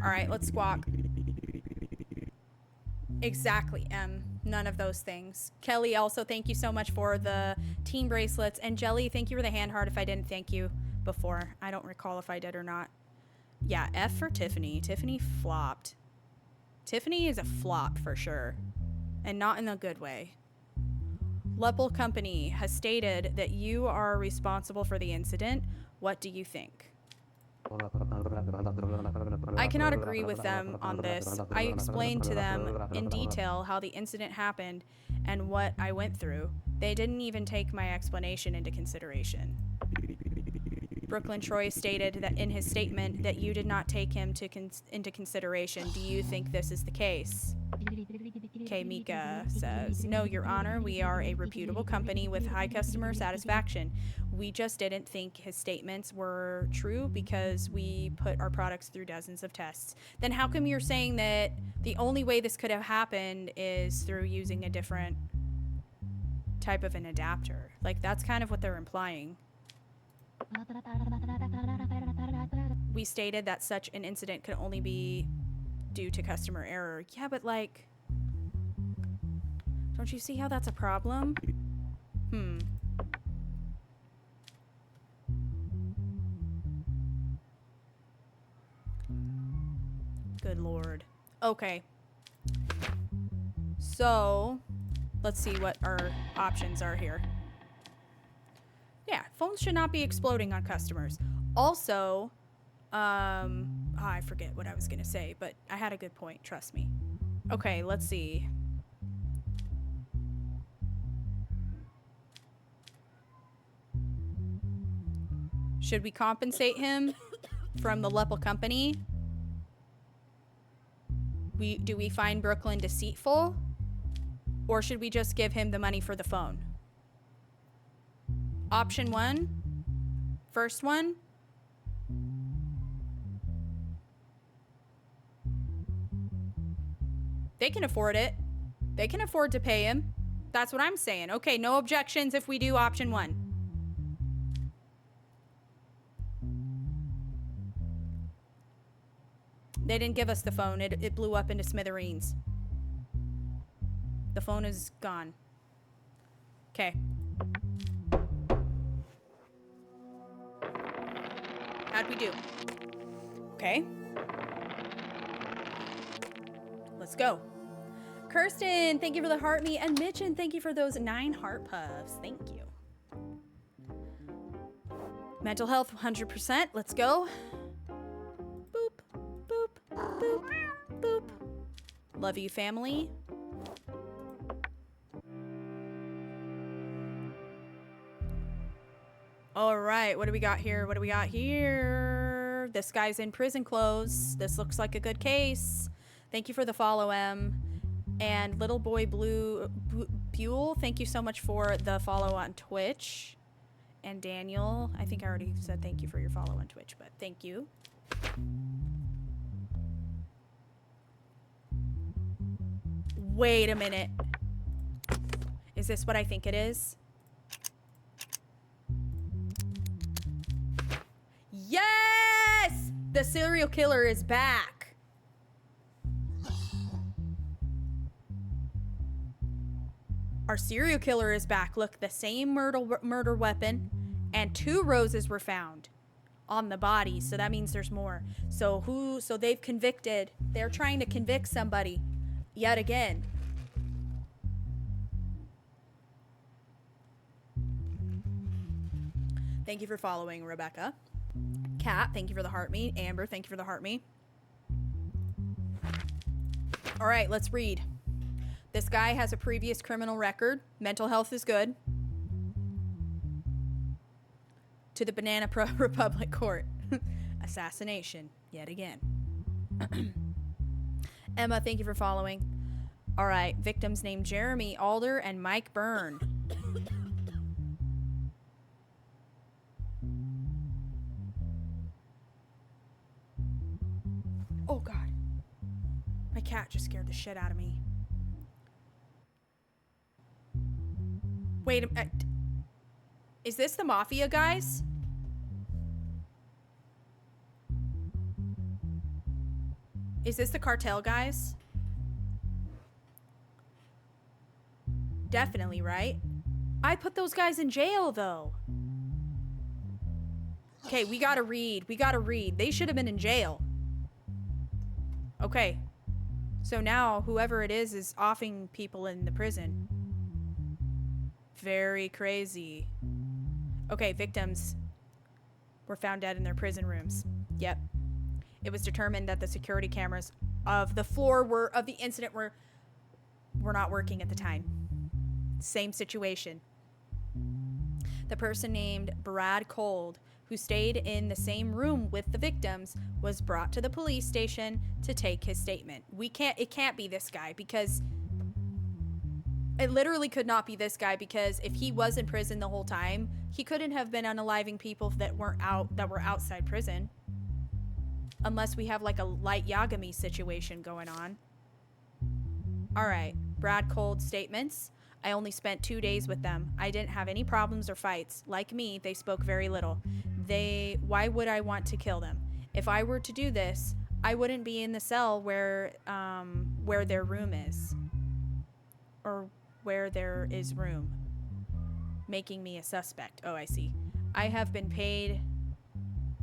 All right, let's squawk. Exactly, none of those things. Kelly, also, thank you so much for the team bracelets. And Jelly, thank you for the hand heart if I didn't thank you before. I don't recall if I did or not. Yeah, F for Tiffany. Tiffany flopped. Tiffany is a flop for sure. And not in a good way. Leppel Company has stated that you are responsible for the incident. What do you think? I cannot agree with them on this. I explained to them in detail how the incident happened and what I went through. They didn't even take my explanation into consideration. Brooklyn Troy stated that in his statement that you did not take him into consideration. Do you think this is the case? Okay, Mika says, no, Your Honor, we are a reputable company with high customer satisfaction. We just didn't think his statements were true because we put our products through dozens of tests. Then how come you're saying that the only way this could have happened is through using a different type of an adapter? Like, that's kind of what they're implying. We stated that such an incident could only be due to customer error. Yeah, but like, don't you see how that's a problem? Good Lord. Okay. So, let's see what our options are here. Yeah, phones should not be exploding on customers. Also, I forget what I was gonna say, but I had a good point, trust me. Okay, let's see. Should we compensate him from the Leppel Company? Do we find Brooklyn deceitful? Or should we just give him the money for the phone? Option 1, first one. They can afford it. They can afford to pay him. That's what I'm saying. Okay, no objections if we do option 1. They didn't give us the phone. It blew up into smithereens. The phone is gone. Okay. How'd we do? Okay. Let's go. Kirsten, thank you for the heart me. And Mitchin, thank you for those 9 heart puffs. Thank you. Mental health, 100%. Let's go. Boop, boop, boop, boop. Love you, family. All right, what do we got here? What do we got here? This guy's in prison clothes. This looks like a good case. Thank you for the follow, M. And Little Boy Buell, thank you so much for the follow on Twitch. And Daniel, I think I already said thank you for your follow on Twitch, but thank you. Wait a minute. Is this what I think it is? Yes! The serial killer is back. Our serial killer is back. Look, the same murder weapon and 2 roses were found on the body. So that means there's more. So they've convicted. They're trying to convict somebody yet again. Thank you for following, Rebecca. Kat, thank you for the heart me. Amber, thank you for the heart me. All right, let's read. This guy has a previous criminal record. Mental health is good. To the Banana Republic Court. Assassination, yet again. Emma, thank you for following. All right, victims named Jeremy Alder and Mike Byrne. Oh, God. My cat just scared the shit out of me. Wait a minute. Is this the mafia, guys? Is this the cartel, guys? Definitely, right? I put those guys in jail, though. Okay, we gotta read. We gotta read. They should have been in jail. Okay. So now, whoever it is offing people in the prison. Very crazy. Okay, victims were found dead in their prison rooms. Yep. It was determined that the security cameras of the floor of the incident were not working at the time. Same situation. The person named Brad Cold, who stayed in the same room with the victims, was brought to the police station to take his statement. It can't be this guy, because it literally could not be this guy, because if he was in prison the whole time, he couldn't have been unaliving people that were outside prison. Unless we have like a light Yagami situation going on. All right, Brad Cold statements. I only spent 2 days with them. I didn't have any problems or fights. Like me, they spoke very little. Why would I want to kill them? If I were to do this, I wouldn't be in the cell where their room is. Or where there is room. Making me a suspect. Oh, I see. I have paid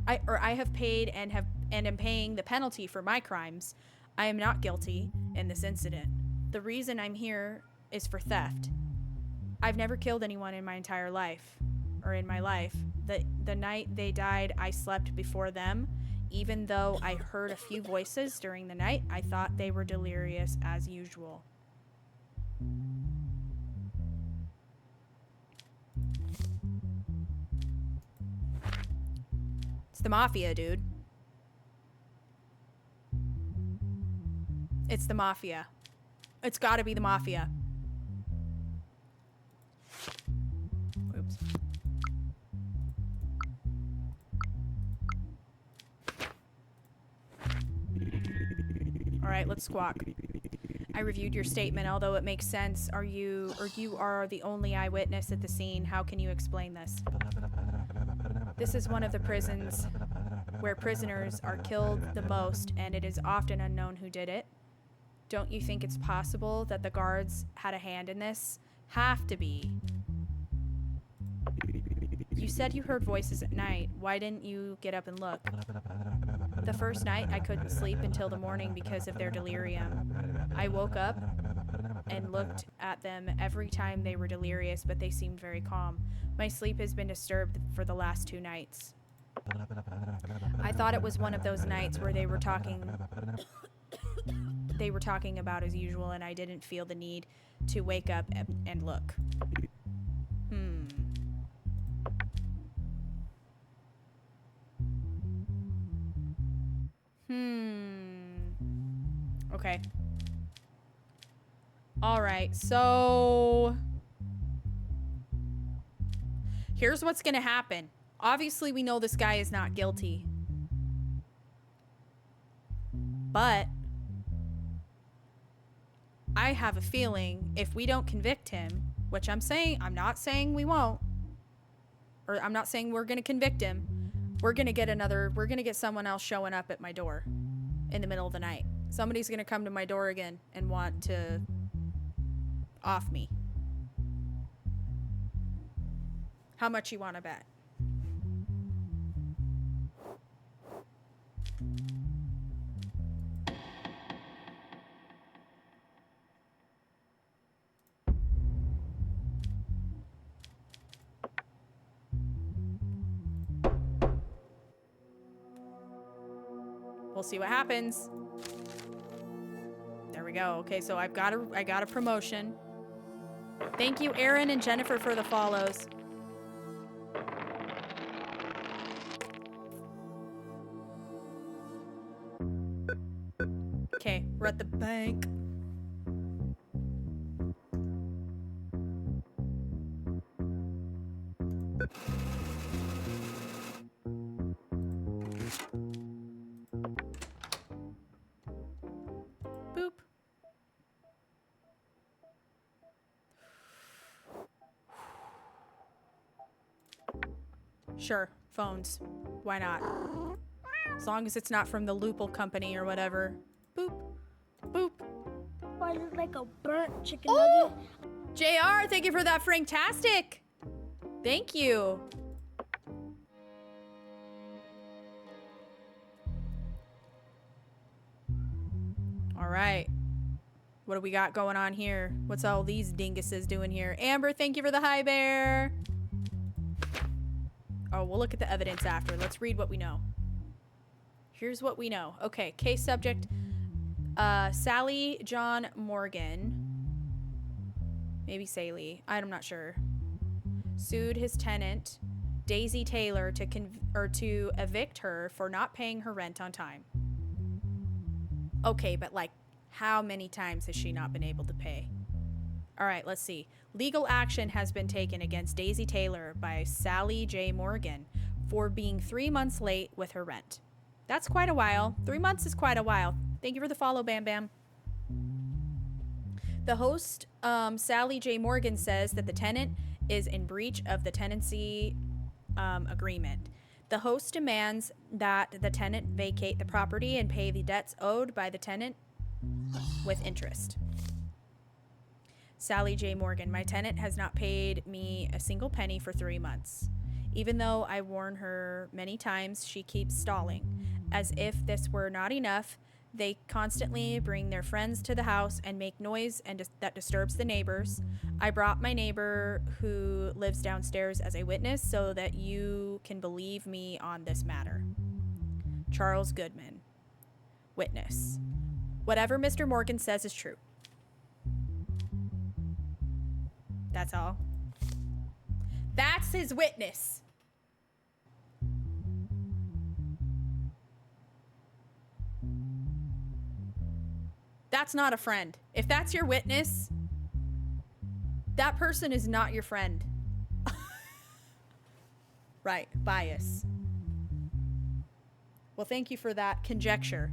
and am paying the penalty for my crimes. I am not guilty in this incident. The reason I'm here is for theft. I've never killed anyone in my entire life, or in my life. The night they died, I slept before them. Even though I heard a few voices during the night, I thought they were delirious as usual. It's the mafia, dude. It's the mafia. It's gotta be the mafia. Oops. All right, let's squawk. I reviewed your statement, although it makes sense. You are the only eyewitness at the scene. How can you explain this? This is one of the prisons where prisoners are killed the most, and it is often unknown who did it. Don't you think it's possible that the guards had a hand in this? Have to be. You said you heard voices at night. Why didn't you get up and look? The first night, I couldn't sleep until the morning because of their delirium. I woke up and looked at them every time they were delirious, but they seemed very calm. My sleep has been disturbed for the last 2 nights. I thought it was one of those nights where they were talking about as usual, and I didn't feel the need to wake up and look. Okay. Alright, so here's what's gonna happen. Obviously, we know this guy is not guilty. But I have a feeling if we don't convict him, which I'm not saying we won't, or I'm not saying we're gonna convict him, we're gonna get someone else showing up at my door in the middle of the night. Somebody's gonna come to my door again and want to off me. How much you want to bet? We'll see what happens. There we go. Okay, so I got a promotion. Thank you, Aaron and Jennifer, for the follows. Okay, we're at the bank. Boop. Sure, phones. Why not? As long as it's not from the Loople company or whatever. Boop. Boop. Why is it like a burnt chicken nugget? JR, thank you for that Franktastic. Thank you. All right. What do we got going on here? What's all these dinguses doing here? Amber, thank you for the hi bear. Oh, we'll look at the evidence after. Let's read what we know. Here's what we know. Okay, case subject, Sally John Morgan. Maybe Sally. I'm not sure. Sued his tenant, Daisy Taylor, to evict her for not paying her rent on time. Okay, but like, how many times has she not been able to pay? All right, let's see. Legal action has been taken against Daisy Taylor by Sally J. Morgan for being 3 months late with her rent. That's quite a while. 3 months is quite a while. Thank you for the follow, Bam Bam. The host, Sally J. Morgan, says that the tenant is in breach of the tenancy agreement. The host demands that the tenant vacate the property and pay the debts owed by the tenant with interest. Sally J. Morgan, my tenant has not paid me a single penny for 3 months. Even though I warn her many times, she keeps stalling. As if this were not enough, they constantly bring their friends to the house and make noise that disturbs the neighbors. I brought my neighbor who lives downstairs as a witness so that you can believe me on this matter. Charles Goodman, witness. Whatever Mr. Morgan says is true. That's all. That's his witness. That's not a friend. If that's your witness, that person is not your friend. Right, bias. Well, thank you for that conjecture.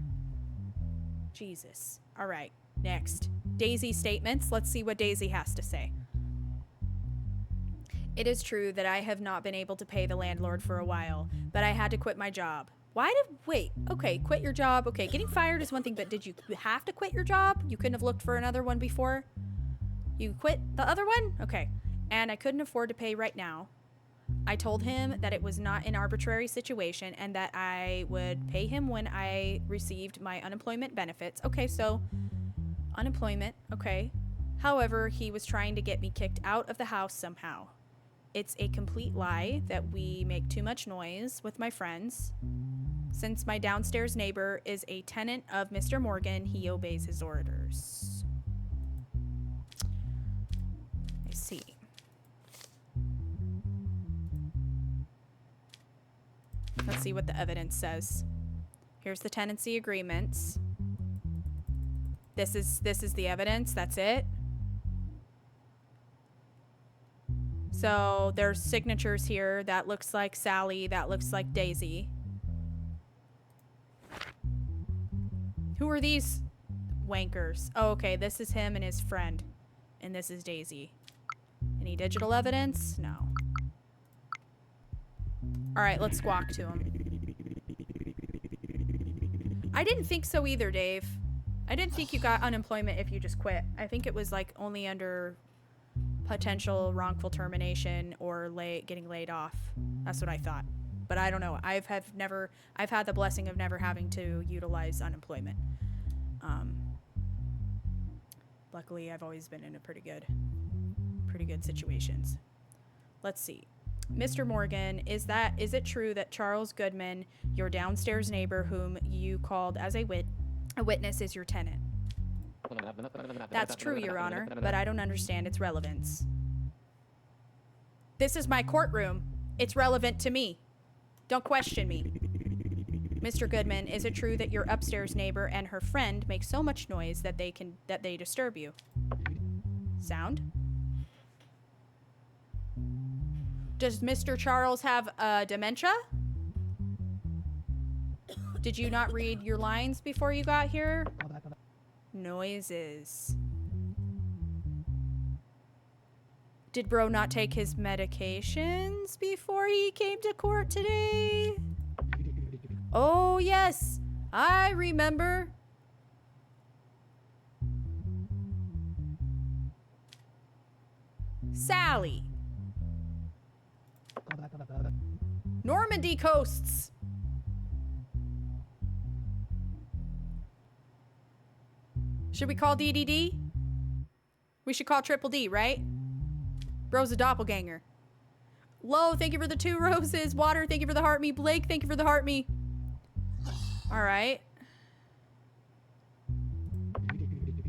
Jesus. All right, next. Daisy's statements. Let's see what Daisy has to say. It is true that I have not been able to pay the landlord for a while, but I had to quit my job. Wait, okay, quit your job. Okay, getting fired is one thing, but did you have to quit your job? You couldn't have looked for another one before? You quit the other one? Okay. And I couldn't afford to pay right now. I told him that it was not an arbitrary situation and that I would pay him when I received my unemployment benefits. Okay, so unemployment, okay. However, he was trying to get me kicked out of the house somehow. It's a complete lie that we make too much noise with my friends. Since my downstairs neighbor is a tenant of Mr. Morgan, he obeys his orders. I see. Let's see what the evidence says. Here's the tenancy agreements. This is the evidence. That's it. So there's signatures here. That looks like Sally. That looks like Daisy. Who are these wankers? Oh, okay. This is him and his friend. And this is Daisy. Any digital evidence? No. Alright, let's squawk to him. I didn't think so either, Dave. I didn't think you got unemployment if you just quit. I think it was like only under potential wrongful termination or getting laid off. That's what I thought. But I don't know. I've had the blessing of never having to utilize unemployment. Luckily, I've always been in a pretty good situations. Let's see. Mr. Morgan, is it true that Charles Goodman, your downstairs neighbor whom you called as a witness, is your tenant? That's true, Your Honor, but I don't understand its relevance. This is my courtroom. It's relevant to me. Don't question me. Mr. Goodman, is it true that your upstairs neighbor and her friend make so much noise that they disturb you? Sound? Does Mr. Charles have dementia? Did you not read your lines before you got here? Noises. Did bro not take his medications before he came to court today? Oh, yes. I remember. Sally. Normandy coasts. Should we call DDD? We should call Triple D, right? Bro's a doppelganger. Lo, thank you for the 2 roses. Water, thank you for the heart me. Blake, thank you for the heart me. All right.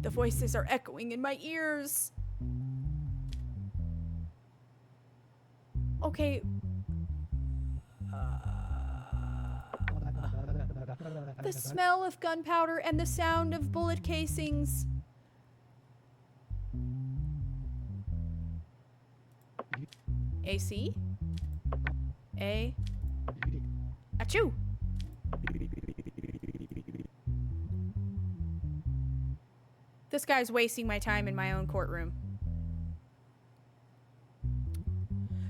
The voices are echoing in my ears. Okay. The smell of gunpowder and the sound of bullet casings. AC? A. Achoo! This guy's wasting my time in my own courtroom.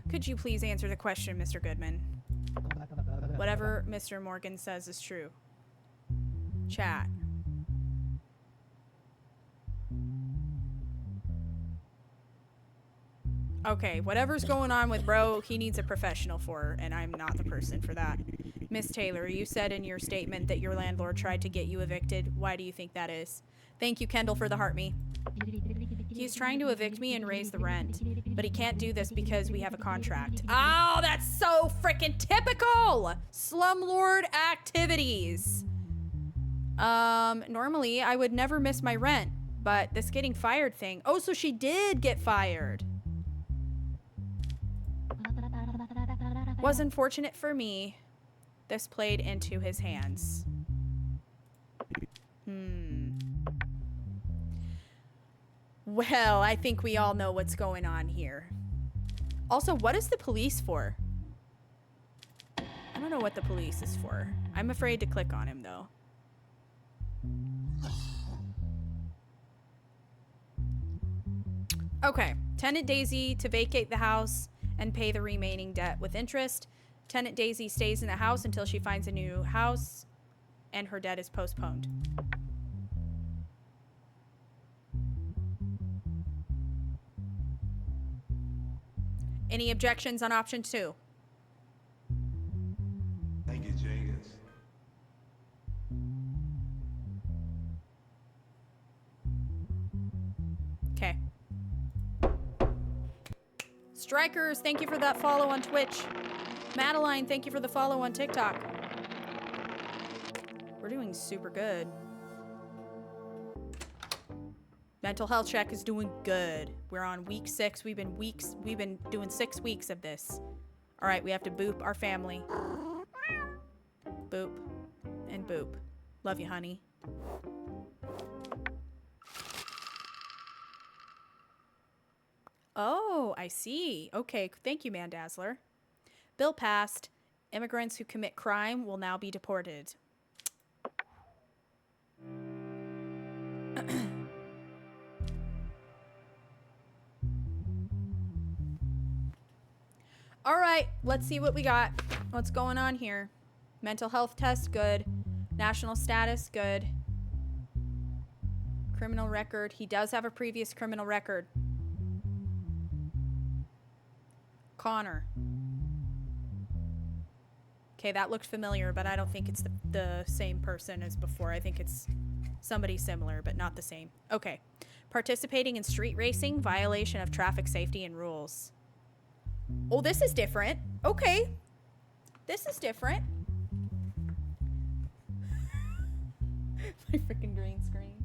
Could you please answer the question, Mr. Goodman? Whatever Mr. Morgan says is true. Chat. Okay, whatever's going on with bro, he needs a professional for, and I'm not the person for that. Miss Taylor, you said in your statement that your landlord tried to get you evicted. Why do you think that is? Thank you, Kendall, for the heart me. He's trying to evict me and raise the rent, but he can't do this because we have a contract. Oh, that's so freaking typical! Slumlord activities. Normally I would never miss my rent, but this getting fired thing. Oh, so she did get fired. Was unfortunate for me. This played into his hands. Well, I think we all know what's going on here. Also, what is the police for? I don't know what the police is for. I'm afraid to click on him, though. Okay. Tenant Daisy to vacate the house and pay the remaining debt with interest. Tenant Daisy stays in the house until she finds a new house and her debt is postponed. Any objections on option 2? Thank you, Jenkins. Okay. Strikers, thank you for that follow on Twitch. Madeline, thank you for the follow on TikTok. We're doing super good. Mental health check is doing good. We're on week 6. We've been doing 6 weeks of this. All right, we have to boop our family. Boop and boop. Love you, honey. Oh, I see. Okay, thank you, Mandazzler. Bill passed. Immigrants who commit crime will now be deported. All right, let's see what we got. What's going on here? Mental health test, good. National status, good. Criminal record. He does have a previous criminal record. Connor. Okay, that looked familiar, but I don't think it's the same person as before. I think it's somebody similar, but not the same. Okay. Participating in street racing, violation of traffic safety and rules. Oh, this is different. Okay. This is different. My freaking green screen.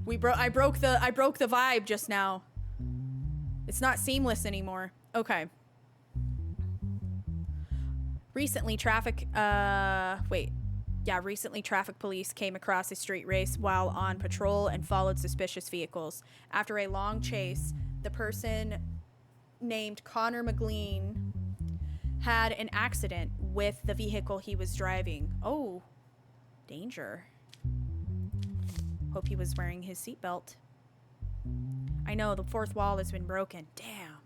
I broke the vibe just now. It's not seamless anymore. Okay. Recently traffic police came across a street race while on patrol and followed suspicious vehicles. After a long chase, the person named Connor McLean had an accident with the vehicle he was driving. Oh, danger. Hope he was wearing his seatbelt. I know, the fourth wall has been broken. Damn.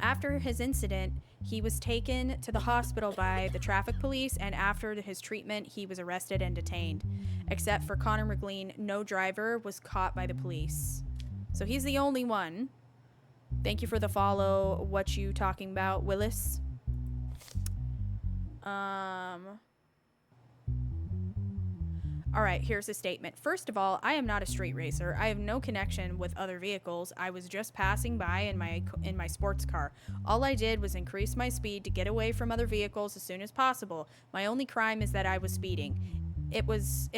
After his incident, he was taken to the hospital by the traffic police, and after his treatment, he was arrested and detained. Except for Connor McLean, no driver was caught by the police. So he's the only one. Thank you for the follow. What you talking about, Willis? All right, here's a statement. First of all, I am not a street racer. I have no connection with other vehicles. I was just passing by in my sports car. All I did was increase my speed to get away from other vehicles as soon as possible. My only crime is that I was speeding. It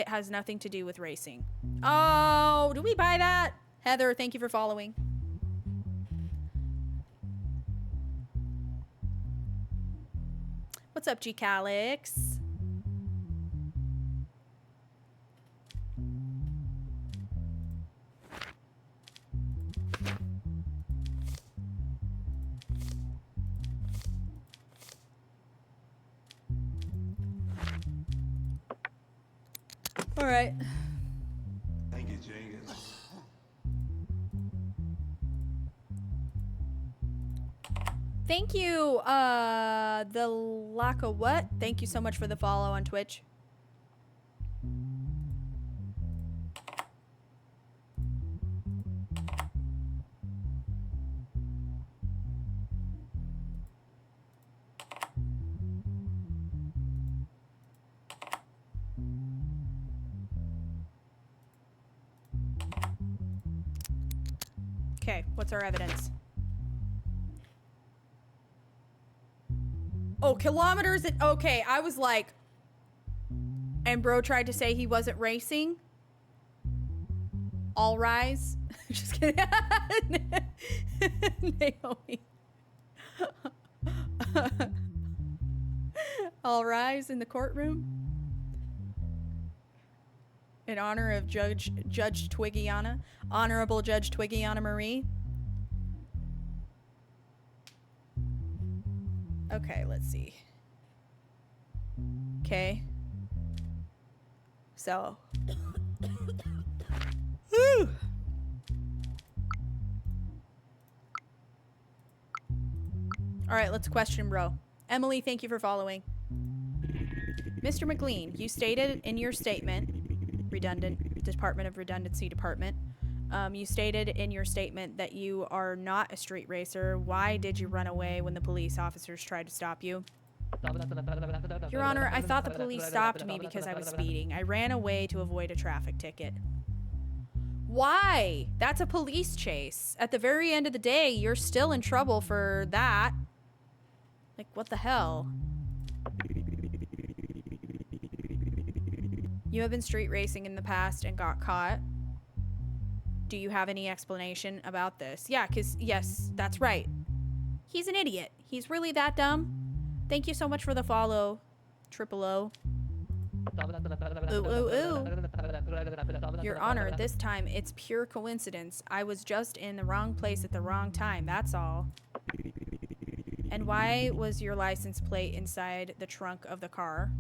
has nothing to do with racing. Oh, do we buy that? Heather, thank you for following. What's up, G Calix? All right. Thank you, Jenkins. Thank you, the lack of what? Thank you so much for the follow on Twitch. Okay, what's our evidence? Oh, kilometers. Okay, I was like, and bro tried to say he wasn't racing. All rise. Just kidding. Naomi. All rise in the courtroom. In honor of Judge Twiggiana, Honorable Judge Twiggiana Marie. Okay, let's see. Okay. So. Woo! All right, let's question bro. Emily, thank you for following. Mr. McLean, you stated in your statement, redundant, Department of Redundancy Department, you stated in your statement that you are not a street racer. Why did you run away when the police officers tried to stop you? Your Honor, I thought the police stopped me because I was speeding. I ran away to avoid a traffic ticket. Why? That's a police chase. At the very end of the day, you're still in trouble for that. Like, what the hell? You have been street racing in the past and got caught. Do you have any explanation about this? Yeah, because, yes, that's right. He's an idiot. He's really that dumb. Thank you so much for the follow, Triple O. Ooh, ooh, ooh. Your Honor, this time it's pure coincidence. I was just in the wrong place at the wrong time, that's all. And why was your license plate inside the trunk of the car?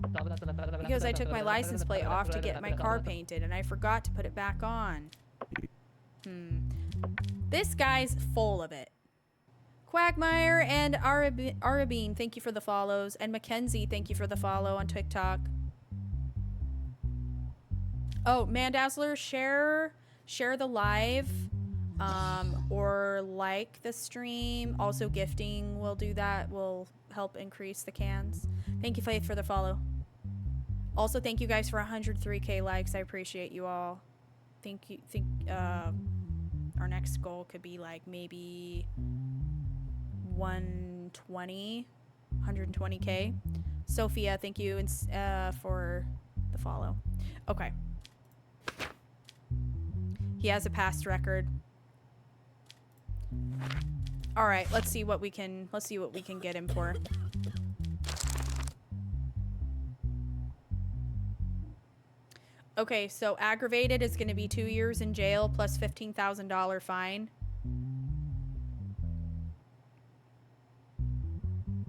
Because I took my license plate off to get my car painted and I forgot to put it back on. This guy's full of it. Quagmire and Arabine, thank you for the follows. And Mackenzie, thank you for the follow on TikTok. Oh, Mandazzler, share the live, or like the stream. Also, gifting will do that. Will help increase the cans. Thank you, Faith, for the follow. Also, thank you guys for 103K likes. I appreciate you all. Think our next goal could be like maybe 120K. Sophia, thank you for the follow. Okay. He has a past record. All right, let's see what we can get him for. Okay, so aggravated is going to be 2 years in jail plus $15,000 fine.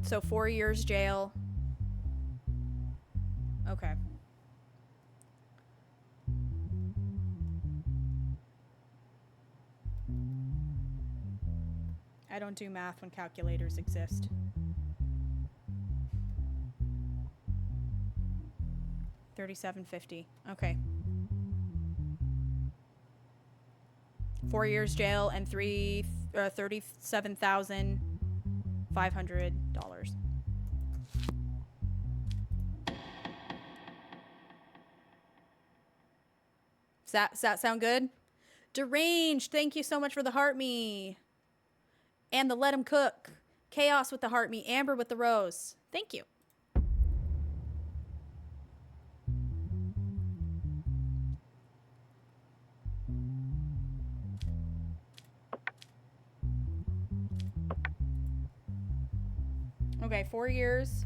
So 4 years jail. Okay. I don't do math when calculators exist. $37.50. Okay. 4 years jail and $37,500. Does that sound good? Deranged, thank you so much for the heart me. And the let him cook. Chaos with the heart me. Amber with the rose. Thank you. Okay, 4 years.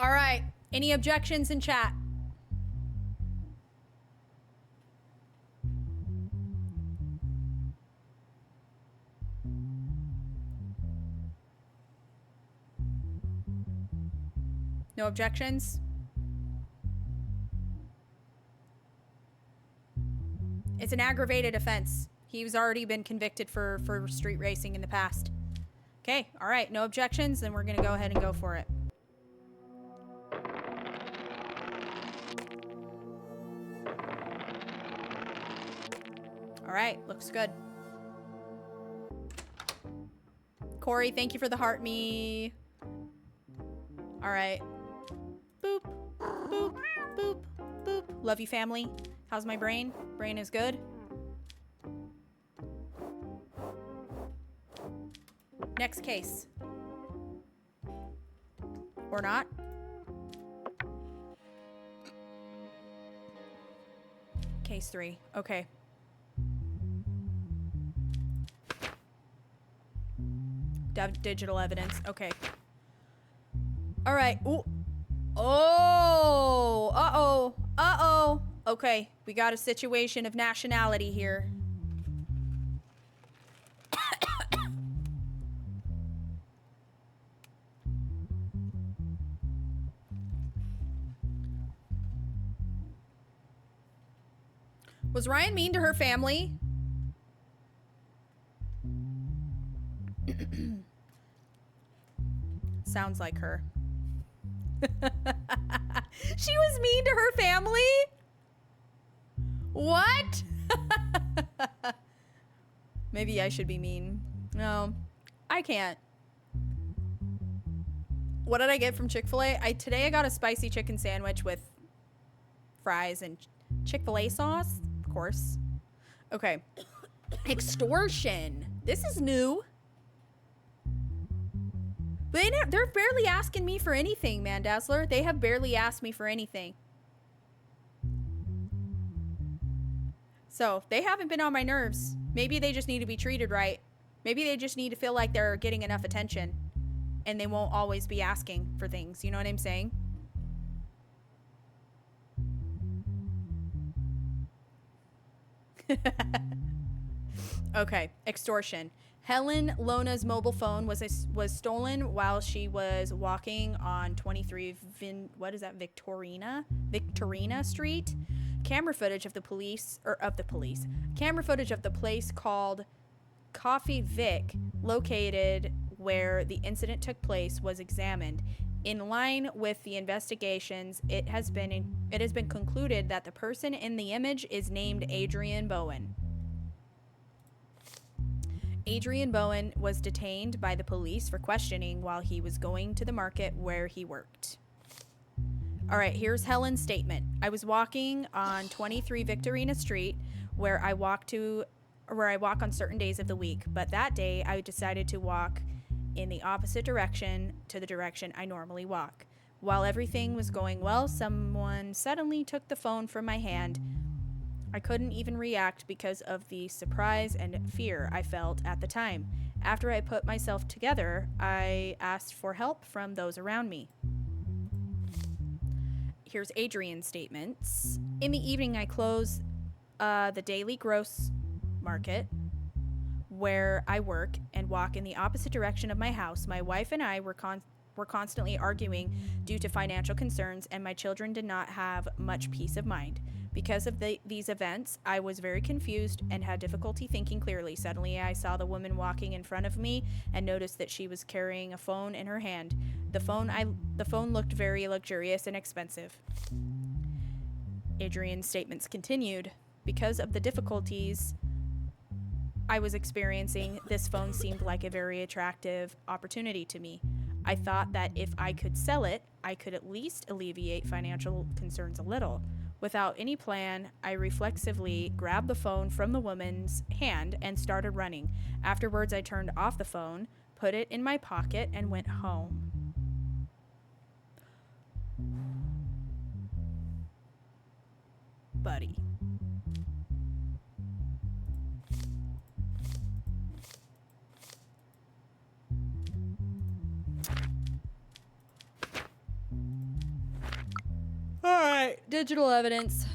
All right. Any objections in chat? No objections? It's an aggravated offense. He's already been convicted for street racing in the past. Okay, all right. No objections, then we're going to go ahead and go for it. All right, looks good. Corey, thank you for the heart me. All right. Boop, boop, boop, boop. Love you, family. How's my brain? Brain is good. Next case. Or not. Case 3. Okay. Digital evidence. Okay. All right. Ooh. Oh. Uh-oh. Uh-oh. Okay. We got a situation of nationality here. Was Ryan mean to her family? Sounds like her. She was mean to her family? What? Maybe I should be mean. No, I can't. What did I get from Chick-fil-A? Today I got a spicy chicken sandwich with fries and Chick-fil-A sauce, of course. Okay. Extortion. This is new. They're barely asking me for anything, Mandazzler. They have barely asked me for anything. So, they haven't been on my nerves. Maybe they just need to be treated right. Maybe they just need to feel like they're getting enough attention. And they won't always be asking for things. You know what I'm saying? Okay, extortion. Helen Lona's mobile phone was stolen while she was walking on 23 Victorina Street. Camera footage of the place called Coffee Vic, located where the incident took place, was examined. In line with the investigations, it has been concluded that the person in the image is named Adrian Bowen. Adrian Bowen was detained by the police for questioning while he was going to the market where he worked. All right, here's Helen's statement. I was walking on 23 Victorina Street, where I walk on certain days of the week, but that day I decided to walk in the opposite direction to the direction I normally walk. While everything was going well, someone suddenly took the phone from my hand. I couldn't even react because of the surprise and fear I felt at the time. After I put myself together, I asked for help from those around me. Here's Adrian's statements. In the evening, I close the daily gross market where I work and walk in the opposite direction of my house. My wife and I were constantly arguing due to financial concerns, and my children did not have much peace of mind. Because of these events, I was very confused and had difficulty thinking clearly. Suddenly, I saw the woman walking in front of me and noticed that she was carrying a phone in her hand. The phone looked very luxurious and expensive. Adrian's statements continued. Because of the difficulties I was experiencing, this phone seemed like a very attractive opportunity to me. I thought that if I could sell it, I could at least alleviate financial concerns a little. Without any plan, I reflexively grabbed the phone from the woman's hand and started running. Afterwards, I turned off the phone, put it in my pocket, and went home. Buddy. All right, digital evidence.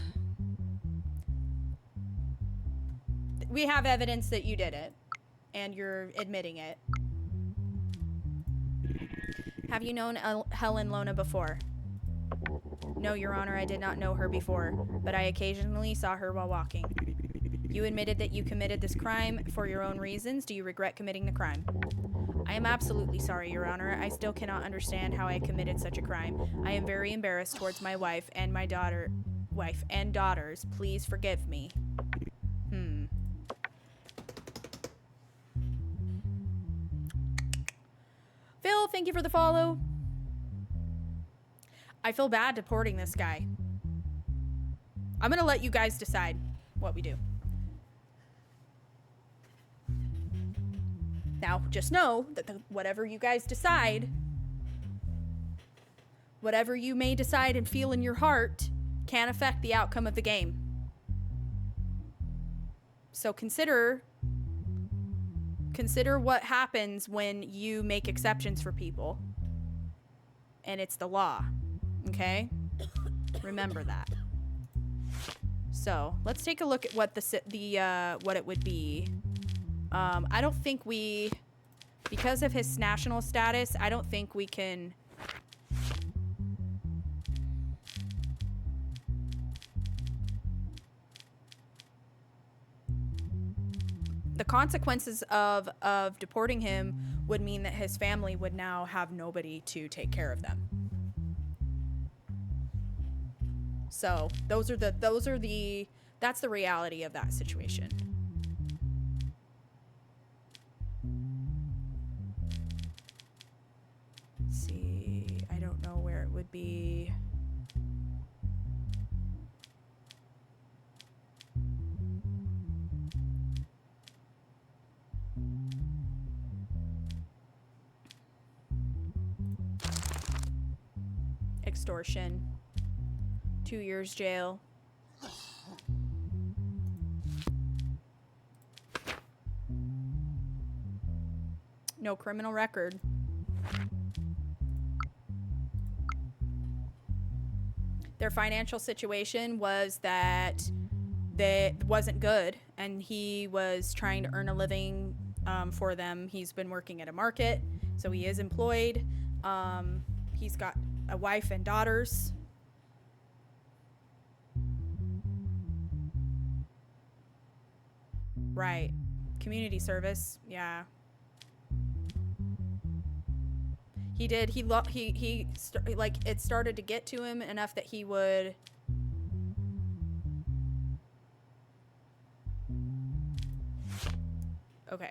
We have evidence that you did it, and you're admitting it. Have you known Helen Lona before? No, Your Honor, I did not know her before, but I occasionally saw her while walking. You admitted that you committed this crime for your own reasons. Do you regret committing the crime? I am absolutely sorry, Your Honor. I still cannot understand how I committed such a crime. I am very embarrassed towards my wife and daughters. Please forgive me. Phil, thank you for the follow. I feel bad deporting this guy. I'm gonna let you guys decide what we do. Now, just know that whatever you guys decide, whatever you may decide and feel in your heart, can affect the outcome of the game. So consider what happens when you make exceptions for people. And it's the law. Okay? Remember that. So, let's take a look at what what it would be. I don't think because of his national status, I don't think we can. the consequences of deporting him would mean that his family would now have nobody to take care of them. So that's the reality of that situation. Let's see, I don't know where it would be. Extortion. 2 years jail. No criminal record. Their financial situation was that wasn't good, and he was trying to earn a living for them. He's been working at a market, so he is employed. He's got a wife and daughters. Right. Community service. Yeah. He did. Like, it started to get to him enough that he would... Okay.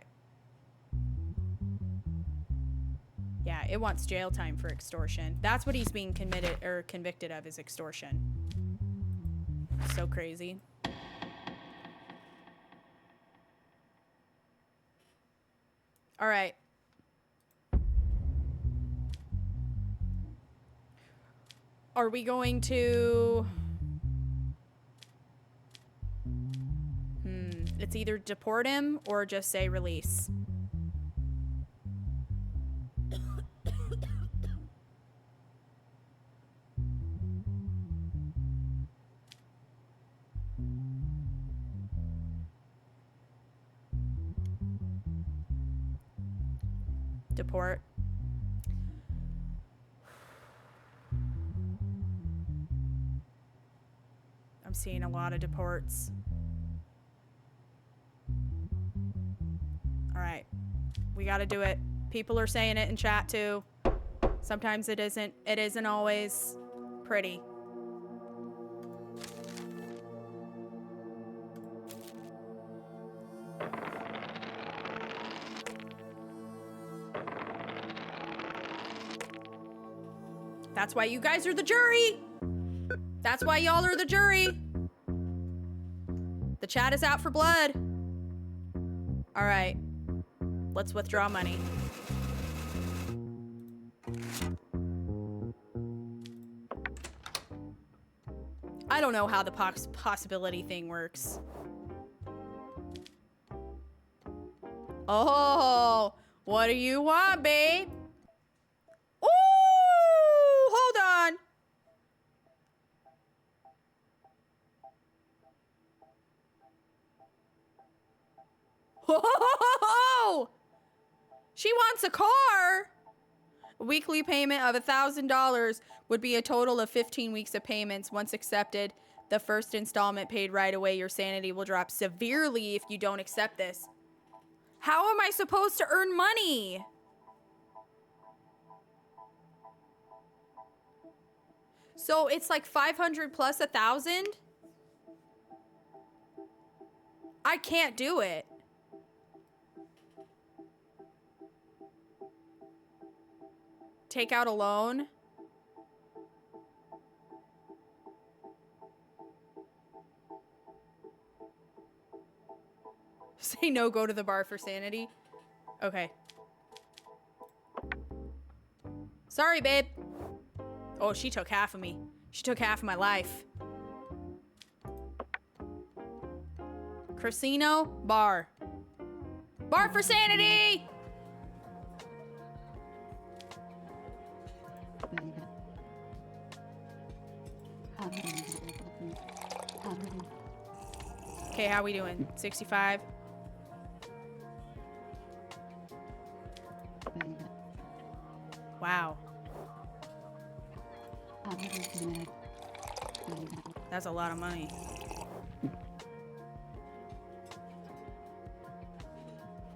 Yeah, it wants jail time for extortion. That's what he's being convicted of, is extortion. So crazy. All right. Are we going to... It's either deport him or just say release. Deport. I'm seeing a lot of deports. All right. We got to do it. People are saying it in chat too. Sometimes it isn't always pretty. That's why you guys are the jury. That's why y'all are the jury. The chat is out for blood. All right. Let's withdraw money. I don't know how the possibility thing works. Oh, what do you want, babe? Ooh, hold on. Oh, she wants a car. A weekly payment of $1,000 would be a total of 15 weeks of payments. Once accepted, the first installment paid right away. Your sanity will drop severely if you don't accept this. How am I supposed to earn money? So it's like 500 plus 1,000? I can't do it. Take out a loan. Say no, go to the bar for sanity. Okay. Sorry, babe. Oh, she took half of me. She took half of my life. Casino, bar. Bar for sanity! Okay, how we doing? 65? Wow. That's a lot of money.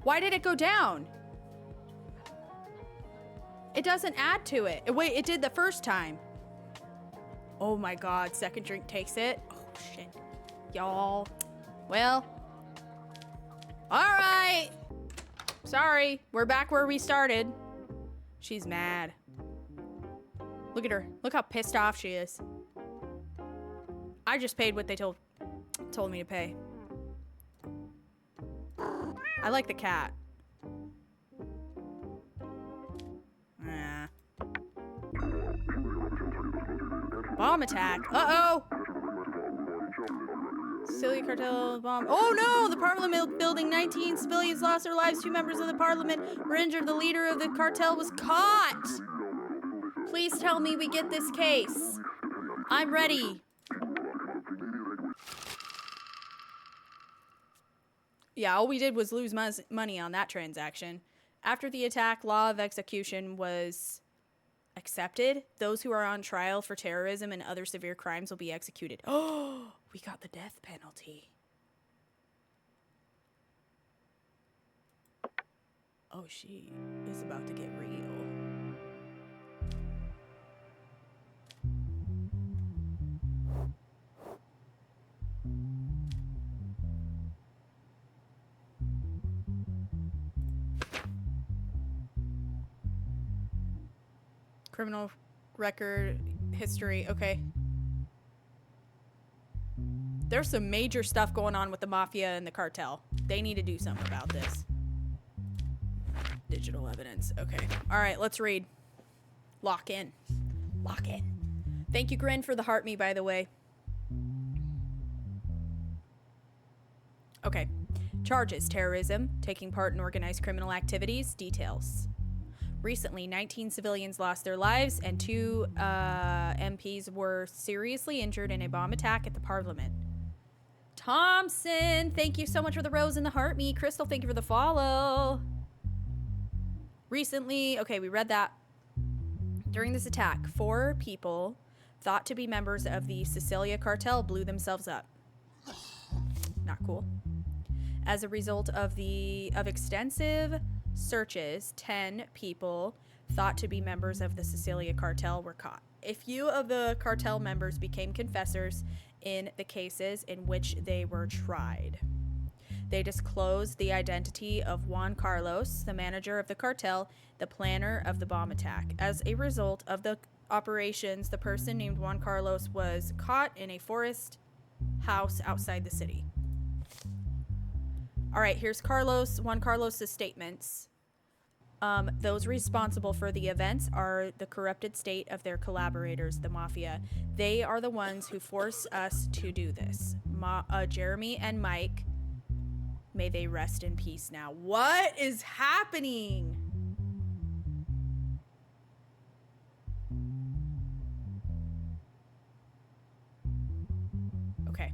Why did it go down? It doesn't add to it. Wait, it did the first time. Oh my god, second drink takes it. Oh shit. Y'all. Well. Alright. Sorry. We're back where we started. She's mad. Look at her. Look how pissed off she is. I just paid what they told me to pay. I like the cat. Bomb attack. Uh-oh. Sicily cartel bomb. Oh no! The Parliament building. 19 civilians lost their lives. 2 members of the Parliament were injured. The leader of the cartel was caught. Please tell me we get this case. I'm ready. Yeah, all we did was lose money on that transaction. After the attack, law of execution was accepted. Those who are on trial for terrorism and other severe crimes will be executed. Oh, we got the death penalty. Oh, she is about to get real. Criminal record history. Okay. There's some major stuff going on with the mafia and the cartel. They need to do something about this. Digital evidence. Okay. All right, let's read. Lock in. Lock in. Thank you, Grin, for the heart me, by the way. Okay. Charges: terrorism, taking part in organized criminal activities. Details. Recently, 19 civilians lost their lives and 2 MPs were seriously injured in a bomb attack at the Parliament. Thompson, thank you so much for the rose and the heart me. Crystal, thank you for the follow. Recently, okay, we read that. During this attack, 4 people thought to be members of the Sicilia cartel blew themselves up. Not cool. As a result of extensive searches, 10 people thought to be members of the Sicilia cartel were caught. A few of the cartel members became confessors in the cases in which they were tried. They disclosed the identity of Juan Carlos, the manager of the cartel, the planner of the bomb attack. As a result of the operations, the person named Juan Carlos was caught in a forest house outside the city. All right, here's Juan Carlos's statements. Those responsible for the events are the corrupted state of their collaborators, the mafia. They are the ones who force us to do this. Jeremy and Mike, may they rest in peace now. What is happening? Okay.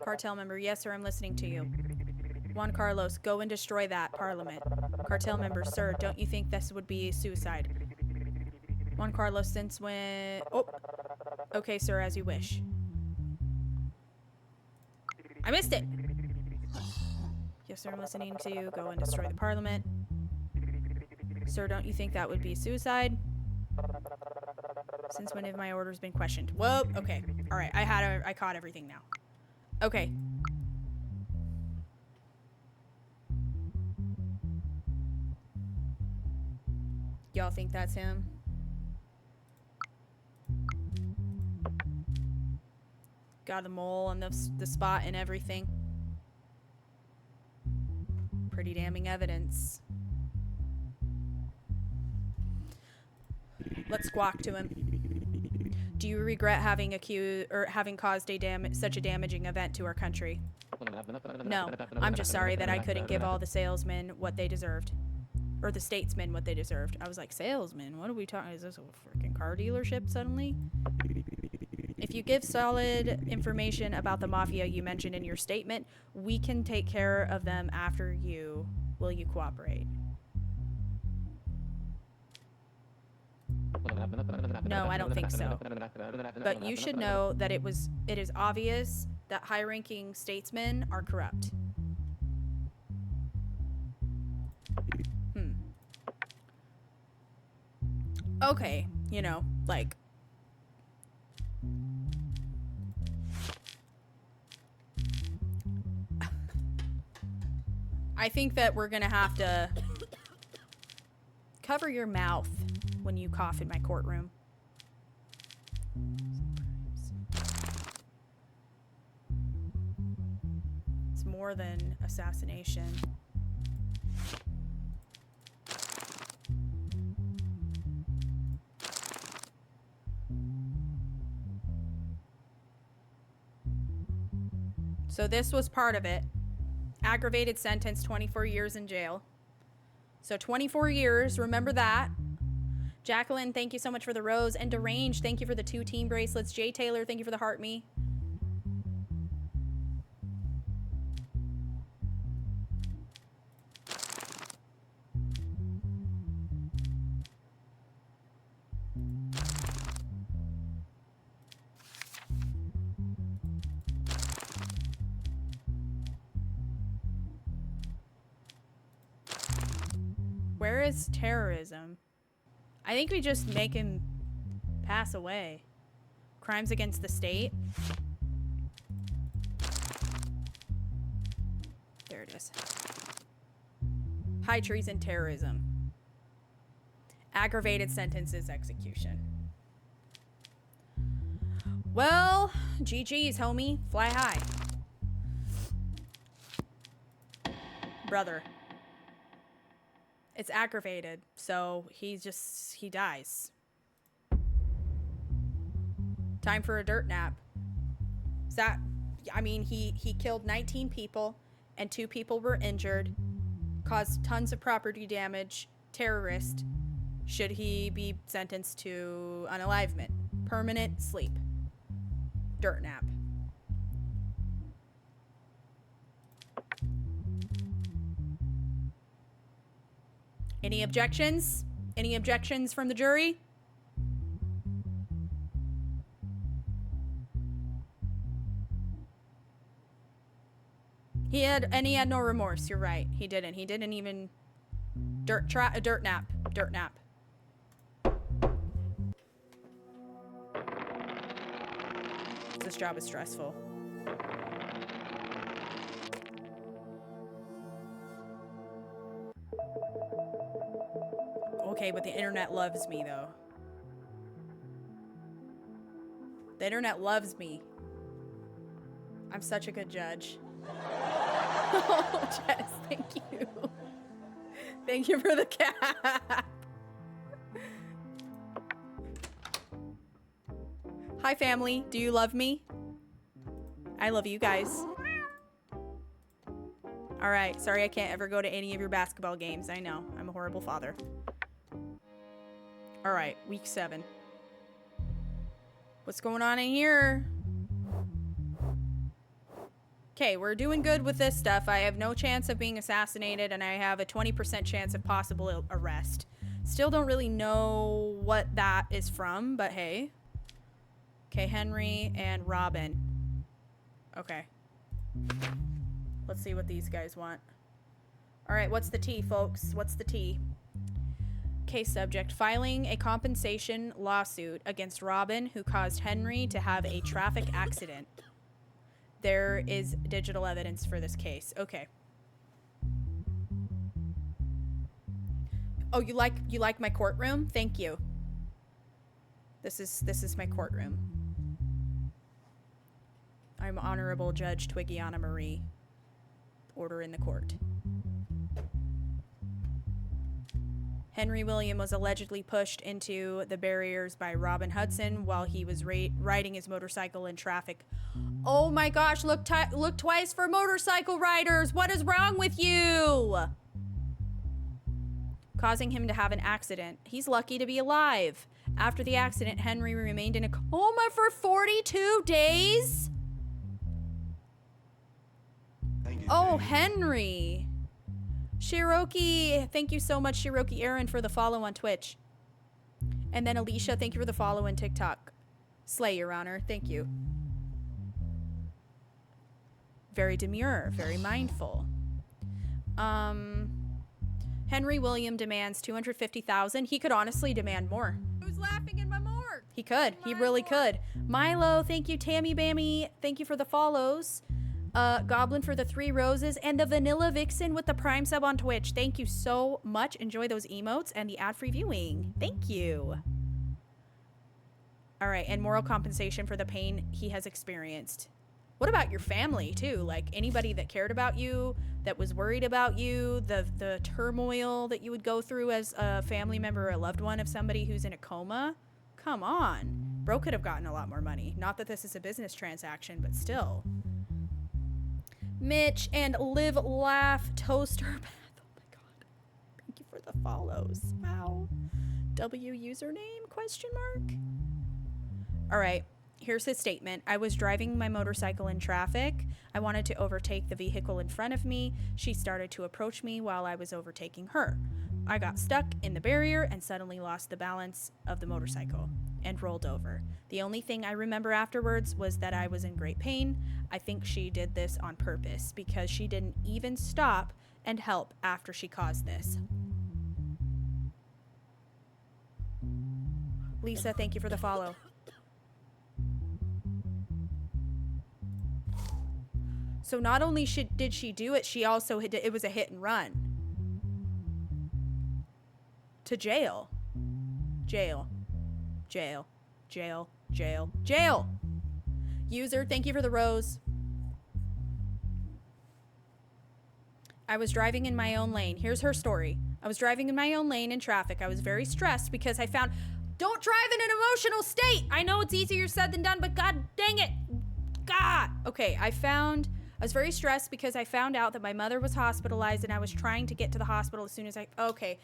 Cartel member, yes sir, I'm listening to you. Juan Carlos, go and destroy that Parliament. Cartel member, sir, don't you think this would be suicide? Juan Carlos, since when... Oh, okay sir, as you wish. I missed it! Yes sir, I'm listening to you. Go and destroy the Parliament. Sir, don't you think that would be suicide? Since when have my orders been questioned? Whoa, okay. Alright, I caught everything now. Okay. Y'all think that's him? Got the mole on the spot and everything. Pretty damning evidence. Let's squawk to him. Do you regret having caused such a damaging event to our country? No, I'm just sorry that I couldn't give all the salesmen what they deserved. Or the statesmen what they deserved. I was like, salesmen? What are we talking? Is this a freaking car dealership suddenly? If you give solid information about the mafia you mentioned in your statement, we can take care of them after you. Will you cooperate? No, I don't think so. But you should know that it is obvious that high-ranking statesmen are corrupt. Okay, you know, like... I think that we're gonna have to cover your mouth when you cough in my courtroom. It's more than assassination. So this was part of it. Aggravated sentence, 24 years in jail. So 24 years, remember that. Jacqueline, thank you so much for the rose. And Deranged, thank you for the 2 team bracelets. Jay Taylor, thank you for the heart me. Where is terrorism? I think we just make him pass away. Crimes against the state. There it is. High treason, terrorism. Aggravated sentences, execution. Well, GG's, homie. Fly high. Brother. It's aggravated, so he dies. Time for a dirt nap. Is that, I mean, he killed 19 people and 2 people were injured, caused tons of property damage, terrorist. Should he be sentenced to unalivement? Permanent sleep. Dirt nap. Any objections? Any objections from the jury? He had no remorse. You're right. He didn't. He didn't even dirt nap. Dirt nap. This job is stressful. Okay, but the internet loves me, though. The internet loves me. I'm such a good judge. Oh, Jess, thank you. Thank you for the cap. Hi, family. Do you love me? I love you guys. All right. Sorry I can't ever go to any of your basketball games. I know. I'm a horrible father. All right. Week 7. What's going on in here? Okay, we're doing good with this stuff. I have no chance of being assassinated, and I have a 20% chance of possible arrest. Still don't really know what that is from, but hey. Okay, Henry and Robin. Okay. Let's see what these guys want. All right, what's the tea, folks? What's the tea? Case subject, filing a compensation lawsuit against Robin, who caused Henry to have a traffic accident. There is digital evidence for this case. Okay. Oh, you like my courtroom? Thank you. This is my courtroom. I'm Honorable Judge Twiggiana Marie. Order in the court. Henry William was allegedly pushed into the barriers by Robin Hudson while he was riding his motorcycle in traffic. Oh my gosh, look twice for motorcycle riders. What is wrong with you? Causing him to have an accident. He's lucky to be alive. After the accident, Henry remained in a coma for 42 days? Thank you, Oh, James. Henry. Shiroki, thank you so much, Shiroki Aaron, for the follow on Twitch. And then Alicia, thank you for the follow in TikTok. Slay, Your Honor. Thank you. Very demure, very mindful. Henry William demands $250,000. He could honestly demand more. Who's laughing in my morgue? He could. He really could. Milo, thank you. Tammy Bammy, thank you for the follows. Goblin for the 3 roses. And the Vanilla Vixen with the Prime sub on Twitch. Thank you so much. Enjoy those emotes and the ad-free viewing. Thank you. All right. And moral compensation for the pain he has experienced. What about your family, too? Like, anybody that cared about you, that was worried about you, the turmoil that you would go through as a family member or a loved one of somebody who's in a coma? Come on. Bro could have gotten a lot more money. Not that this is a business transaction, but still. Mitch and Live Laugh Toaster Path. Oh my god. Thank you for the follows. Wow. W username? Question mark? All right. Here's his statement. I was driving my motorcycle in traffic. I wanted to overtake the vehicle in front of me. She started to approach me while I was overtaking her. I got stuck in the barrier and suddenly lost the balance of the motorcycle and rolled over. The only thing I remember afterwards was that I was in great pain. I think she did this on purpose because she didn't even stop and help after she caused this. Lisa, thank you for the follow. So not only did she do it, she also it was a hit and run. To jail. Jail. Jail. Jail. Jail. Jail. User, thank you for the rose. I was driving in my own lane. Here's her story. I was driving in my own lane in traffic. I was very stressed because I found... Don't drive in an emotional state! I know it's easier said than done, but god dang it! God! Okay, I was very stressed because I found out that my mother was hospitalized and I was trying to get to the hospital as soon as Okay.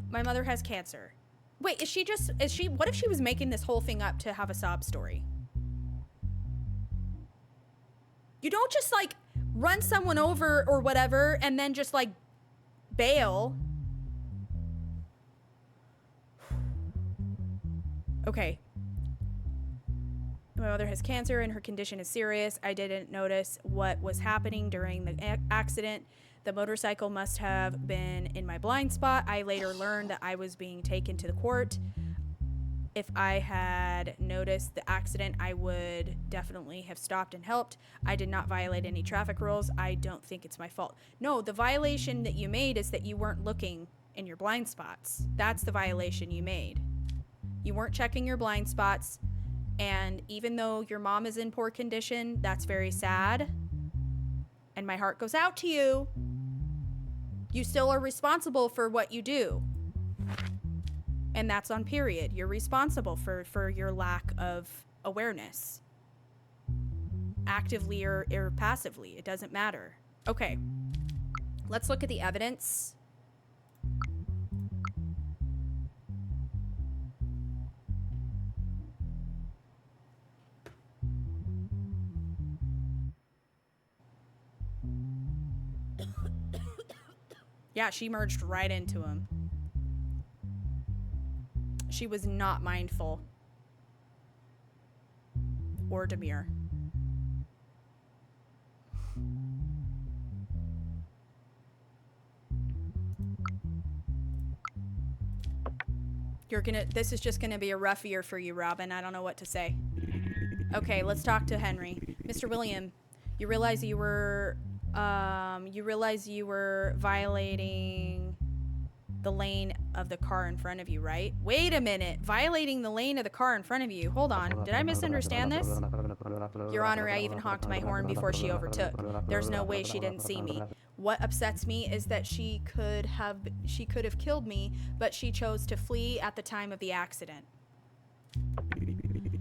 My mother has cancer. Wait, what if she was making this whole thing up to have a sob story? You don't just, like, run someone over or whatever and then just, like, bail. Okay. My mother has cancer and her condition is serious. I didn't notice what was happening during the accident. The motorcycle must have been in my blind spot. I later learned that I was being taken to the court. If I had noticed the accident, I would definitely have stopped and helped. I did not violate any traffic rules. I don't think it's my fault. No, the violation that you made is that you weren't looking in your blind spots. That's the violation you made. You weren't checking your blind spots. And even though your mom is in poor condition, that's very sad. And my heart goes out to you. You still are responsible for what you do. And that's on period. You're responsible for your lack of awareness. Actively or passively. It doesn't matter. Okay. Let's look at the evidence. Yeah, she merged right into him. She was not mindful. Or demure. This is just gonna be a rough year for you, Robin. I don't know what to say. Okay, let's talk to Henry. Mr. William, you realize you were violating the lane of the car in front of you, right? Wait a minute. Violating the lane of the car in front of you. Hold on. Did I misunderstand this? Your Honor, I even honked my horn before she overtook. There's no way she didn't see me. What upsets me is that she could have killed me, but she chose to flee at the time of the accident.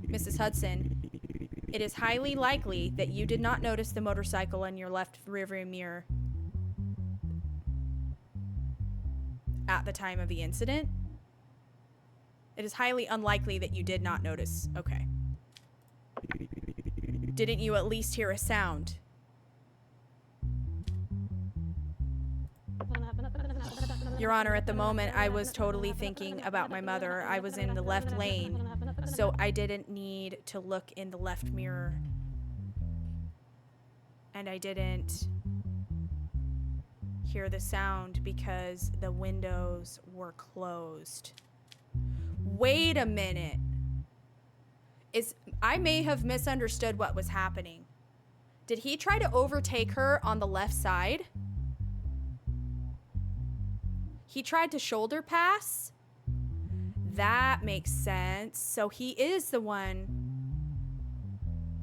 Mrs. Hudson, it is highly likely that you did not notice the motorcycle in your left rearview mirror at the time of the incident. It is highly unlikely that you did not notice. Okay. Didn't you at least hear a sound? Your Honor, at the moment, I was totally thinking about my mother. I was in the left lane, so I didn't need to look in the left mirror. And I didn't hear the sound because the windows were closed. Wait a minute. I may have misunderstood what was happening. Did he try to overtake her on the left side? He tried to shoulder pass? That makes sense. So he is the one.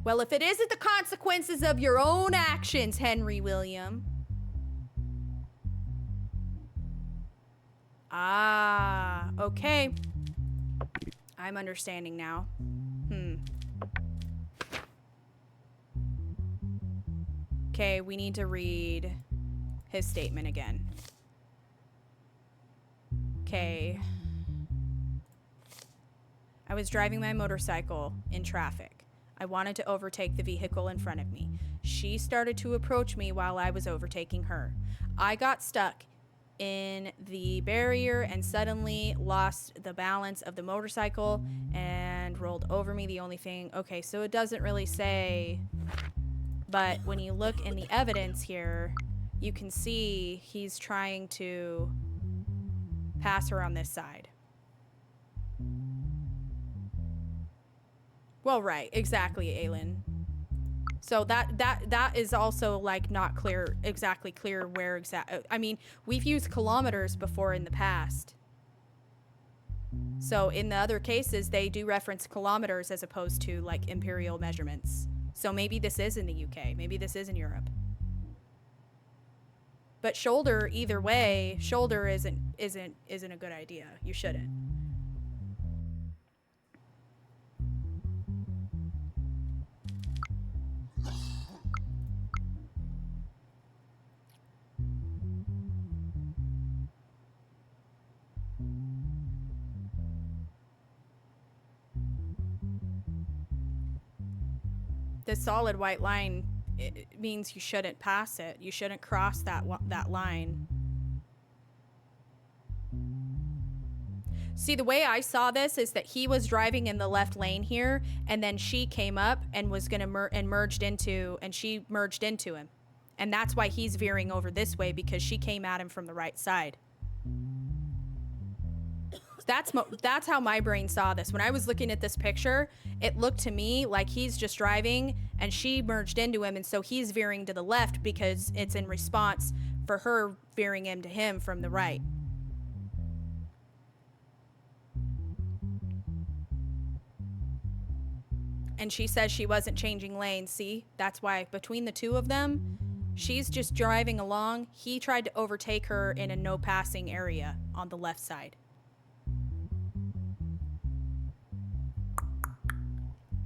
Well, if it isn't the consequences of your own actions, Henry William. Ah, okay. I'm understanding now. Okay, we need to read his statement again. Okay. I was driving my motorcycle in traffic. I wanted to overtake the vehicle in front of me. She started to approach me while I was overtaking her. I got stuck in the barrier and suddenly lost the balance of the motorcycle and rolled over me. The only thing... Okay, so it doesn't really say... But when you look in the evidence here, you can see he's trying to pass her on this side. Well, right, exactly, Aylin. So that is also like not clear, exactly clear where I mean, we've used kilometers before in the past. So in the other cases, they do reference kilometers as opposed to like imperial measurements. So maybe this is in the UK. Maybe this is in Europe. But shoulder, either way, shoulder isn't a good idea. You shouldn't. The solid white line, it means you shouldn't pass it. You shouldn't cross that line. See, the way I saw this is that he was driving in the left lane here, and then she came up and was gonna she merged into him, and that's why he's veering over this way, because she came at him from the right side. That's how my brain saw this. When I was looking at this picture, it looked to me like he's just driving and she merged into him, and so he's veering to the left because it's in response for her veering into him from the right. And she says she wasn't changing lanes. See, that's why between the two of them, she's just driving along. He tried to overtake her in a no passing area on the left side.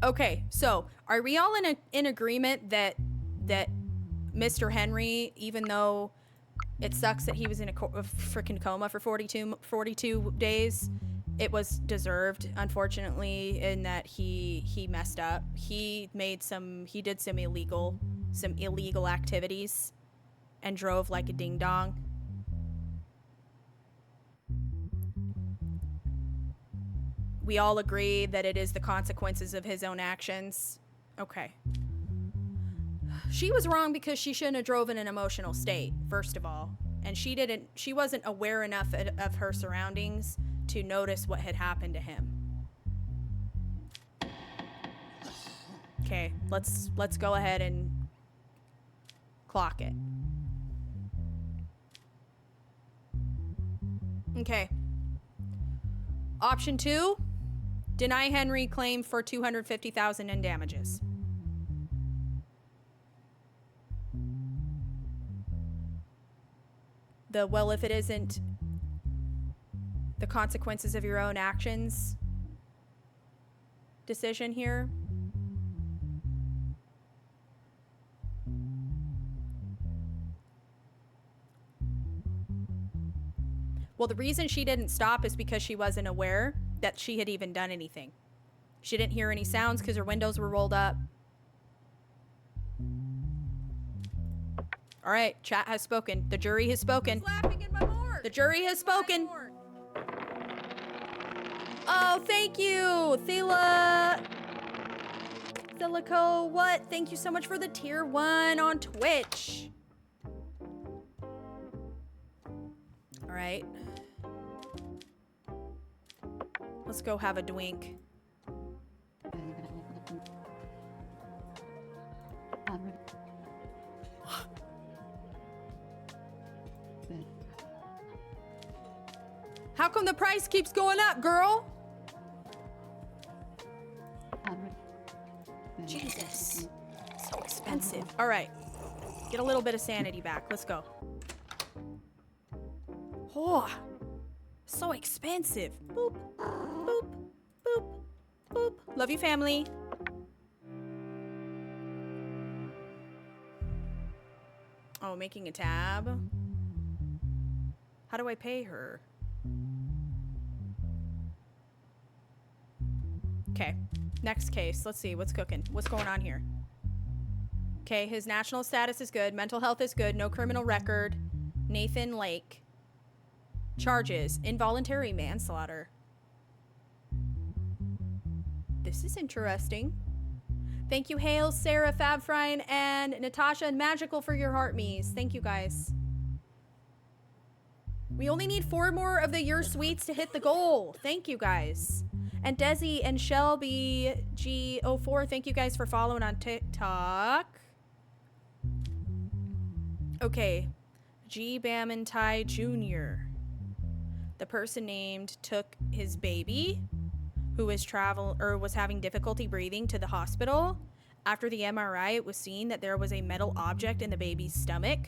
Okay, so are we all in agreement that Mr. Henry, even though it sucks that he was in a freaking coma for 42 days, it was deserved, unfortunately, in that he messed up. He did some illegal activities and drove like a ding dong. We all agree that it is the consequences of his own actions. Okay. She was wrong because she shouldn't have drove in an emotional state, first of all. And she wasn't aware enough of her surroundings to notice what had happened to him. Okay, let's go ahead and clock it. Okay. Option 2. Deny Henry claim for $250,000 in damages. Well, if it isn't the consequences of your own actions decision here. Well, the reason she didn't stop is because she wasn't aware that she had even done anything. She didn't hear any sounds because her windows were rolled up. All right, chat has spoken. The jury has spoken. Who's laughing in my morgue? The jury has spoken. morgue. Oh, thank you, Thelico, what? Thank you so much for the tier 1 on Twitch. All right. Let's go have a drink. How come the price keeps going up, girl? Jesus. So expensive. All right. Get a little bit of sanity back. Let's go. Oh, so expensive. Boop, boop, boop, boop. Love you, family. Oh, making a tab. How do I pay her? Okay, next case. Let's see what's cooking. What's going on here? Okay, his national status is good. Mental health is good. No criminal record. Nathan Lake. Charges: involuntary manslaughter. This is interesting. Thank you, Hale, Sarah, Fabfrine, and Natasha and Magical for your heart me's. Thank you, guys. We only need 4 more of the Your Sweets to hit the goal. Thank you, guys. And Desi and Shelby G04, thank you guys for following on TikTok. Okay. G. Bamantai Jr. The person named took his baby, who was was having difficulty breathing, to the hospital. After the MRI, it was seen that there was a metal object in the baby's stomach.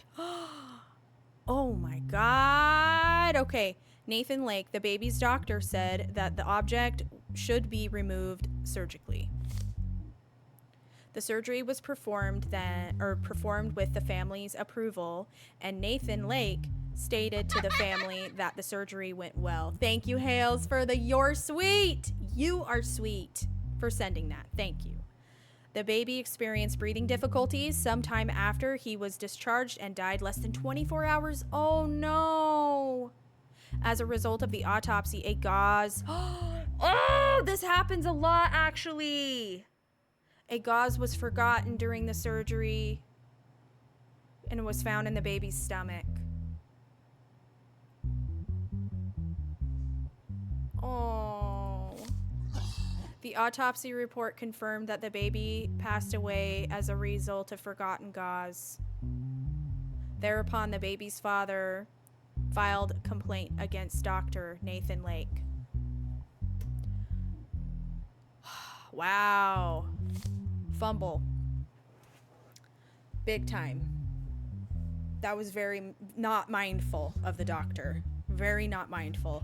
Oh my God. Okay. Nathan Lake, the baby's doctor, said that the object should be removed surgically. The surgery was performed with the family's approval, and Nathan Lake stated to the family that the surgery went well. Thank you, Hales, for the You're Sweet. You are sweet for sending that. Thank you. The baby experienced breathing difficulties sometime after he was discharged and died less than 24 hours. Oh no. As a result of the autopsy, a gauze... Oh, this happens a lot, actually. A gauze was forgotten during the surgery and was found in the baby's stomach. Oh. The autopsy report confirmed that the baby passed away as a result of forgotten gauze. Thereupon, the baby's father filed a complaint against Dr. Nathan Lake. Wow. Fumble. Big time. That was very not mindful of the doctor. Very not mindful.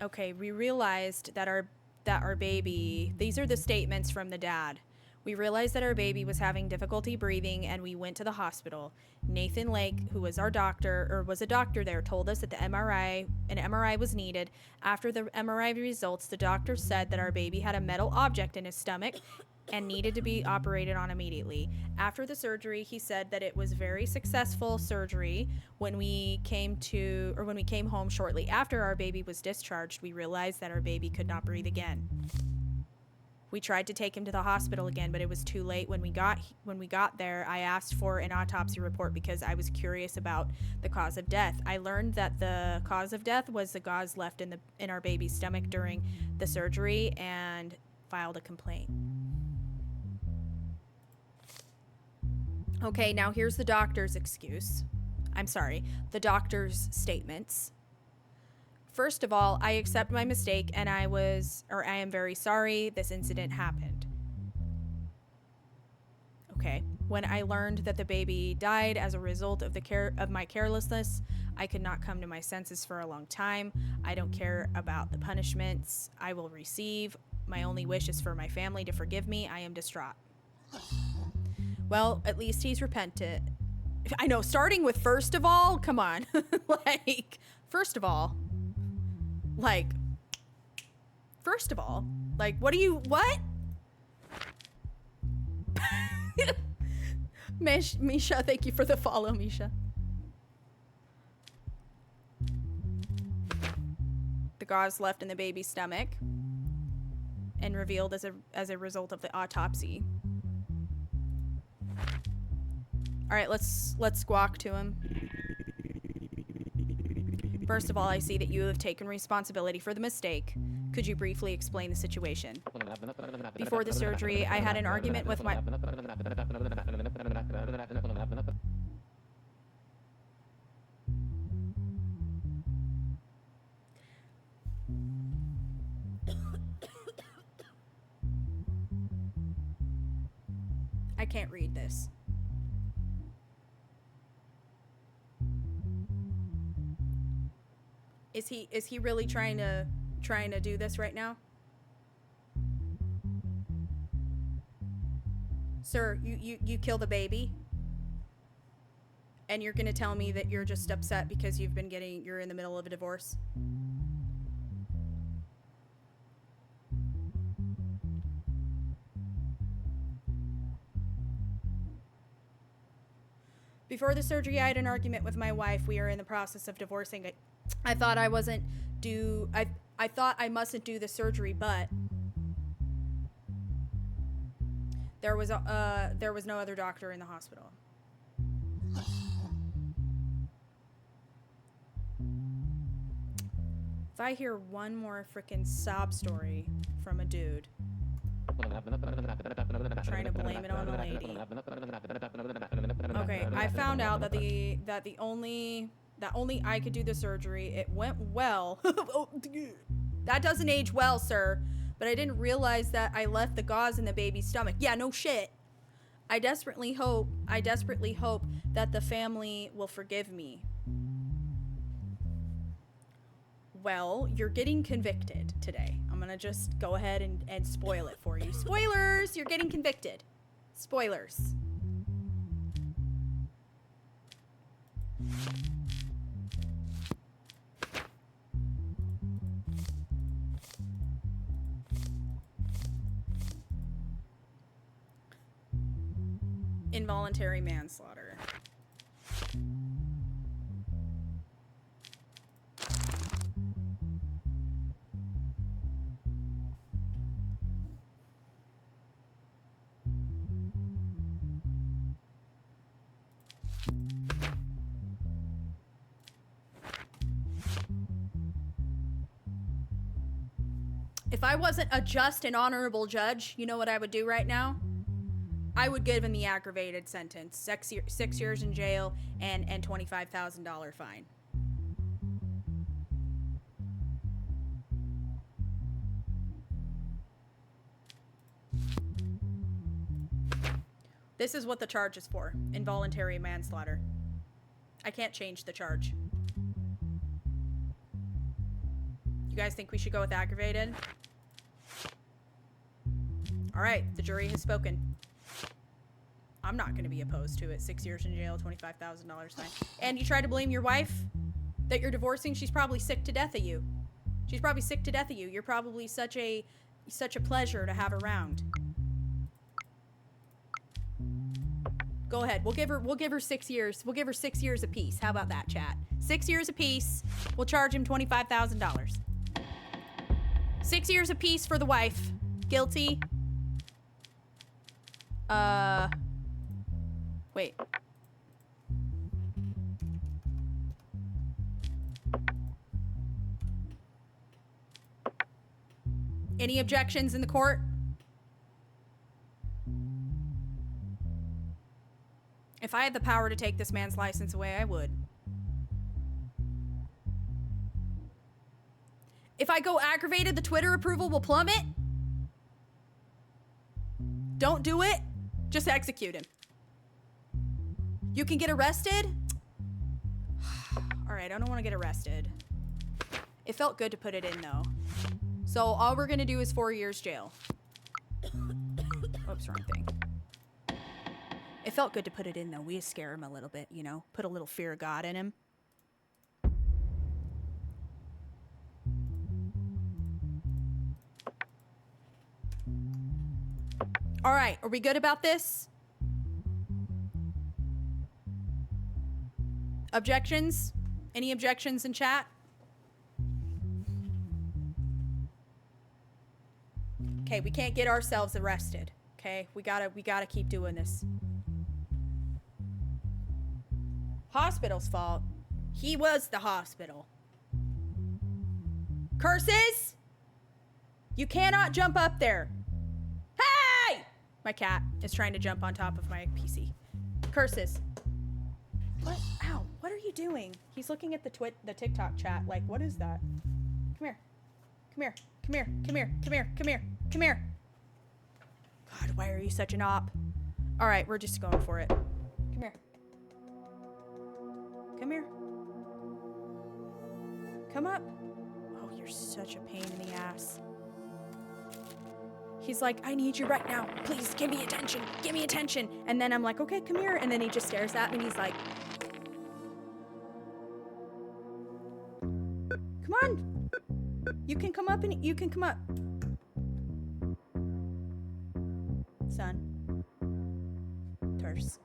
Okay, we realized that our baby, these are the statements from the dad. We realized that our baby was having difficulty breathing and we went to the hospital. Nathan Lake, who was our doctor, or was a doctor there, told us that an MRI was needed. After the MRI results, the doctor said that our baby had a metal object in his stomach and needed to be operated on immediately. After the surgery, he said that it was very successful surgery. When we came home shortly after our baby was discharged, we realized that our baby could not breathe again. We tried to take him to the hospital again, but it was too late. When we got there, I asked for an autopsy report because I was curious about the cause of death. I learned that the cause of death was the gauze left in our baby's stomach during the surgery, and filed a complaint. Okay, now here's the doctor's the doctor's statements. First of all, I accept my mistake and I am very sorry this incident happened. Okay. When I learned that the baby died as a result of my carelessness, I could not come to my senses for a long time. I don't care about the punishments I will receive. My only wish is for my family to forgive me. I am distraught. Well, at least he's repentant. I know, starting with first of all, come on. First of all, what? Misha, thank you for the follow, Misha. the gauze left in the baby's stomach and revealed as a result of the autopsy. All right, let's squawk to him. First of all, I see that you have taken responsibility for the mistake. Could you briefly explain the situation? Before the surgery, I had an argument with my... I can't read this. Is he really trying to do this right now? Sir, you kill the baby? And you're gonna tell me that you're just upset because you're in the middle of a divorce? Before the surgery, I had an argument with my wife. We are in the process of divorcing. I thought I thought I mustn't do the surgery, but there was no other doctor in the hospital. If I hear one more freaking sob story from a dude trying to blame it on the lady. Okay, I found out that only I could do the surgery. It went well. That doesn't age well, sir. But I didn't realize that I left the gauze in the baby's stomach. Yeah, no shit. I desperately hope that the family will forgive me. Well, you're getting convicted today. I'm gonna just go ahead and spoil it for you. Spoilers! You're getting convicted. Spoilers. Involuntary manslaughter. If I wasn't a just and honorable judge, you know what I would do right now? I would give him the aggravated sentence. 6 years in jail and $25,000 fine. This is what the charge is for. Involuntary manslaughter. I can't change the charge. You guys think we should go with aggravated? All right, the jury has spoken. I'm not going to be opposed to it. 6 years in jail, $25,000 fine. And you try to blame your wife that you're divorcing? She's probably sick to death of you. She's probably sick to death of you. You're probably such a pleasure to have around. Go ahead. We'll give her 6 years. We'll give her 6 years apiece. How about that, chat? 6 years apiece. We'll charge him $25,000. 6 years apiece for the wife. Guilty. Wait. Any objections in the court? If I had the power to take this man's license away, I would. If I go aggravated, the Twitter approval will plummet. Don't do it. Just execute him. You can get arrested? All right, I don't want to get arrested. It felt good to put it in, though. So all we're going to do is 4 years jail. Oops, wrong thing. It felt good to put it in, though. We scare him a little bit, you know? Put a little fear of God in him. All right, are we good about this? Objections? Any objections in chat? Okay, we can't get ourselves arrested. Okay, we gotta keep doing this. Hospital's fault. He was the hospital. Curses! You cannot jump up there. Hey! My cat is trying to jump on top of my PC. Curses. What? Ow, what are you doing? He's looking at the TikTok chat like, what is that? Come here. Come here. Come here. Come here. Come here. Come here. Come here. God, why are you such an op? All right, we're just going for it. Come here. Come here. Come up. Oh, you're such a pain in the ass. He's like, I need you right now. Please, give me attention. Give me attention. And then I'm like, okay, come here. And then he just stares at me and he's like, come on. You can come up and you can come up. Son. Terse.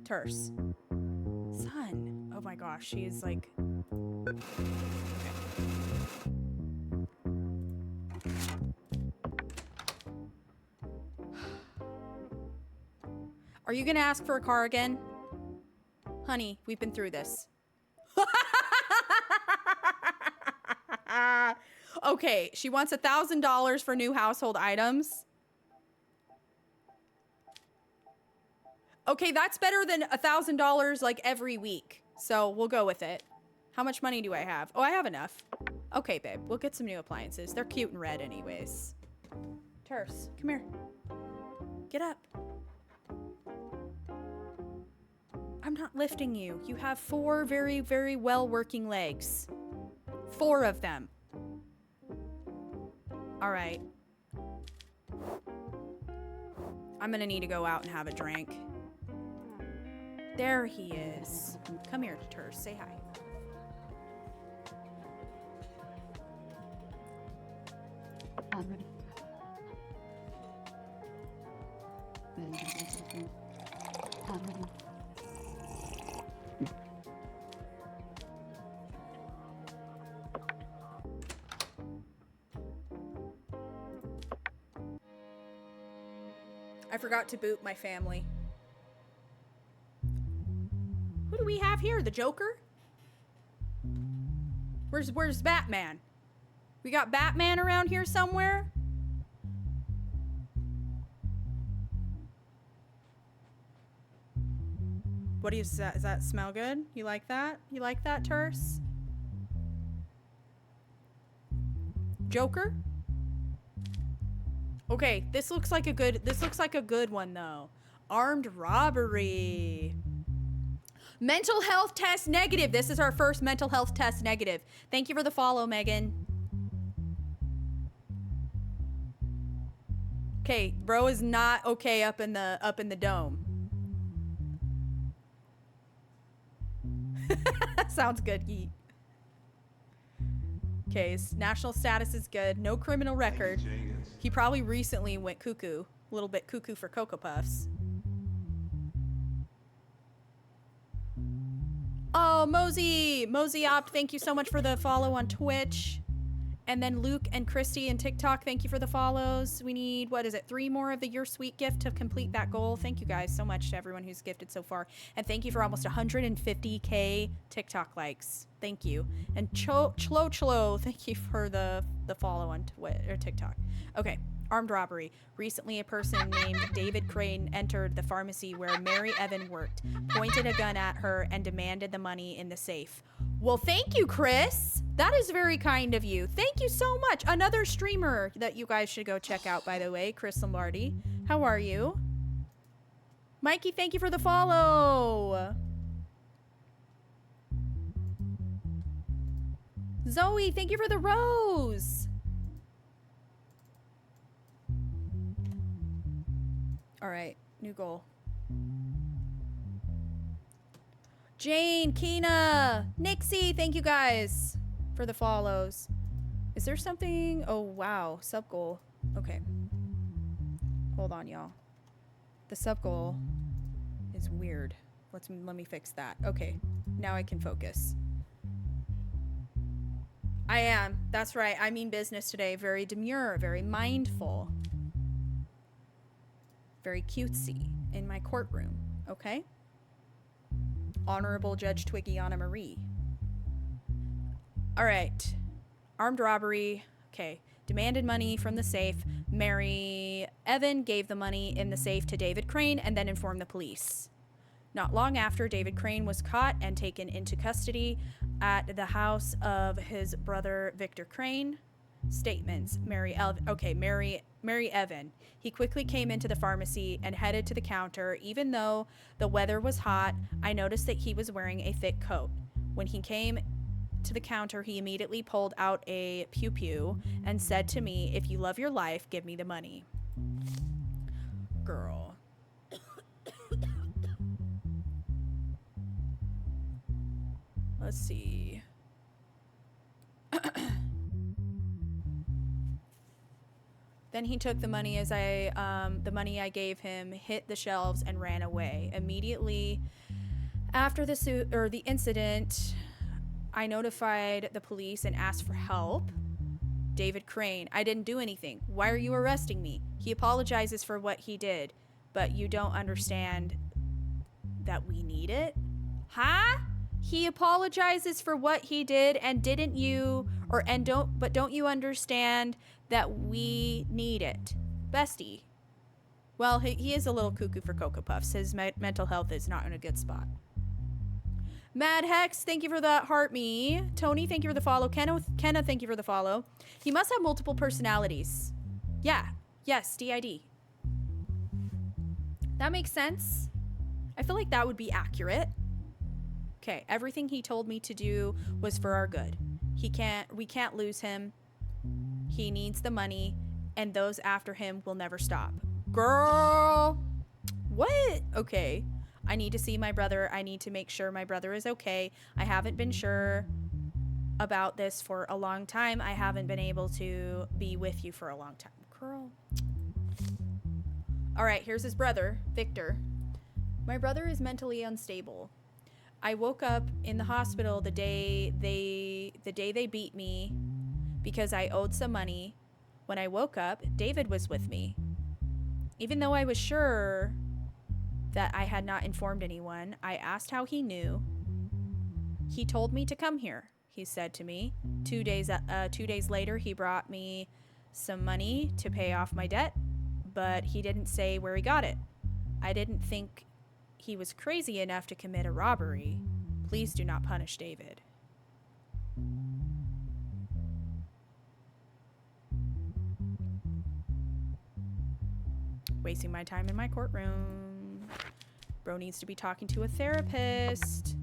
Terse. Son. Oh my gosh, she's like... Are you gonna ask for a car again? Honey, we've been through this. Okay, she wants $1,000 for new household items. Okay, that's better than $1,000 like every week. So we'll go with it. How much money do I have? Oh, I have enough. Okay, babe, we'll get some new appliances. They're cute and red anyways. Terse, come here. Get up. I'm not lifting you. You have 4 very, very well working legs. 4 of them. All right. I'm gonna need to go out and have a drink. There he is. Come here, Terse. Say hi. I forgot to boot my family. Who do we have here? The Joker? Where's Batman? We got Batman around here somewhere? What do you say? Does that smell good? You like that? You like that, Terse? Joker? Okay, this looks like a good one though. Armed robbery. Mental health test negative. This is our first mental health test negative. Thank you for the follow, Megan. Okay, bro is not okay up in the dome. Sounds good, Yeet. Okay, his national status is good. No criminal record. He probably recently went cuckoo. A little bit cuckoo for Cocoa Puffs. Oh, Mosey Opt, thank you so much for the follow on Twitch. And then Luke and Christy and TikTok, thank you for the follows. We need, what is it, 3 more of the Your Sweet gift to complete that goal. Thank you guys so much to everyone who's gifted so far. And thank you for almost 150K TikTok likes. Thank you. And Chlo, thank you for the follow on TikTok. Okay, armed robbery. Recently, a person named David Crane entered the pharmacy where Mary Evan worked, pointed a gun at her, and demanded the money in the safe. Well, thank you, Chris. That is very kind of you. Thank you so much. Another streamer that you guys should go check out, by the way, Chris Lombardi. How are you? Mikey, thank you for the follow. Zoe, thank you for the rose. All right, new goal. Jane, Keena, Nixie, thank you guys for the follows. Is there something? Oh, wow. Sub goal. Okay. Hold on, y'all. The sub goal is weird. Let me fix that. Okay. Now I can focus. I am. That's right. I mean business today. Very demure, very mindful. Very cutesy in my courtroom. Okay? Honorable Judge Twiggiana Marie. All right. Armed robbery. Okay. Demanded money from the safe. Mary Evan gave the money in the safe to David Crane and then informed the police. Not long after, David Crane was caught and taken into custody at the house of his brother Victor Crane. Statements. Mary Evan. He quickly came into the pharmacy and headed to the counter. Even though the weather was hot, I noticed that he was wearing a thick coat. When he came to the counter, he immediately pulled out a pew-pew and said to me, "If you love your life, give me the money." Girl. Let's see. Then he took the money the money I gave him, hit the shelves, and ran away. Immediately after the incident, I notified the police and asked for help. David Crane, I didn't do anything. Why are you arresting me? He apologizes for what he did, but you don't understand that we need it? Huh? He apologizes for what he did and don't you understand that we need it? Bestie. Well, he is a little cuckoo for Cocoa Puffs. His mental health is not in a good spot. Mad Hex, thank you for the heart me. Tony, thank you for the follow. Kenna, thank you for the follow. He must have multiple personalities. Yeah. Yes, DID. That makes sense. I feel like that would be accurate. Okay, everything he told me to do was for our good. We can't lose him. He needs the money, and those after him will never stop. Girl! What? Okay. I need to see my brother. I need to make sure my brother is okay. I haven't been sure about this for a long time. I haven't been able to be with you for a long time. Girl. All right, here's his brother, Victor. My brother is mentally unstable. I woke up in the hospital the day they beat me because I owed some money. When I woke up, David was with me. Even though I was sure that I had not informed anyone, I asked how he knew. He told me to come here, he said to me. 2 days later, he brought me some money to pay off my debt, but he didn't say where he got it. I didn't think he was crazy enough to commit a robbery. Please do not punish David. Wasting my time in my courtroom. Bro needs to be talking to a therapist.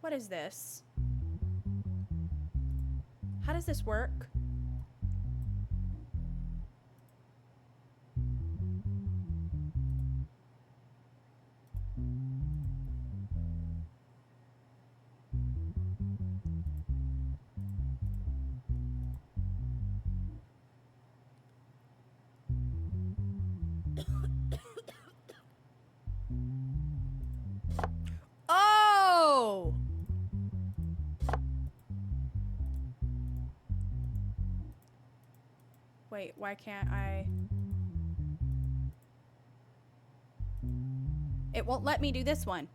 What is this? How does this work? Oh! Wait, why can't I? It won't let me do this one.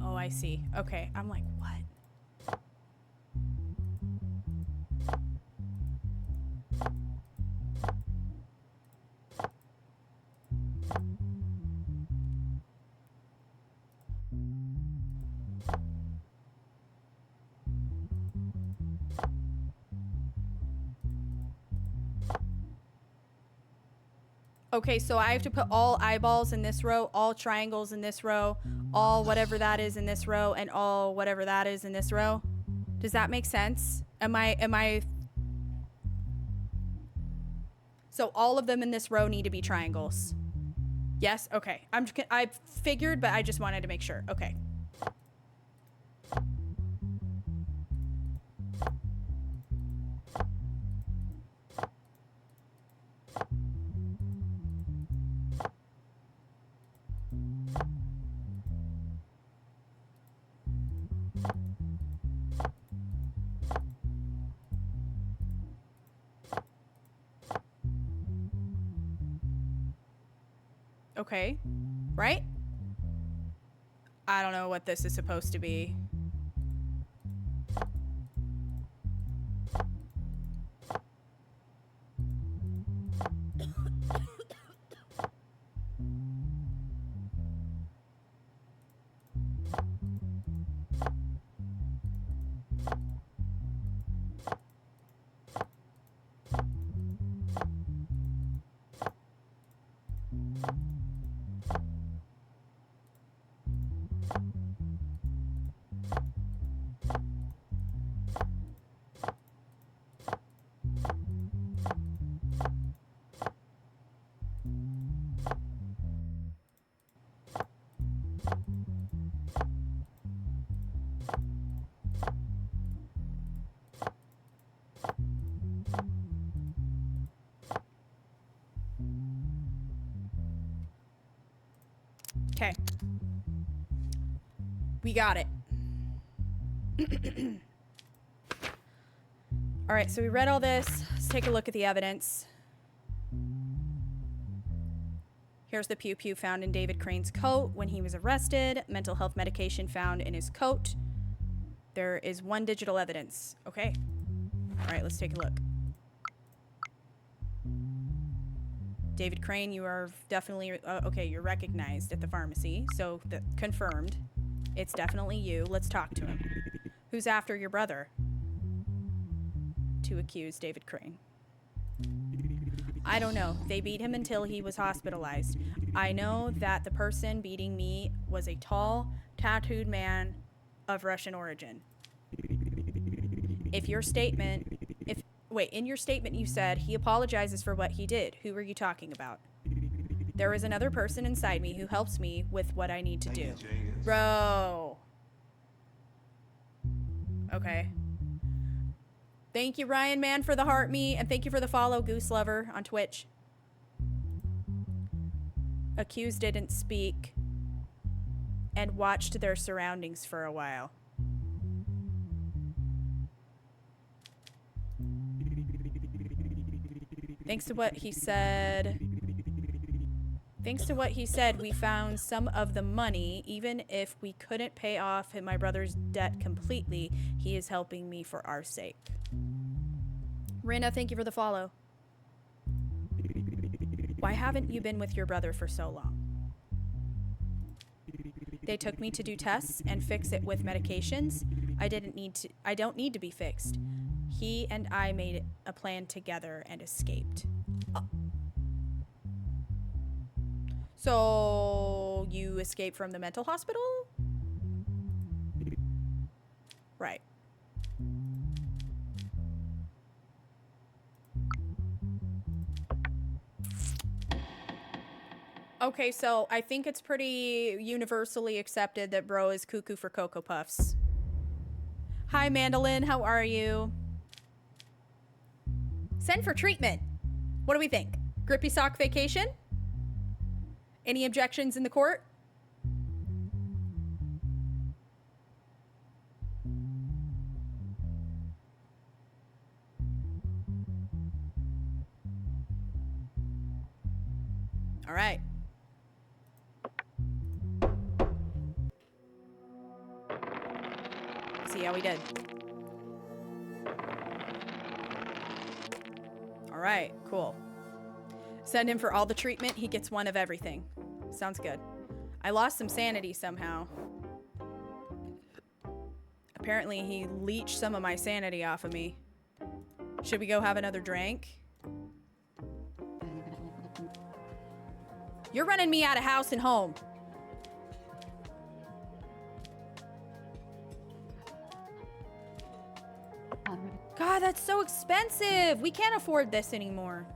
Oh, I see. Okay, I'm like, what? Okay, so I have to put all eyeballs in this row, all triangles in this row, all whatever that is in this row, and all whatever that is in this row. Does that make sense? Am I... So all of them in this row need to be triangles. Yes? Okay. I figured, but I just wanted to make sure. Okay. Okay. Right? I don't know what this is supposed to be. Okay. We got it. All right, so we read all this. Let's take a look at the evidence. Here's the pew pew found in David Crane's coat when he was arrested. Mental health medication found in his coat. There is 1 digital evidence. Okay. All right, let's take a look. David Crane, you are definitely, okay, you're recognized at the pharmacy, so confirmed. It's definitely you. Let's talk to him. Who's after your brother? To accuse David Crane. I don't know. They beat him until he was hospitalized. I know that the person beating me was a tall, tattooed man of Russian origin. In your statement you said he apologizes for what he did. Who were you talking about? There is another person inside me who helps me with what I need to do. Bro. Okay. Thank you, Ryan Man, for the heart me, and thank you for the follow, Goose Lover, on Twitch. Accused didn't speak and watched their surroundings for a while. Thanks to what he said, we found some of the money. Even if we couldn't pay off my brother's debt completely, he is helping me for our sake. Rina, thank you for the follow. Why haven't you been with your brother for so long? They took me to do tests and fix it with medications. I don't need to be fixed. He and I made a plan together and escaped. So you escaped from the mental hospital? Right. Okay, so I think it's pretty universally accepted that bro is cuckoo for Cocoa Puffs. Hi, Mandolin. How are you? Send for treatment. What do we think? Grippy sock vacation? Any objections in the court? All right. See how we did. All right, cool. Send him for all the treatment. He gets 1 of everything. Sounds good. I lost some sanity somehow. Apparently he leached some of my sanity off of me. Should we go have another drink? You're running me out of house and home. God, that's so expensive. We can't afford this anymore.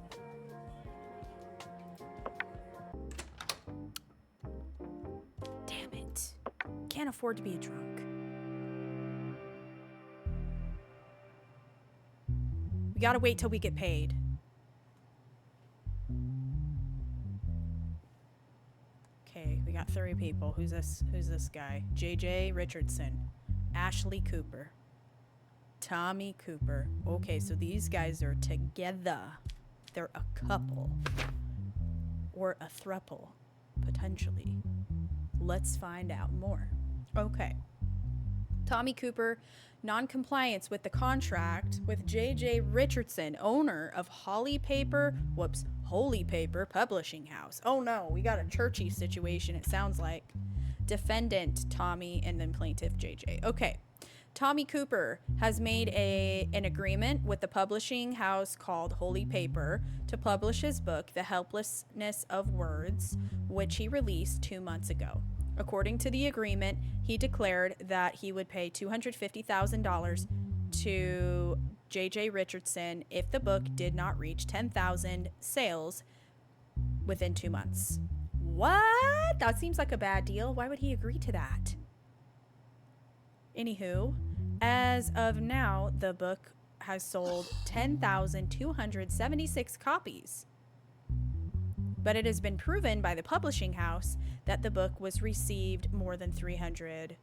Damn it. Can't afford to be a drunk. We gotta wait till we get paid. Okay, we got 3 people. Who's this guy? JJ Richardson. Ashley Cooper. Tommy Cooper. Okay, so these guys are together. They're a couple. Or a throuple. Potentially. Let's find out more. Okay. Tommy Cooper, non-compliance with the contract with J.J. Richardson, owner of Holy Paper Publishing House. Oh no, we got a churchy situation, it sounds like. Defendant Tommy and then plaintiff J.J. Okay. Tommy Cooper has made an agreement with the publishing house called Holy Paper to publish his book, The Helplessness of Words, which he released 2 months ago. According to the agreement, he declared that he would pay $250,000 to J.J. Richardson if the book did not reach 10,000 sales within 2 months. What? That seems like a bad deal. Why would he agree to that? Anywho, as of now, the book has sold 10,276 copies. But it has been proven by the publishing house that the book has received more than 300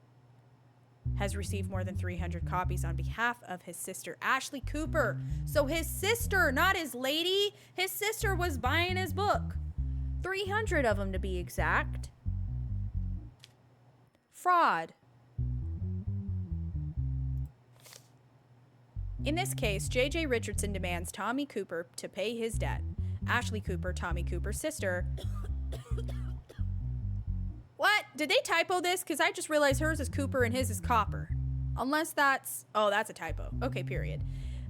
copies on behalf of his sister, Ashley Cooper. So his sister, not his lady, his sister was buying his book. 300 of them to be exact. Fraud. In this case, J.J. Richardson demands Tommy Cooper to pay his debt. Ashley Cooper, Tommy Cooper's sister. What? Did they typo this? Because I just realized hers is Cooper and his is Copper. Unless that's... Oh, that's a typo. Okay, period.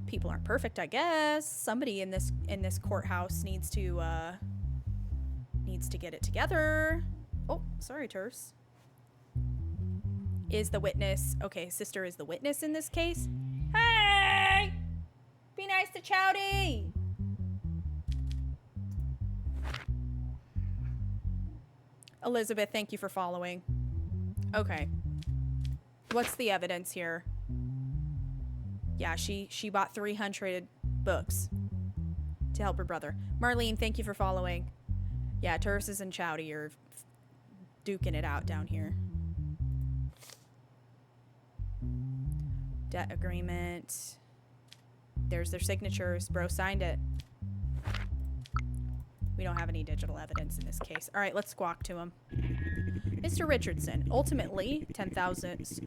People aren't perfect, I guess. Somebody in this courthouse needs to get it together. Oh, sorry, Terse. Is the witness... Okay, sister is the witness in this case. Hey! Be nice to Chowdy! Elizabeth, thank you for following. Okay. What's the evidence here? Yeah, she bought 300 books to help her brother. Marlene, thank you for following. Yeah, Terses and Chowdy are duking it out down here. Debt agreement. There's their signatures. Bro signed it. We don't have any digital evidence in this case. All right, let's squawk to him. Mr. Richardson, ultimately 10,000.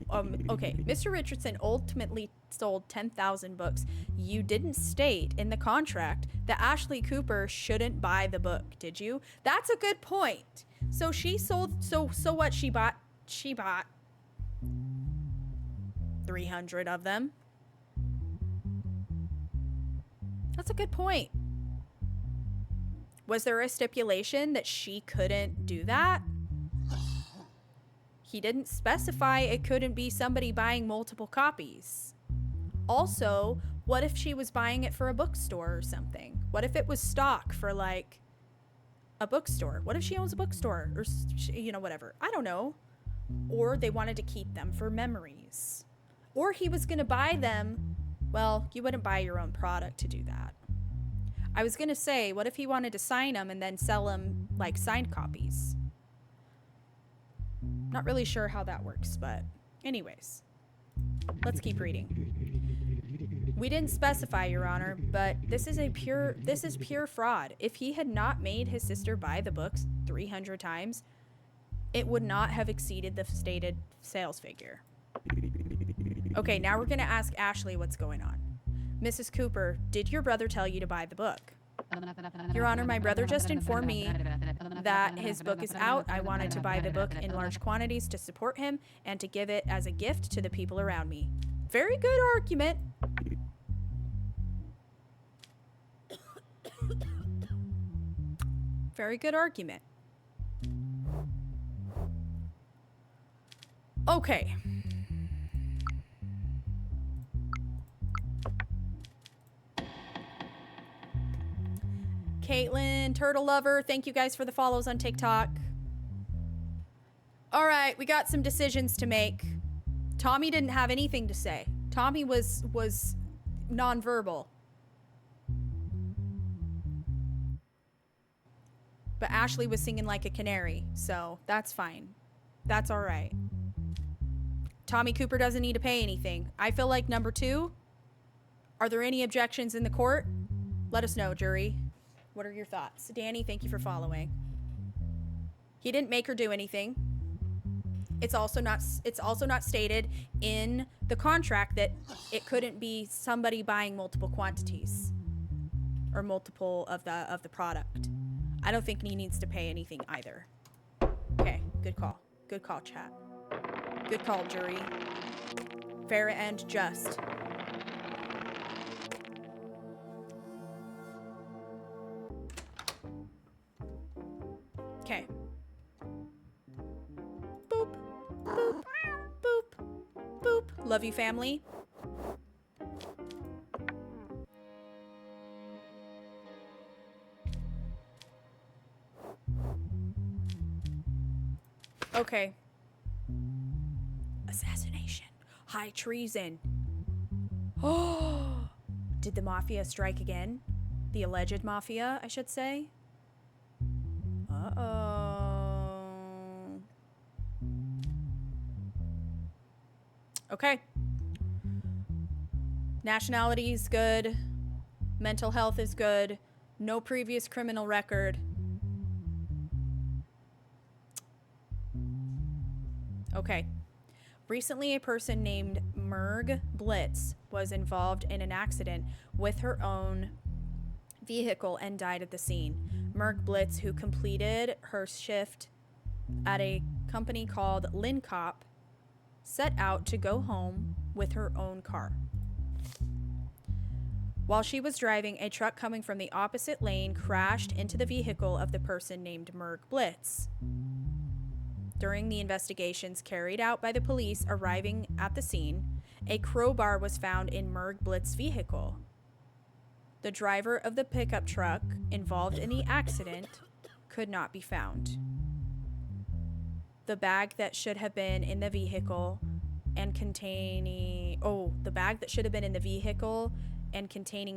Okay, Mr. Richardson ultimately sold 10,000 books. You didn't state in the contract that Ashley Cooper shouldn't buy the book, did you? That's a good point. So she sold. So what? She bought 300 of them. That's a good point. Was there a stipulation that she couldn't do that? He didn't specify it couldn't be somebody buying multiple copies. Also, what if she was buying it for a bookstore or something? What if it was stock for like a bookstore? What if she owns a bookstore or, you know, whatever? I don't know. Or they wanted to keep them for memories. Or he was going to buy them. Well, you wouldn't buy your own product to do that. I was going to say, what if he wanted to sign them and then sell them like signed copies? Not really sure how that works, but anyways, let's keep reading. We didn't specify, Your Honor, but this is pure fraud. If he had not made his sister buy the books 300 times, it would not have exceeded the stated sales figure. Okay, now we're going to ask Ashley what's going on. Mrs. Cooper, did your brother tell you to buy the book? Your Honor, my brother just informed me that his book is out. I wanted to buy the book in large quantities to support him and to give it as a gift to the people around me. Very good argument. Very good argument. Okay. Caitlin, Turtle Lover, thank you guys for the follows on TikTok. All right, we got some decisions to make. Tommy didn't have anything to say. Tommy was nonverbal. But Ashley was singing like a canary, so that's fine. That's all right. Tommy Cooper doesn't need to pay anything. I feel like number 2. Are there any objections in the court? Let us know, jury. What are your thoughts? Danny, thank you for following. He didn't make her do anything. It's also not stated in the contract that it couldn't be somebody buying multiple quantities or multiple of the product. I don't think he needs to pay anything either. Okay, good call. Good call, chat. Good call, jury. Fair and just. Okay. Boop, boop, boop, boop. Love you, family. Okay. Assassination. High treason. Oh! Did the mafia strike again? The alleged mafia, I should say. Uh-oh. Okay. Nationality is good. Mental health is good. No previous criminal record. Okay. Recently, a person named Merg Blitz was involved in an accident with her own vehicle and died at the scene. Merg Blitz, who completed her shift at a company called Lincop, set out to go home with her own car. While she was driving, a truck coming from the opposite lane crashed into the vehicle of the person named Merg Blitz. During the investigations carried out by the police arriving at the scene, a crowbar was found in Merg Blitz's vehicle. The driver of the pickup truck involved in the accident could not be found. The bag that should have been in the vehicle and containing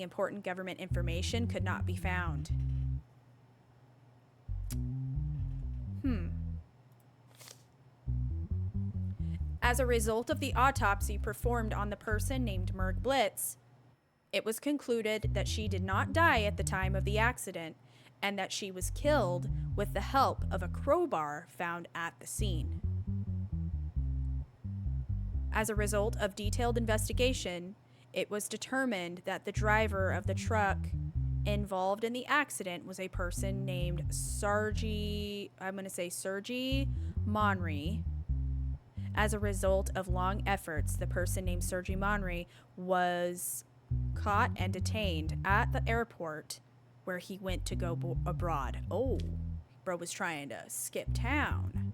important government information could not be found. As a result of the autopsy performed on the person named Merg Blitz, it was concluded that she did not die at the time of the accident and that she was killed with the help of a crowbar found at the scene. As a result of detailed investigation, it was determined that the driver of the truck involved in the accident was a person named Sergi Monry. As a result of long efforts, the person named Sergi Monry was caught and detained at the airport where he went to go abroad. Oh, bro was trying to skip town.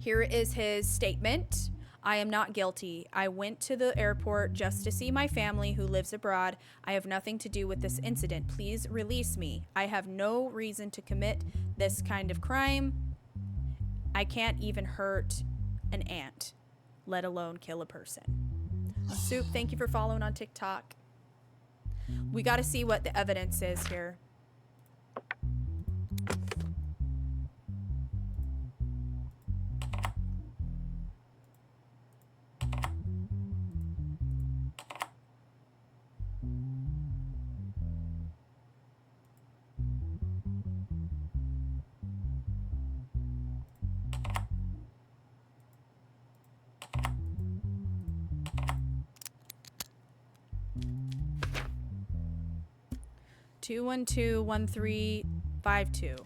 Here is his statement. I am not guilty. I went to the airport just to see my family who lives abroad. I have nothing to do with this incident. Please release me. I have no reason to commit this kind of crime. I can't even hurt an ant, let alone kill a person. Soup, thank you for following on TikTok. We got to see what the evidence is here. Two 1-2-1-3-5-2.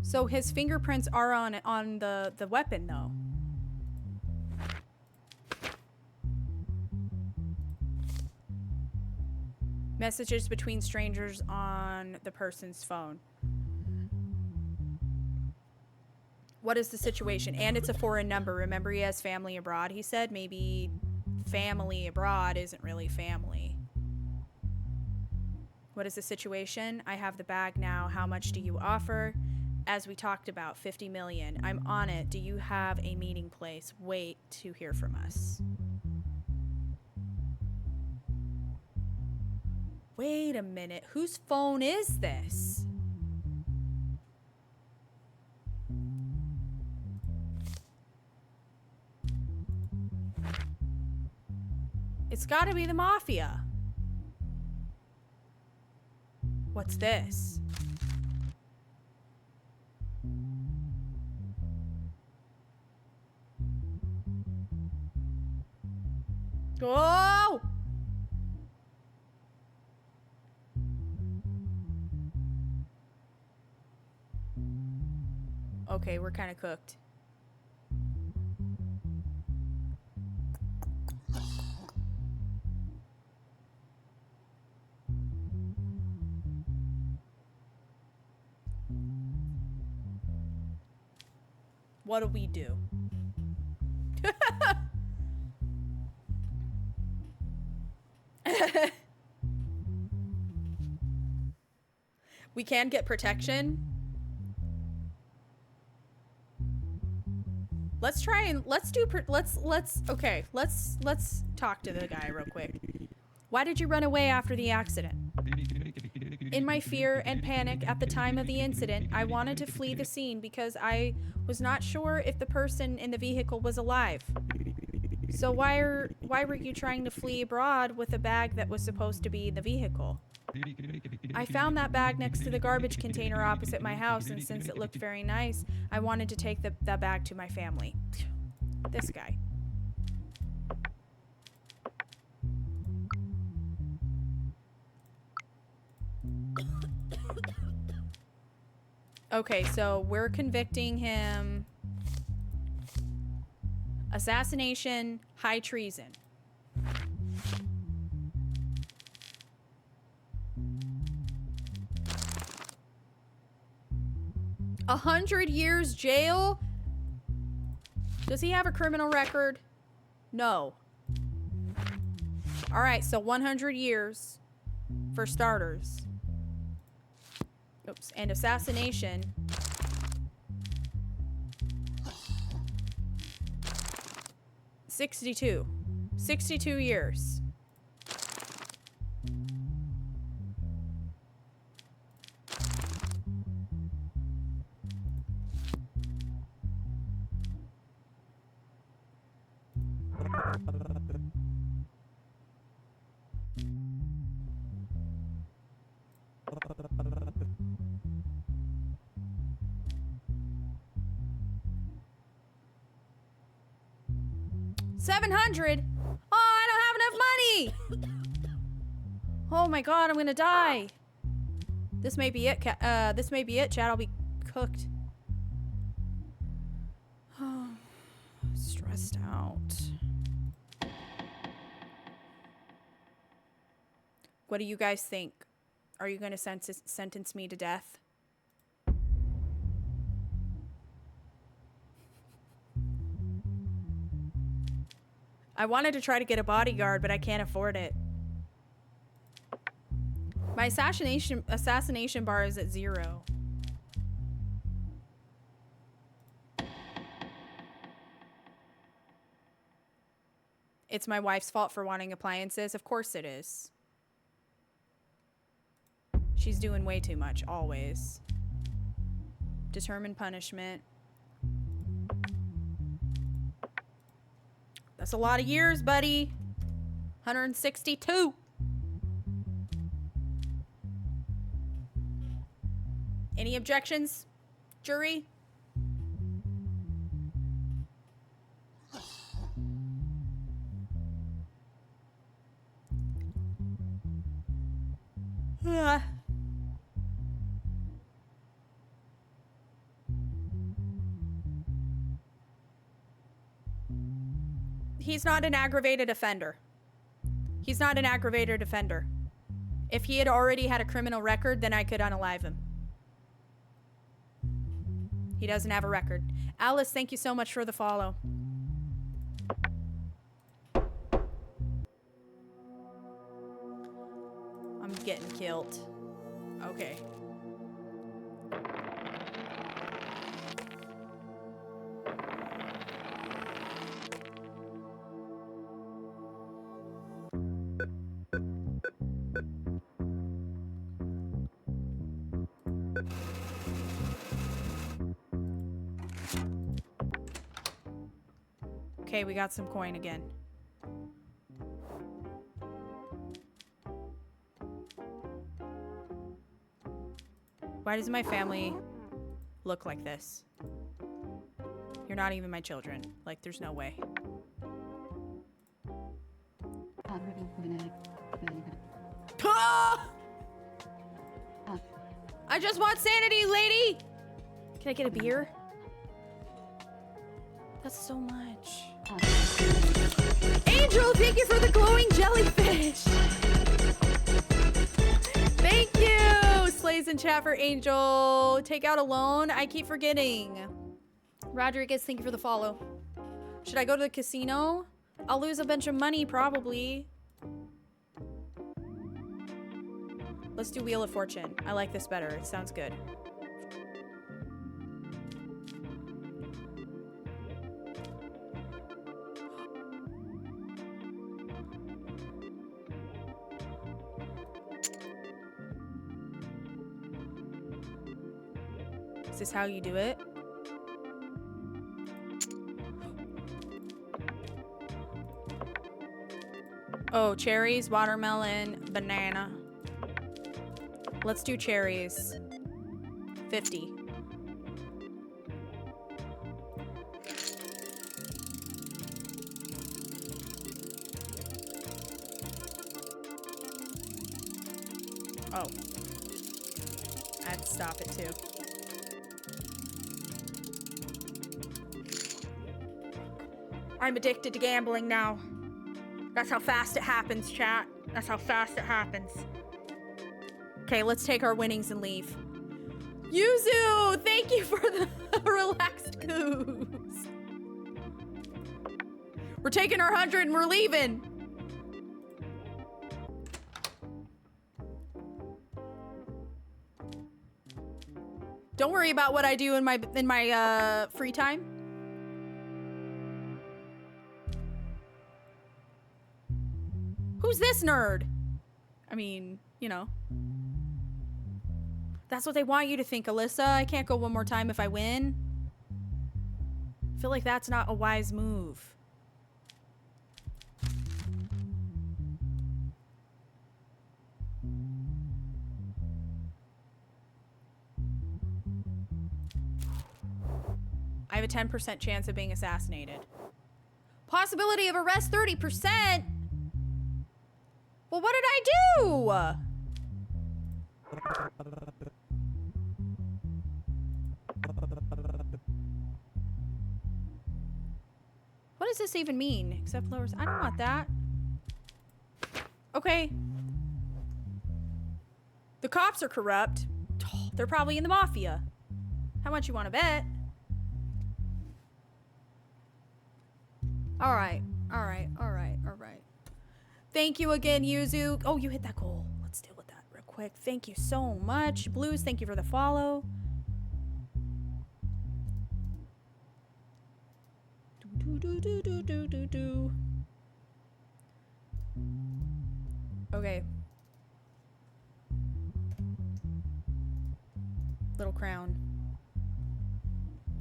So his fingerprints are on the weapon though. Messages between strangers on the person's phone. What is the situation? And it's a foreign number. Remember, he has family abroad, he said. Maybe family abroad isn't really family. What is the situation? I have the bag now. How much do you offer? As we talked about, 50 million. I'm on it. Do you have a meeting place? Wait to hear from us. Wait a minute. Whose phone is this? It's got to be the mafia. What's this? Oh! Okay, we're kind of cooked. What do we do? We can get protection. Let's try and let's talk to the guy real quick. Why did you run away after the accident? In my fear and panic at the time of the incident, I wanted to flee the scene because I was not sure if the person in the vehicle was alive. So why were you trying to flee abroad with a bag that was supposed to be in the vehicle? I found that bag next to the garbage container opposite my house, and since it looked very nice, I wanted to take that bag to my family. This guy. Okay, so we're convicting him. Assassination, high treason. A 100 years jail? Does he have a criminal record? No. All right, so 100 years for starters. Oops, and assassination. $62 years. $700? Oh, I don't have enough money! Oh my god, I'm gonna die. This may be it, this may be it, Chad. I'll be cooked. Stressed out. What do you guys think? Are you gonna sentence me to death? I wanted to try to get a bodyguard, but I can't afford it. My assassination bar is at 0. It's my wife's fault for wanting appliances. Of course it is. She's doing way too much, always. Determined punishment. That's a lot of years, buddy. 162. Any objections, jury? He's not an aggravated offender. He's not an aggravated offender. If he had already had a criminal record, then I could unalive him. He doesn't have a record. Alice, thank you so much for the follow. I'm getting killed. Okay. Okay, we got some coin again. Why does my family look like this? You're not even my children. Like, there's no way. Ah! I just want sanity, lady! Can I get a beer? That's so much. Angel, thank you for the glowing jellyfish! Thank you! Slays in chat for Angel. Take out a loan? I keep forgetting. Rodriguez, thank you for the follow. Should I go to the casino? I'll lose a bunch of money, probably. Let's do Wheel of Fortune. I like this better. It sounds good. Is this how you do it? Oh, cherries, watermelon, banana. Let's do cherries. 50. Oh. I had to stop it too. I'm addicted to gambling now. That's how fast it happens, chat. That's how fast it happens. Okay, let's take our winnings and leave. Yuzu, thank you for the relaxed goose. We're taking our 100 and we're leaving. Don't worry about what I do in my free time. Who's this nerd? I mean, you know. That's what they want you to think, Alyssa. I can't go one more time if I win. I feel like that's not a wise move. I have a 10% chance of being assassinated. Possibility of arrest 30%? Well, what did I do? What does this even mean? Except lowers. I don't want that. Okay. The cops are corrupt. They're probably in the mafia. How much you want to bet? All right. All right. All right. All right. Thank you again, Yuzu. Oh, you hit that goal. Let's deal with that real quick. Thank you so much. Blues, thank you for the follow. Okay. Little crown.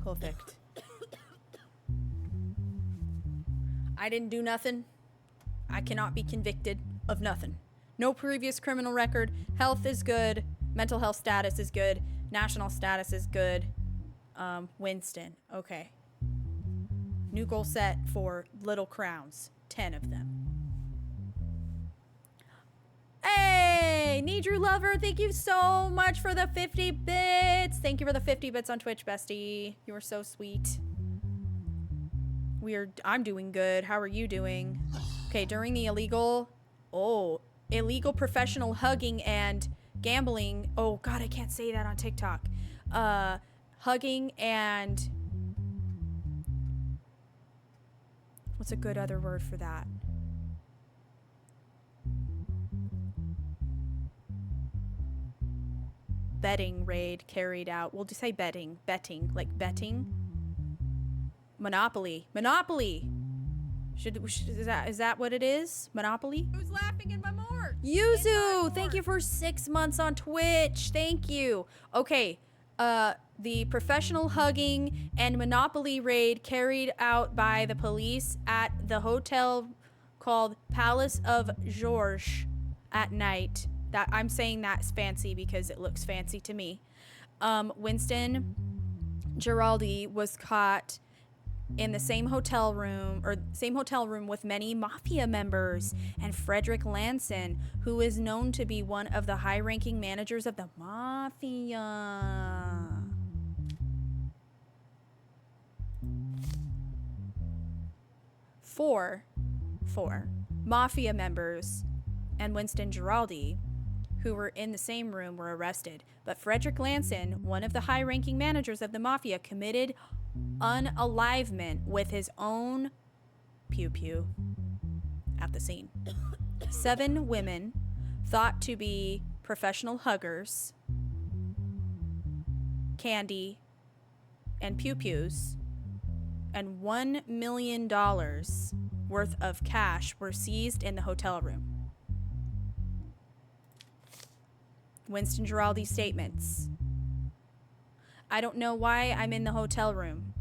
Perfect. I didn't do nothing. I cannot be convicted of nothing. No previous criminal record. Health is good. Mental health status is good. National status is good. Winston. Okay. New goal set for little crowns. 10 of them. Hey! Needrew Lover, thank you so much for the 50 bits. Thank you for the 50 bits on Twitch, bestie. You are so sweet. I'm doing good. How are you doing? Okay, during the illegal professional hugging and gambling. Oh God, I can't say that on TikTok. Hugging and what's a good other word for that? Betting raid carried out. We'll just say betting, like betting. Monopoly. Is that what it is? Monopoly? Who's laughing in my morgue? Yuzu, thank you for 6 months on Twitch. Thank you. Okay, the professional hugging and Monopoly raid carried out by the police at the hotel called Palace of Georges at night. That I'm saying that's fancy because it looks fancy to me. Winston Giraldi was caught in the same hotel room with many mafia members and Frederick Lanson, who is known to be one of the high-ranking managers of the mafia. Four mafia members and Winston Giraldi, who were in the same room, were arrested. But Frederick Lanson, one of the high-ranking managers of the mafia, committed unalivement with his own pew-pew at the scene. 7 women, thought to be professional huggers, candy, and pew-pews, and $1 million worth of cash were seized in the hotel room. Winston Giraldi's statements. I don't know why I'm in the hotel room.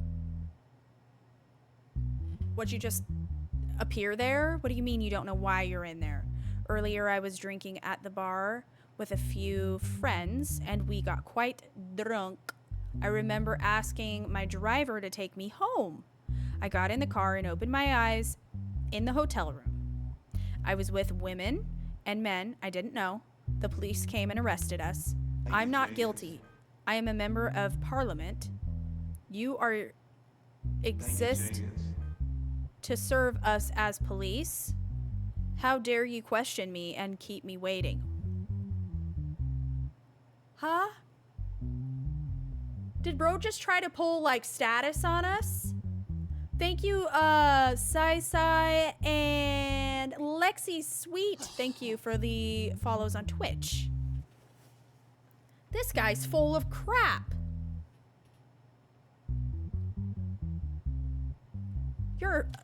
Would you just appear there? What do you mean you don't know why you're in there? Earlier I was drinking at the bar with a few friends and we got quite drunk. I remember asking my driver to take me home. I got in the car and opened my eyes in the hotel room. I was with women and men I didn't know. The police came and arrested us. I'm not guilty. I am a member of parliament. You exist to serve us as police. How dare you question me and keep me waiting? Huh? Did bro just try to pull like status on us? Thank you, Sai and Lexi Sweet. Thank you for the follows on Twitch. This guy's full of crap.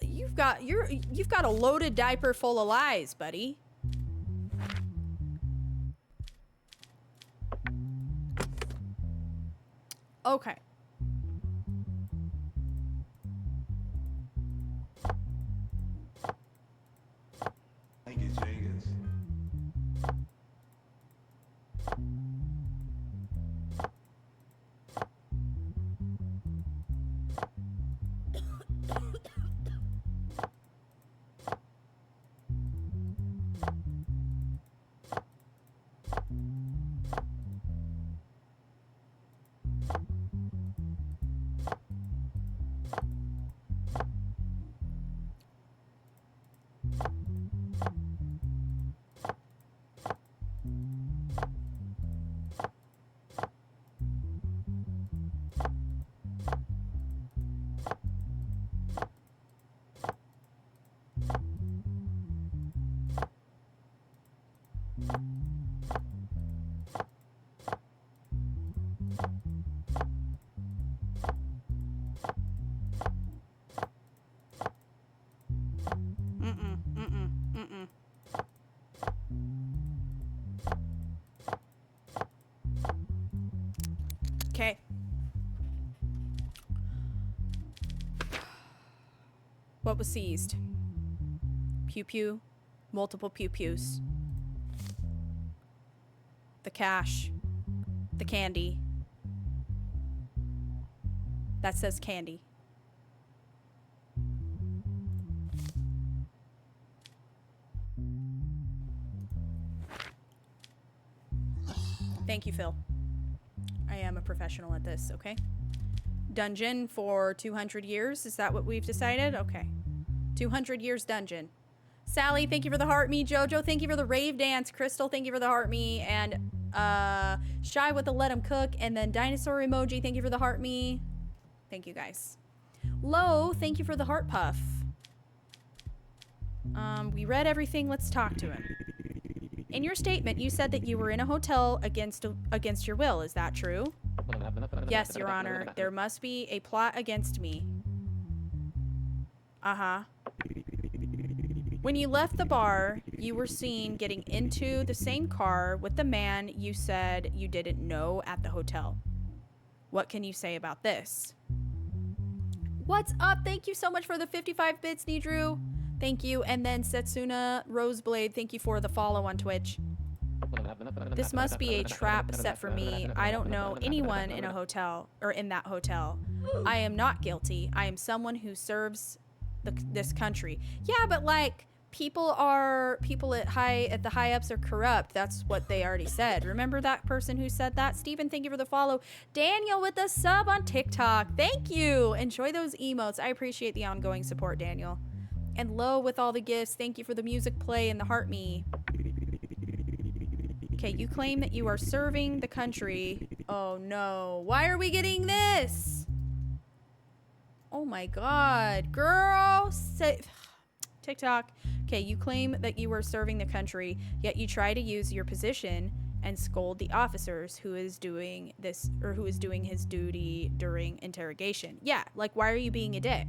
You've got a loaded diaper full of lies, buddy. Okay. Thank you, Jenkins. Okay. What was seized? Pew-pew. Multiple pew-pews. The cash. The candy. That says candy. Thank you, Phil. I am a professional at this, okay? Dungeon for 200 years. Is that what we've decided? Okay. 200 years dungeon. Sally, thank you for the heart me. Jojo, thank you for the rave dance. Crystal, thank you for the heart me. And Shy with the let 'em cook. And then dinosaur emoji, thank you for the heart me. Thank you, guys. Lo, thank you for the heart puff. We read everything. Let's talk to him. In your statement, you said that you were in a hotel against your will. Is that true? Yes, Your Honor. There must be a plot against me. Uh-huh. When you left the bar, you were seen getting into the same car with the man you said you didn't know at the hotel. What can you say about this? What's up? Thank you so much for the 55 bits, Nidru. Thank you. And then Setsuna Roseblade, thank you for the follow on Twitch. This must be a trap set for me. I don't know anyone in a hotel or in that hotel. I am not guilty. I am someone who serves this country. Yeah, but like people at the high ups are corrupt. That's what they already said. Remember that person who said that? Steven, thank you for the follow. Daniel with the sub on TikTok. Thank you. Enjoy those emotes. I appreciate the ongoing support, Daniel. And Lo with all the gifts. Thank you for the music play and the heart me. Okay, you claim that you are serving the country. Oh no. Why are we getting this? Oh my god. Girl. TikTok. Okay, you claim that you are serving the country, yet you try to use your position and scold the officers who is doing this, or who is doing his duty during interrogation. Yeah, like why are you being a dick?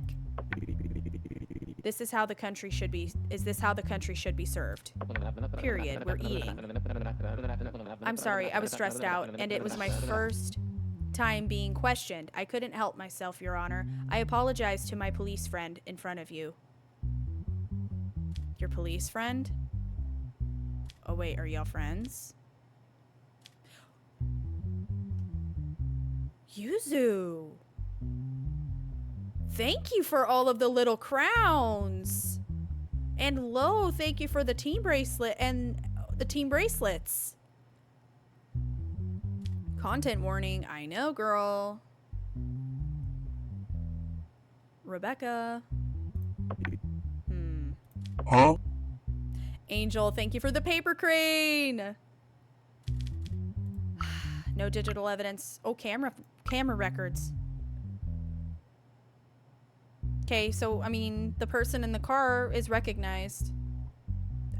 This is how the country should be. Is this how the country should be served? Period. We're eating. I'm sorry, I was stressed out, and it was my first time being questioned. I couldn't help myself, Your Honor. I apologize to my police friend in front of you. Your police friend? Oh wait, are y'all friends? Yuzu! Thank you for all of the little crowns! And Lo, thank you for the team bracelet and the team bracelets. Content warning, I know, girl. Rebecca. Huh? Angel, thank you for the paper crane. No digital evidence. Oh, camera records. Okay, so, I mean, the person in the car is recognized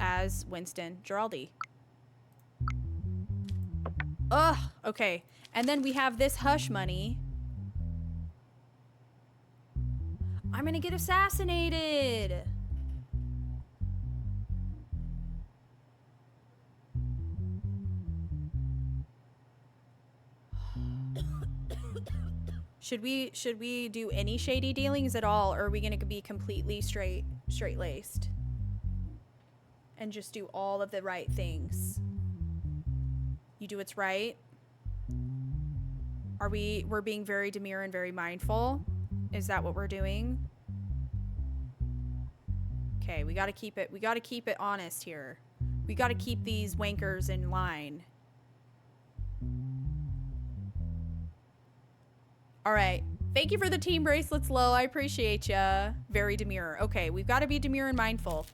as Winston Giraldi. Ugh, okay. And then we have this hush money. I'm gonna get assassinated. Should we do any shady dealings at all, or are we gonna be completely straight-laced and just do all of the right things? You do what's right. We're being very demure and very mindful? Is that what we're doing? Okay, we gotta keep it honest here. We gotta keep these wankers in line. All right. Thank you for the team bracelets, Lo. I appreciate ya. Very demure. Okay, we've got to be demure and mindful.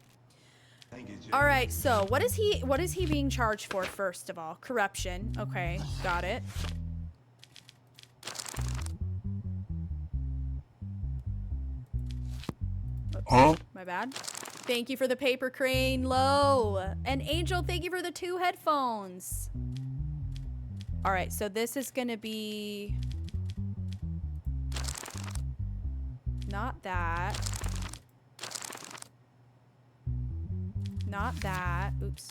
Thank you, Jenkins. All right. So, what is he being charged for first of all? Corruption. Okay, got it. Oops, Huh? my bad. Thank you for the paper crane, Lo. And Angel, thank you for the 2 headphones. All right. So this is gonna be. Not that. Not that. Oops.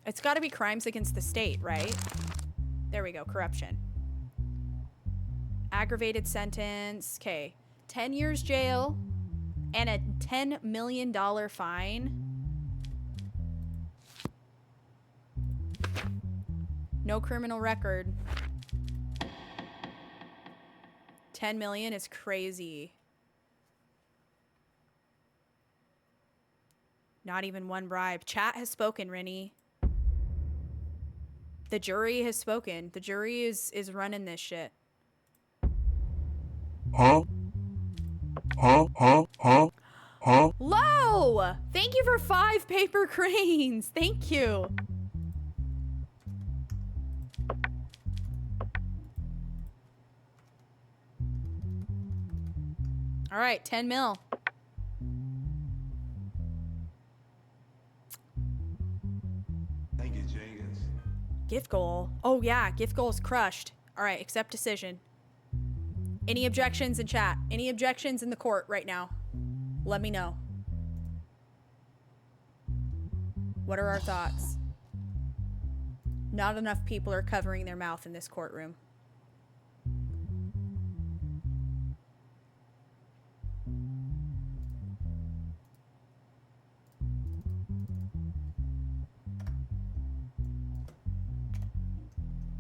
It's got to be crimes against the state, right? There we go. Corruption. Aggravated sentence. Okay. 10 years jail and a $10 million fine. No criminal record. 10 million is crazy. Not even one bribe. Chat has spoken, Rennie. The jury has spoken. The jury is running this shit. Huh? Huh? Huh? Huh? Huh? Lo! Thank you for 5 paper cranes. Thank you. All right, 10 mil. Thank you, Jenkins. Gift goal. Oh yeah, gift goal is crushed. All right, accept decision. Any objections in chat? Any objections in the court right now? Let me know. What are our thoughts? Not enough people are covering their mouth in this courtroom.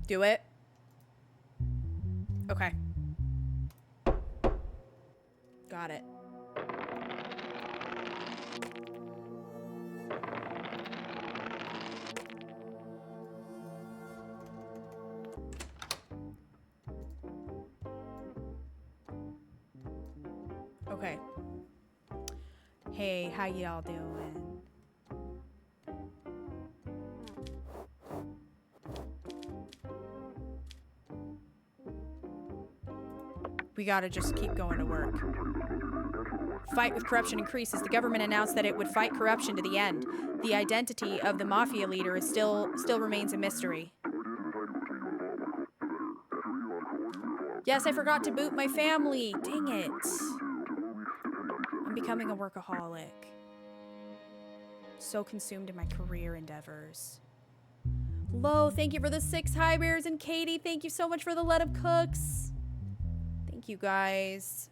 Do it. Okay. Got it. Okay. Hey, how y'all doing? We gotta just keep going to work. Fight with corruption increases. The government announced that it would fight corruption to the end. The identity of the mafia leader is still remains a mystery. Yes, I forgot to boot my family. Dang it. I'm becoming a workaholic. So consumed in my career endeavors. Lo, thank you for the 6 high bears, and Katie, thank you so much for the let up cooks. Thank you guys.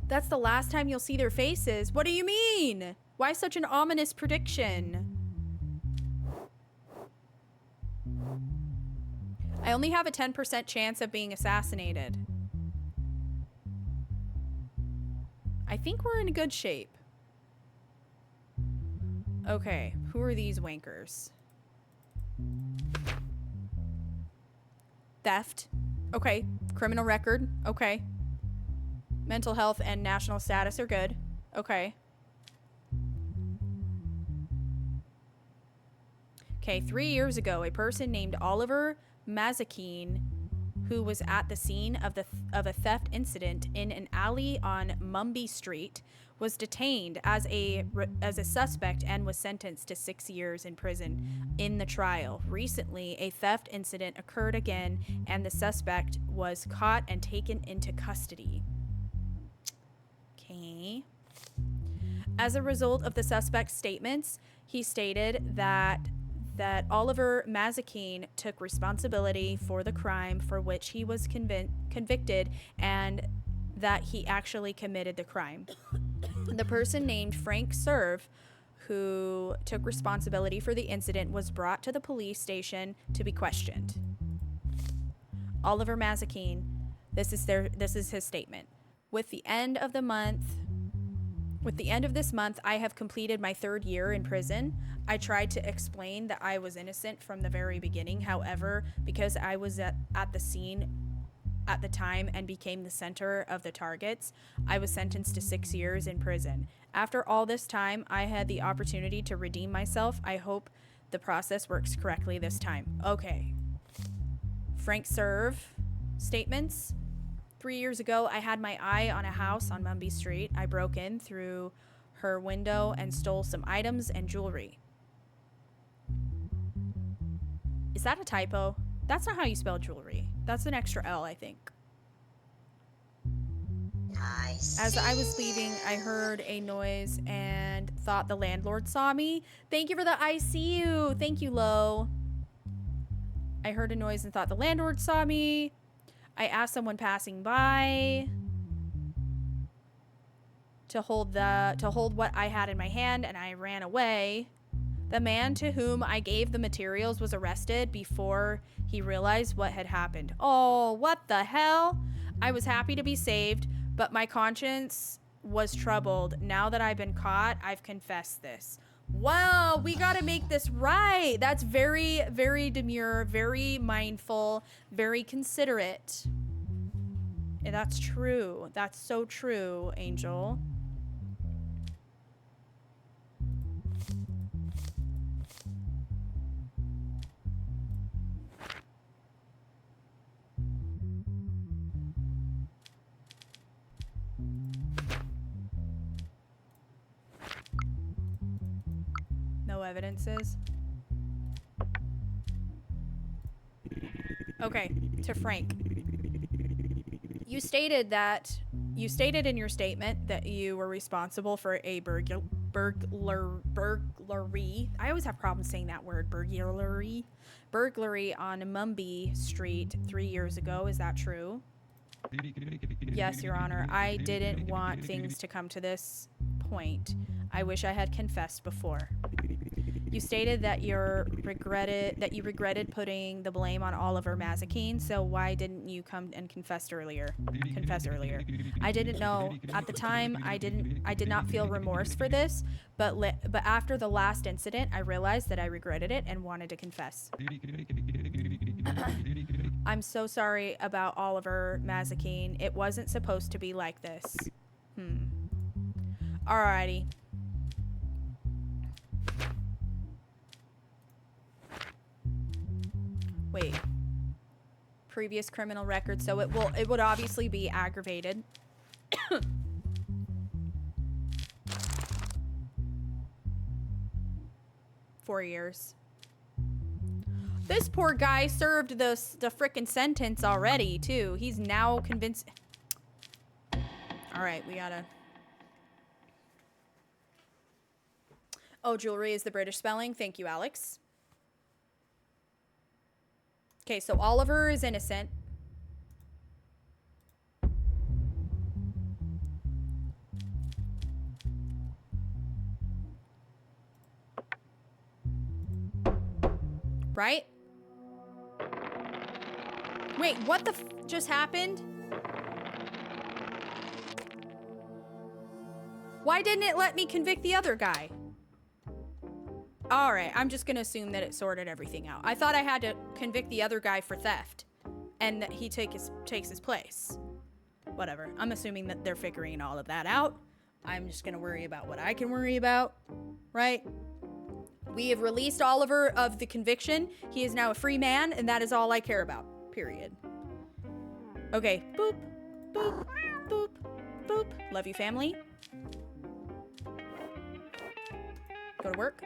That's the last time you'll see their faces. What do you mean? Why such an ominous prediction? I only have a 10% chance of being assassinated. I think we're in good shape. Okay, who are these wankers? Theft. Okay. Criminal record. Okay. Mental health and national status are good. Okay. Okay, 3 years ago, a person named Oliver Mazakine, who was at the scene of a theft incident in an alley on Mumby Street, was detained as a suspect and was sentenced to 6 years in prison in the trial. Recently, a theft incident occurred again, and the suspect was caught and taken into custody. Okay. As a result of the suspect's statements, he stated that Oliver Mazakine took responsibility for the crime for which he was convicted, and that he actually committed the crime. The person named Frank Serve, who took responsibility for the incident, was brought to the police station to be questioned. Oliver Mazakine, this is his statement. With the end of this month, I have completed my 3rd year in prison. I tried to explain that I was innocent from the very beginning. However, because I was at the scene at the time and became the center of the targets, I was sentenced to 6 years in prison. After all this time, I had the opportunity to redeem myself. I hope the process works correctly this time. Okay. Frank Serve statements. 3 years ago, I had my eye on a house on Mumby Street. I broke in through her window and stole some items and jewelry. Is that a typo? That's not how you spell jewelry. That's an extra L, I think. As I was leaving, I heard a noise and thought the landlord saw me. Thank you for the I see you. Thank you, Lo. I heard a noise and thought the landlord saw me. I asked someone passing by to hold what I had in my hand, and I ran away. The man to whom I gave the materials was arrested before he realized what had happened. Oh, what the hell? I was happy to be saved, but my conscience was troubled. Now that I've been caught, I've confessed this. Wow, we gotta make this right. That's very, very demure, very mindful, very considerate. And that's true. That's so true, Angel. No evidences. Okay, to Frank. You stated in your statement that you were responsible for a burglary. I always have problems saying that word, burglary on Mumby Street 3 years ago. Is that true? Yes, Your Honor. I didn't want things to come to this point. I wish I had confessed before. You stated that you regretted putting the blame on Oliver Mazikeen, so why didn't you come and confess earlier? I didn't know at the time. I did not feel remorse for this, but after the last incident, I realized that I regretted it and wanted to confess. I'm so sorry about Oliver Mazikeen. It wasn't supposed to be like this. Alrighty. Wait. Previous criminal record, so it would obviously be aggravated. 4 years. This poor guy served the frickin' sentence already, too. He's now convinced. Alright, we gotta. Oh, jewelry is the British spelling. Thank you, Alex. Okay, so Oliver is innocent. Right? Wait, what the just happened? Why didn't it let me convict the other guy? Alright, I'm just gonna assume that it sorted everything out. I thought I had to convict the other guy for theft. And that he takes his place. Whatever. I'm assuming that they're figuring all of that out. I'm just gonna worry about what I can worry about. Right? We have released Oliver of the conviction. He is now a free man, and that is all I care about. Period. Okay. Boop. Boop. Boop. Boop. Love you, family. Go to work.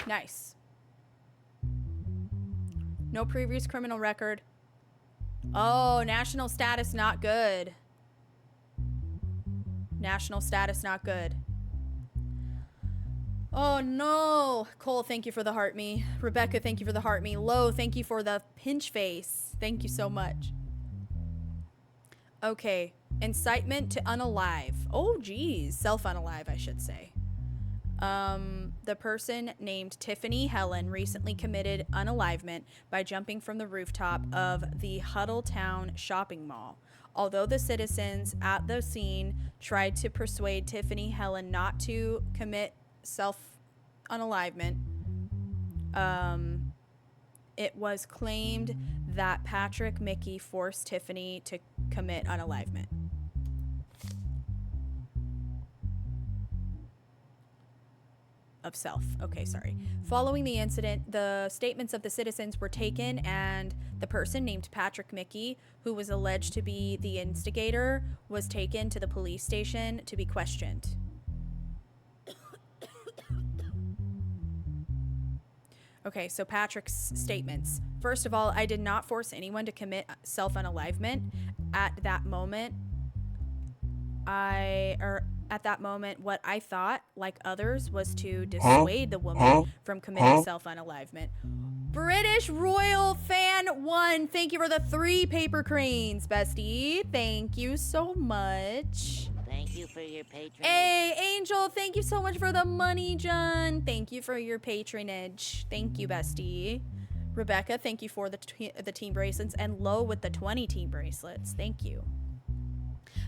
Nice. No previous criminal record. Oh, national status not good. National status not good. Oh no. Cole, thank you for the heart me. Rebecca, thank you for the heart me. Lo, thank you for the pinch face. Thank you so much. Okay. Incitement to unalive. Oh, geez. Self-unalive, I should say. The person named Tiffany Helen recently committed unalivement by jumping from the rooftop of the Huddletown shopping mall. Although the citizens at the scene tried to persuade Tiffany Helen not to commit self-unalivement, it was claimed that Patrick Mickey forced Tiffany to commit unalivement. Of self. Okay, sorry. Following the incident, the statements of the citizens were taken and the person named Patrick Mickey, who was alleged to be the instigator, was taken to the police station to be questioned. Okay, so Patrick's statements. First of all, I did not force anyone to commit self-unalivement. At that moment, what I thought, like others, was to dissuade the woman from committing self-unalivement. British Royal Fan 1, thank you for the 3 paper cranes, bestie. Thank you so much. Thank you for your patronage. Hey, Angel, thank you so much for the money, John. Thank you for your patronage. Thank you, bestie. Rebecca, thank you for the team bracelets. And Lo with the 20 team bracelets. Thank you.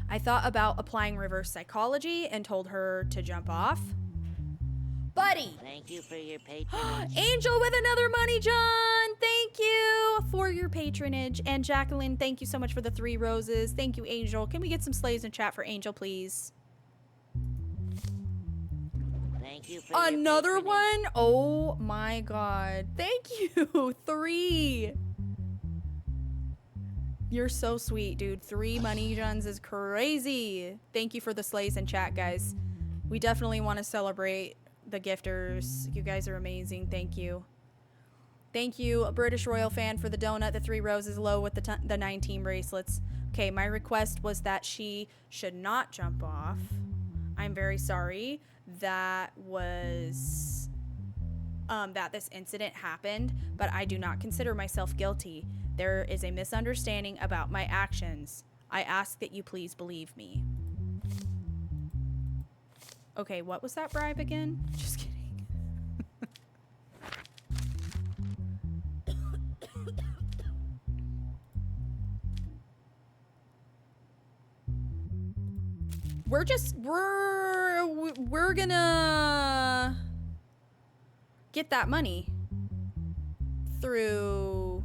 I thought about applying reverse psychology and told her to jump off. Buddy! Thank you for your patronage. Angel with another money, John! Thank you for your patronage. And Jacqueline, thank you so much for the 3 roses. Thank you, Angel. Can we get some slaves in chat for Angel, please? Thank you for another one? Oh my god. Thank you. 3. You're so sweet, dude. 3 money Johns is crazy. Thank you for the slays in chat, guys. We definitely want to celebrate the gifters. You guys are amazing. Thank you. Thank you, British Royal Fan, for the donut, the 3 roses, Low with the 19 bracelets. Okay, my request was that she should not jump off. I'm very sorry. that was that this incident happened, but I do not consider myself guilty. There is a misunderstanding about my actions. I ask that you please believe me. Okay, what was that bribe again? Just kidding. We're gonna get that money through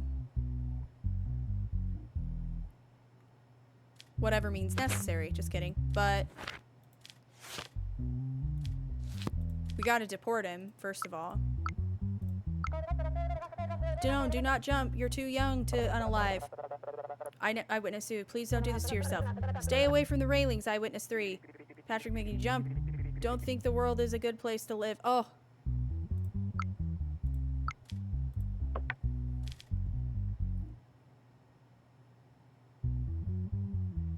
whatever means necessary. Just kidding. But we gotta deport him, first of all. Do not jump. You're too young to unalive. Eyewitness 2, please don't do this to yourself. Stay away from the railings, Eyewitness 3. Patrick making you jump. Don't think the world is a good place to live. Oh.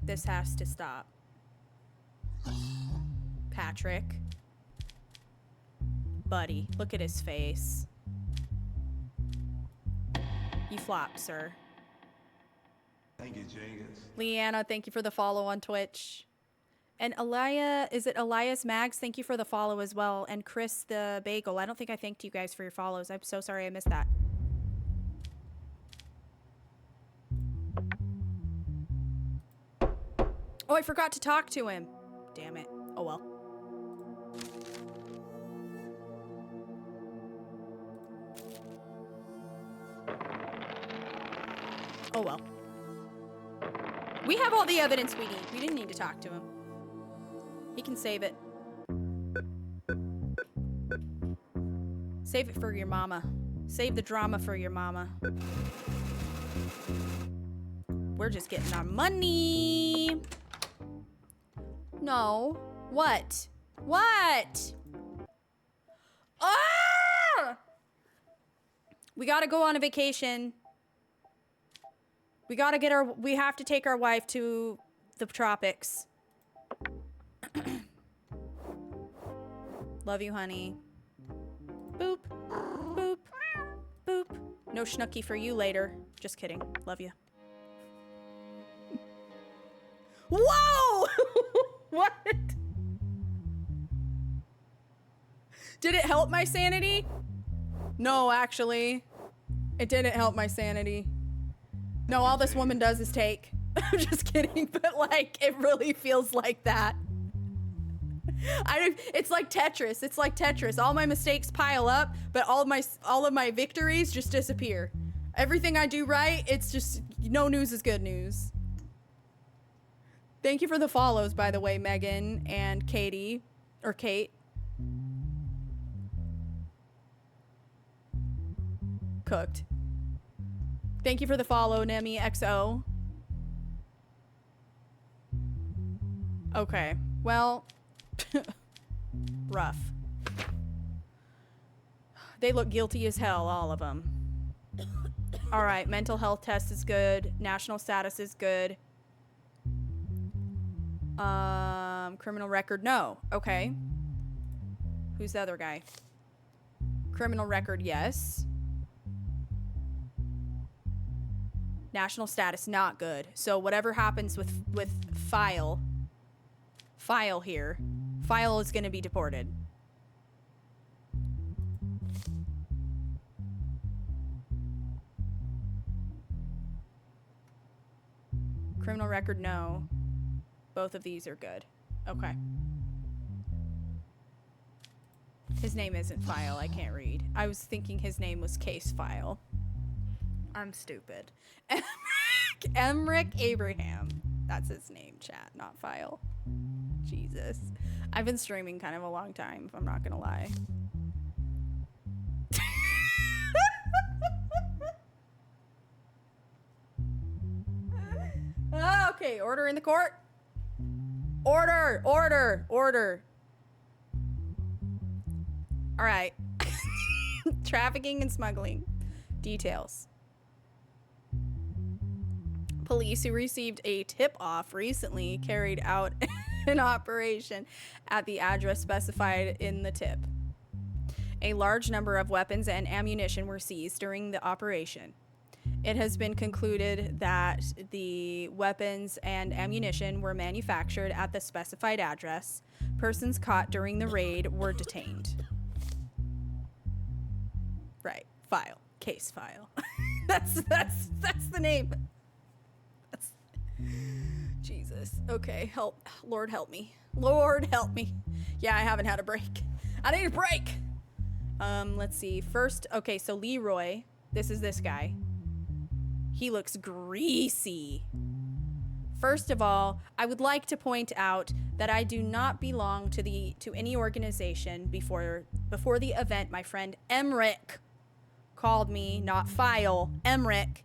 This has to stop. Patrick. Buddy, look at his face. You flop, sir. Thank you, Jenkins. Leanna, thank you for the follow on Twitch. And Elia, is it Elias Mags? Thank you for the follow as well. And Chris the Bagel. I don't think I thanked you guys for your follows. I'm so sorry I missed that. Oh, I forgot to talk to him. Damn it. Oh well. Oh well. We have all the evidence we need. We didn't need to talk to him. He can save it. Save it for your mama. Save the drama for your mama. We're just getting our money. No. What? What? Ah! We gotta go on a vacation. We have to take our wife to the tropics. Love you, honey. Boop. Boop. Boop. No schnooky for you later. Just kidding. Love you. Whoa! What? Did it help my sanity? No, actually. It didn't help my sanity. No, all this woman does is take. I'm just kidding, but like, it really feels like that. It's like Tetris. It's like Tetris. All my mistakes pile up, but all of my victories just disappear. Everything I do right, it's just, no news is good news. Thank you for the follows, by the way, Megan and Katie, or Kate. Cooked. Thank you for the follow, Nemi XO. Okay, well, rough. They look guilty as hell, all of them. All right, mental health test is good. National status is good. Criminal record, no. Okay. Who's the other guy? Criminal record, yes. National status, not good. So whatever happens with File here, File is going to be deported. Criminal record, no. Both of these are good. Okay. His name isn't File. I can't read. I was thinking his name was Case File. I'm stupid. Emric Abraham. That's his name, chat, not File. Jesus. I've been streaming kind of a long time, if I'm not gonna lie. Okay, order in the court. Order, order, order. All right. Trafficking and smuggling. Details. Police who received a tip-off recently carried out in operation at the address specified in the tip. A large number of weapons and ammunition were seized during the operation. It has been concluded that the weapons and ammunition were manufactured at the specified address. Persons caught during the raid were detained. Right. File. Case file. that's the name. That's... Jesus. Okay. Help. Lord help me. Lord help me. Yeah, I haven't had a break. I need a break. Let's see. First, okay, so Leroy, this is this guy. He looks greasy. First of all, I would like to point out that I do not belong to any organization before the event. My friend Emric called me, not File. Emric.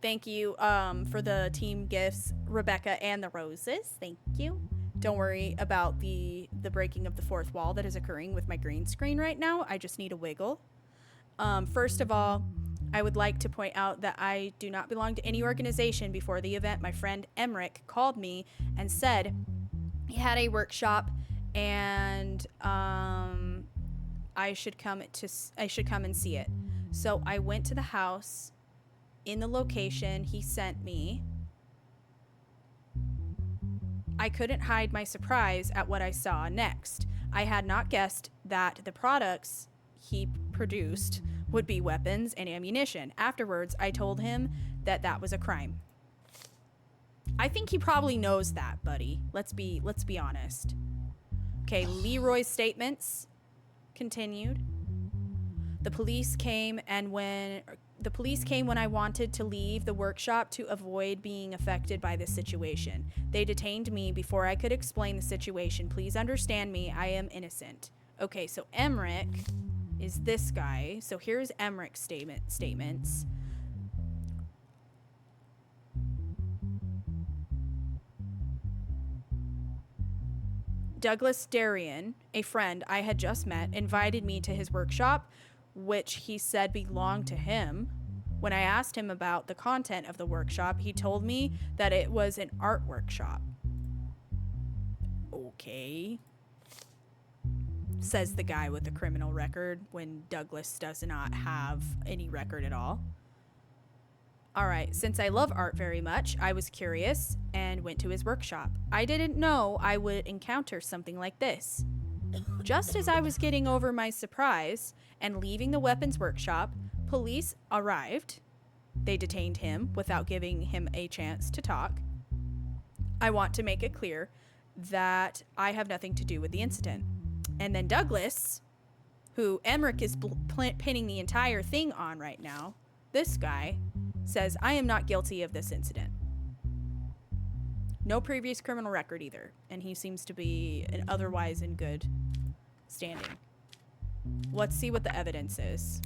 Thank you for the team gifts, Rebecca and the roses. Thank you. Don't worry about the breaking of the fourth wall that is occurring with my green screen right now. I just need a wiggle. First of all, I would like to point out that I do not belong to any organization before the event. My friend Emric called me and said he had a workshop and I should come and see it. So I went to the house in the location he sent me. I couldn't hide my surprise at what I saw next. I had not guessed that the products he produced would be weapons and ammunition. Afterwards, I told him that that was a crime. I think he probably knows that, buddy. Let's be honest. Okay, Leroy's statements continued. The police came when I wanted to leave the workshop to avoid being affected by this situation. They detained me before I could explain the situation. Please understand me. I am innocent. Okay, so Emric is this guy. So here's Emric's statements. Douglas Darien, a friend I had just met, invited me to his workshop, which he said belonged to him. When I asked him about the content of the workshop, he told me that it was an art workshop. Okay. Says the guy with the criminal record when Douglas does not have any record at all. Alright, since I love art very much, I was curious and went to his workshop. I didn't know I would encounter something like this. Just as I was getting over my surprise and leaving the weapons workshop, police arrived. They detained him without giving him a chance to talk. I want to make it clear that I have nothing to do with the incident. And then Douglas, who Emric is pinning the entire thing on right now, this guy, says, I am not guilty of this incident. No previous criminal record either, and he seems to be otherwise in good standing. Let's see what the evidence is.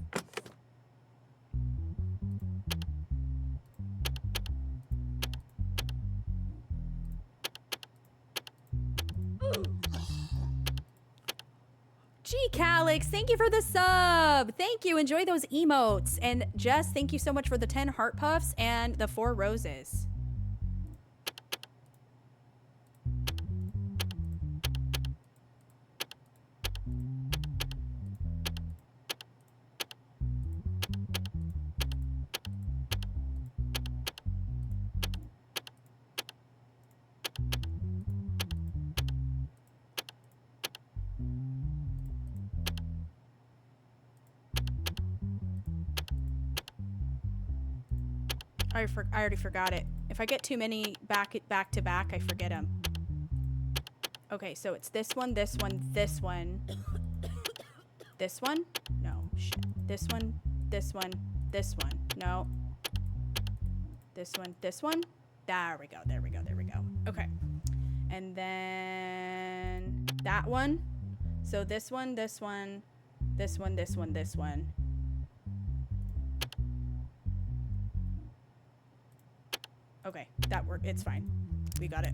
Gee, Calix, thank you for the sub. Thank you. Enjoy those emotes. And Jess, thank you so much for the 10 heart puffs and the 4 roses. I already forgot it. If I get too many back to back, I forget them. Okay, so it's this one, this one, this one. This one? No, shit. This one, this one, this one. No. This one, this one. There we go, there we go, there we go. Okay. And then that one. So this one, this one, this one, this one, this one. Okay, that worked. It's fine. We got it.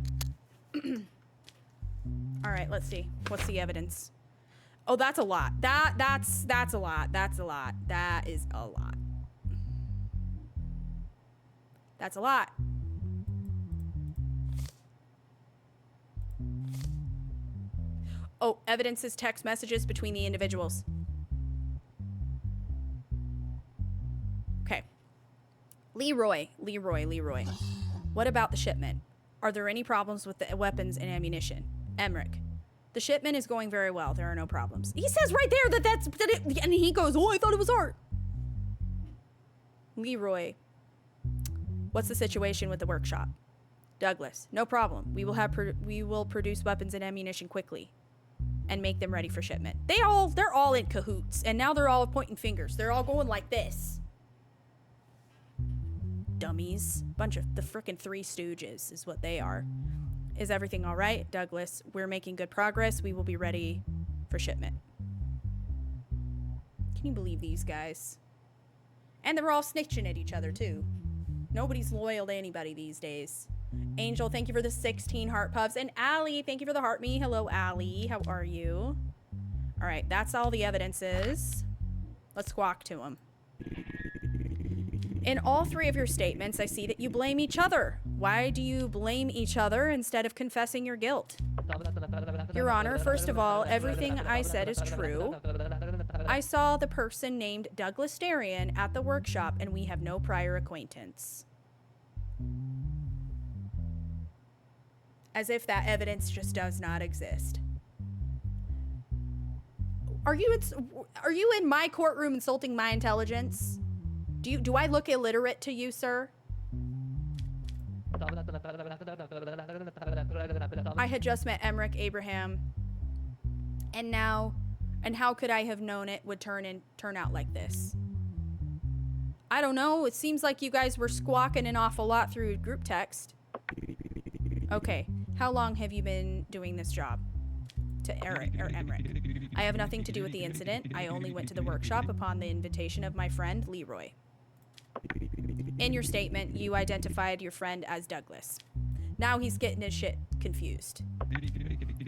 All right, let's see. What's the evidence? Oh, that's a lot. That's a lot. That's a lot. That is a lot. That's a lot. Oh, evidence is text messages between the individuals. Okay. Leroy. What about the shipment? Are there any problems with the weapons and ammunition? Emmerich. The shipment is going very well. There are no problems. He says right there and he goes, oh, I thought it was art. Leroy. What's the situation with the workshop? Douglas. No problem. We will produce weapons and ammunition quickly and make them ready for shipment. They're all in cahoots, and now they're all pointing fingers. They're all going like this. Dummies. Bunch of the frickin' Three Stooges is what they are. Is everything all right? Douglas, we're making good progress. We will be ready for shipment. Can you believe these guys? And they're all snitching at each other, too. Nobody's loyal to anybody these days. Angel, thank you for the 16 heart puffs. And Allie, thank you for the heart me. Hello, Allie. How are you? All right, that's all the evidence is. Let's squawk to them. In all three of your statements, I see that you blame each other. Why do you blame each other instead of confessing your guilt? Your Honor, first of all, everything I said is true. I saw the person named Douglas Darian at the workshop, and we have no prior acquaintance. As if that evidence just does not exist. Are you in my courtroom insulting my intelligence? Do I look illiterate to you, sir? I had just met Emmerich Abraham, and how could I have known it would turn out like this? I don't know. It seems like you guys were squawking an awful lot through group text. Okay, how long have you been doing this job? To Eric or Emmerich. I have nothing to do with the incident. I only went to the workshop upon the invitation of my friend Leroy. In your statement, you identified your friend as Douglas. Now he's getting his shit confused.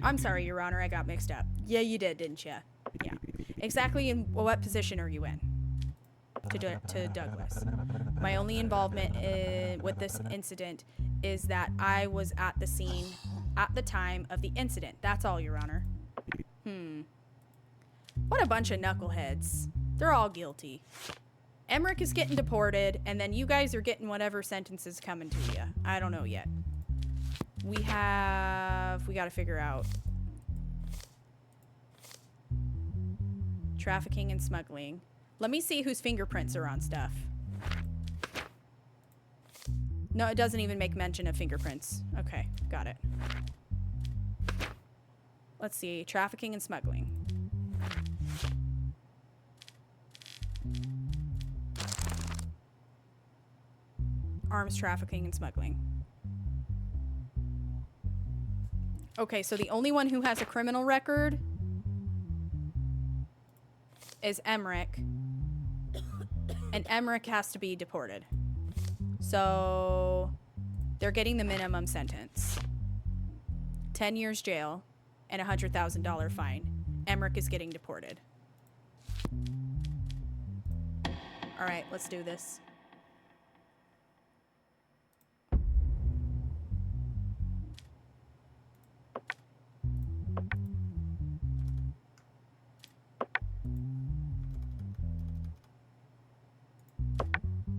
I'm sorry, Your Honor, I got mixed up. Yeah, you did, didn't you? Yeah. Exactly in what position are you in? To Douglas. My only involvement with this incident is that I was at the scene at the time of the incident. That's all, Your Honor. What a bunch of knuckleheads. They're all guilty. Emmerich is getting deported, and then you guys are getting whatever sentences coming to you. I don't know yet. We gotta figure out trafficking and smuggling. Let me see whose fingerprints are on stuff. No, it doesn't even make mention of fingerprints. Okay, got it. Let's see, trafficking and smuggling. Arms trafficking and smuggling. Okay, so the only one who has a criminal record is Emmerich. And Emmerich has to be deported. So they're getting the minimum sentence. 10 years jail and a $100,000 fine. Emmerich is getting deported. All right, let's do this.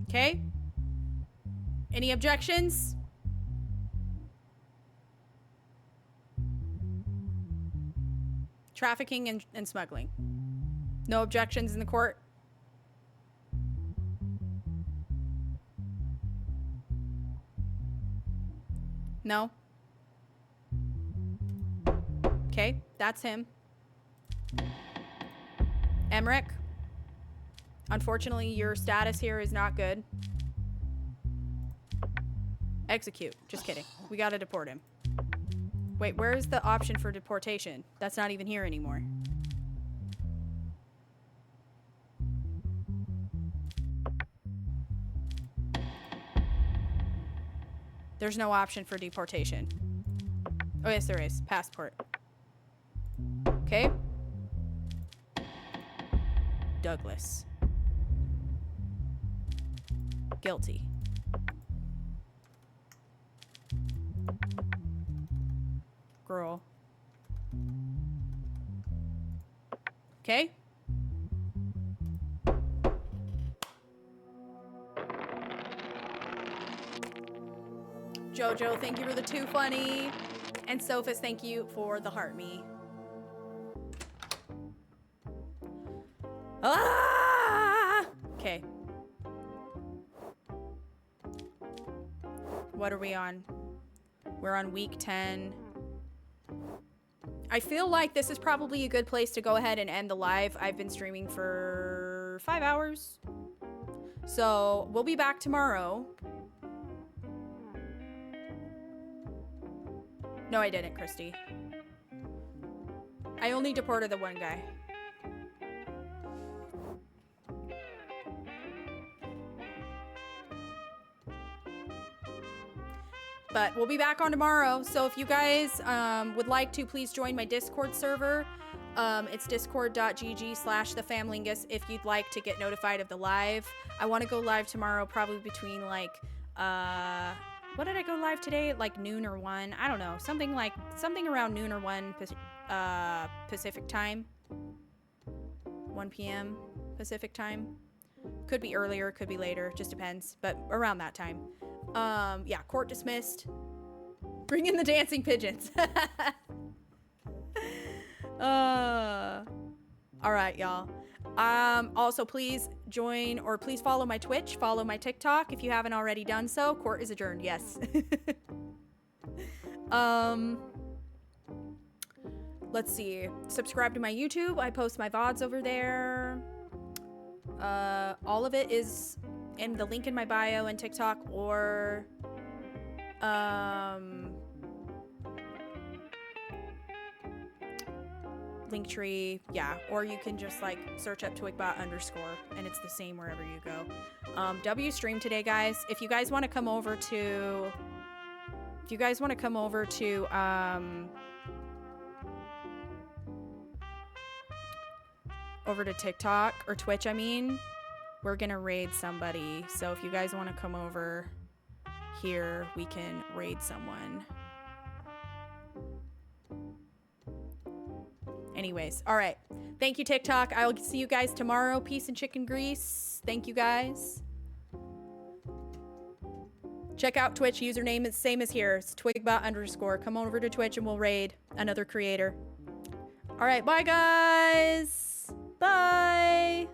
Okay. Any objections? Trafficking and smuggling. No objections in the court? No? Okay, that's him. Emmerich? Unfortunately, your status here is not good. Execute. Just kidding. We gotta deport him. Wait, where is the option for deportation? That's not even here anymore. There's no option for deportation. Oh, yes, there is. Passport. Okay. Douglas. Guilty. scroll. Okay. Jojo, thank you for the 2 funny. And Sophus, thank you for the heart me. Ah! Okay. What are we on? We're on week 10. I feel like this is probably a good place to go ahead and end the live. I've been streaming for 5 hours. So we'll be back tomorrow. No, I didn't, Christy. I only deported the one guy. But we'll be back on tomorrow. So if you guys would like to, please join my Discord server. It's discord.gg/thefamlingus if you'd like to get notified of the live. I want to go live tomorrow, probably between like, what did I go live today? Like noon or 1. I don't know. Something around noon or 1 Pacific time. 1 p.m. Pacific time. Could be earlier, could be later. Just depends. But around that time. Yeah, court dismissed. Bring in the dancing pigeons. All right, y'all. Also, please join or please follow my Twitch, follow my TikTok if you haven't already done so. Court is adjourned, yes. Let's see. Subscribe to my YouTube. I post my VODs over there. All of it is in the link in my bio and TikTok or Linktree, yeah, or you can just like search up Twigbot_ and it's the same wherever you go. W stream today, guys. If you guys want to come over to over to TikTok or Twitch, I mean, we're gonna raid somebody. So if you guys want to come over here, we can raid someone. Anyways, all right. Thank you, TikTok. I will see you guys tomorrow. Peace and chicken grease. Thank you, guys. Check out Twitch. Username is same as here. It's Twigbot_. Come over to Twitch and we'll raid another creator. All right. Bye, guys. Bye.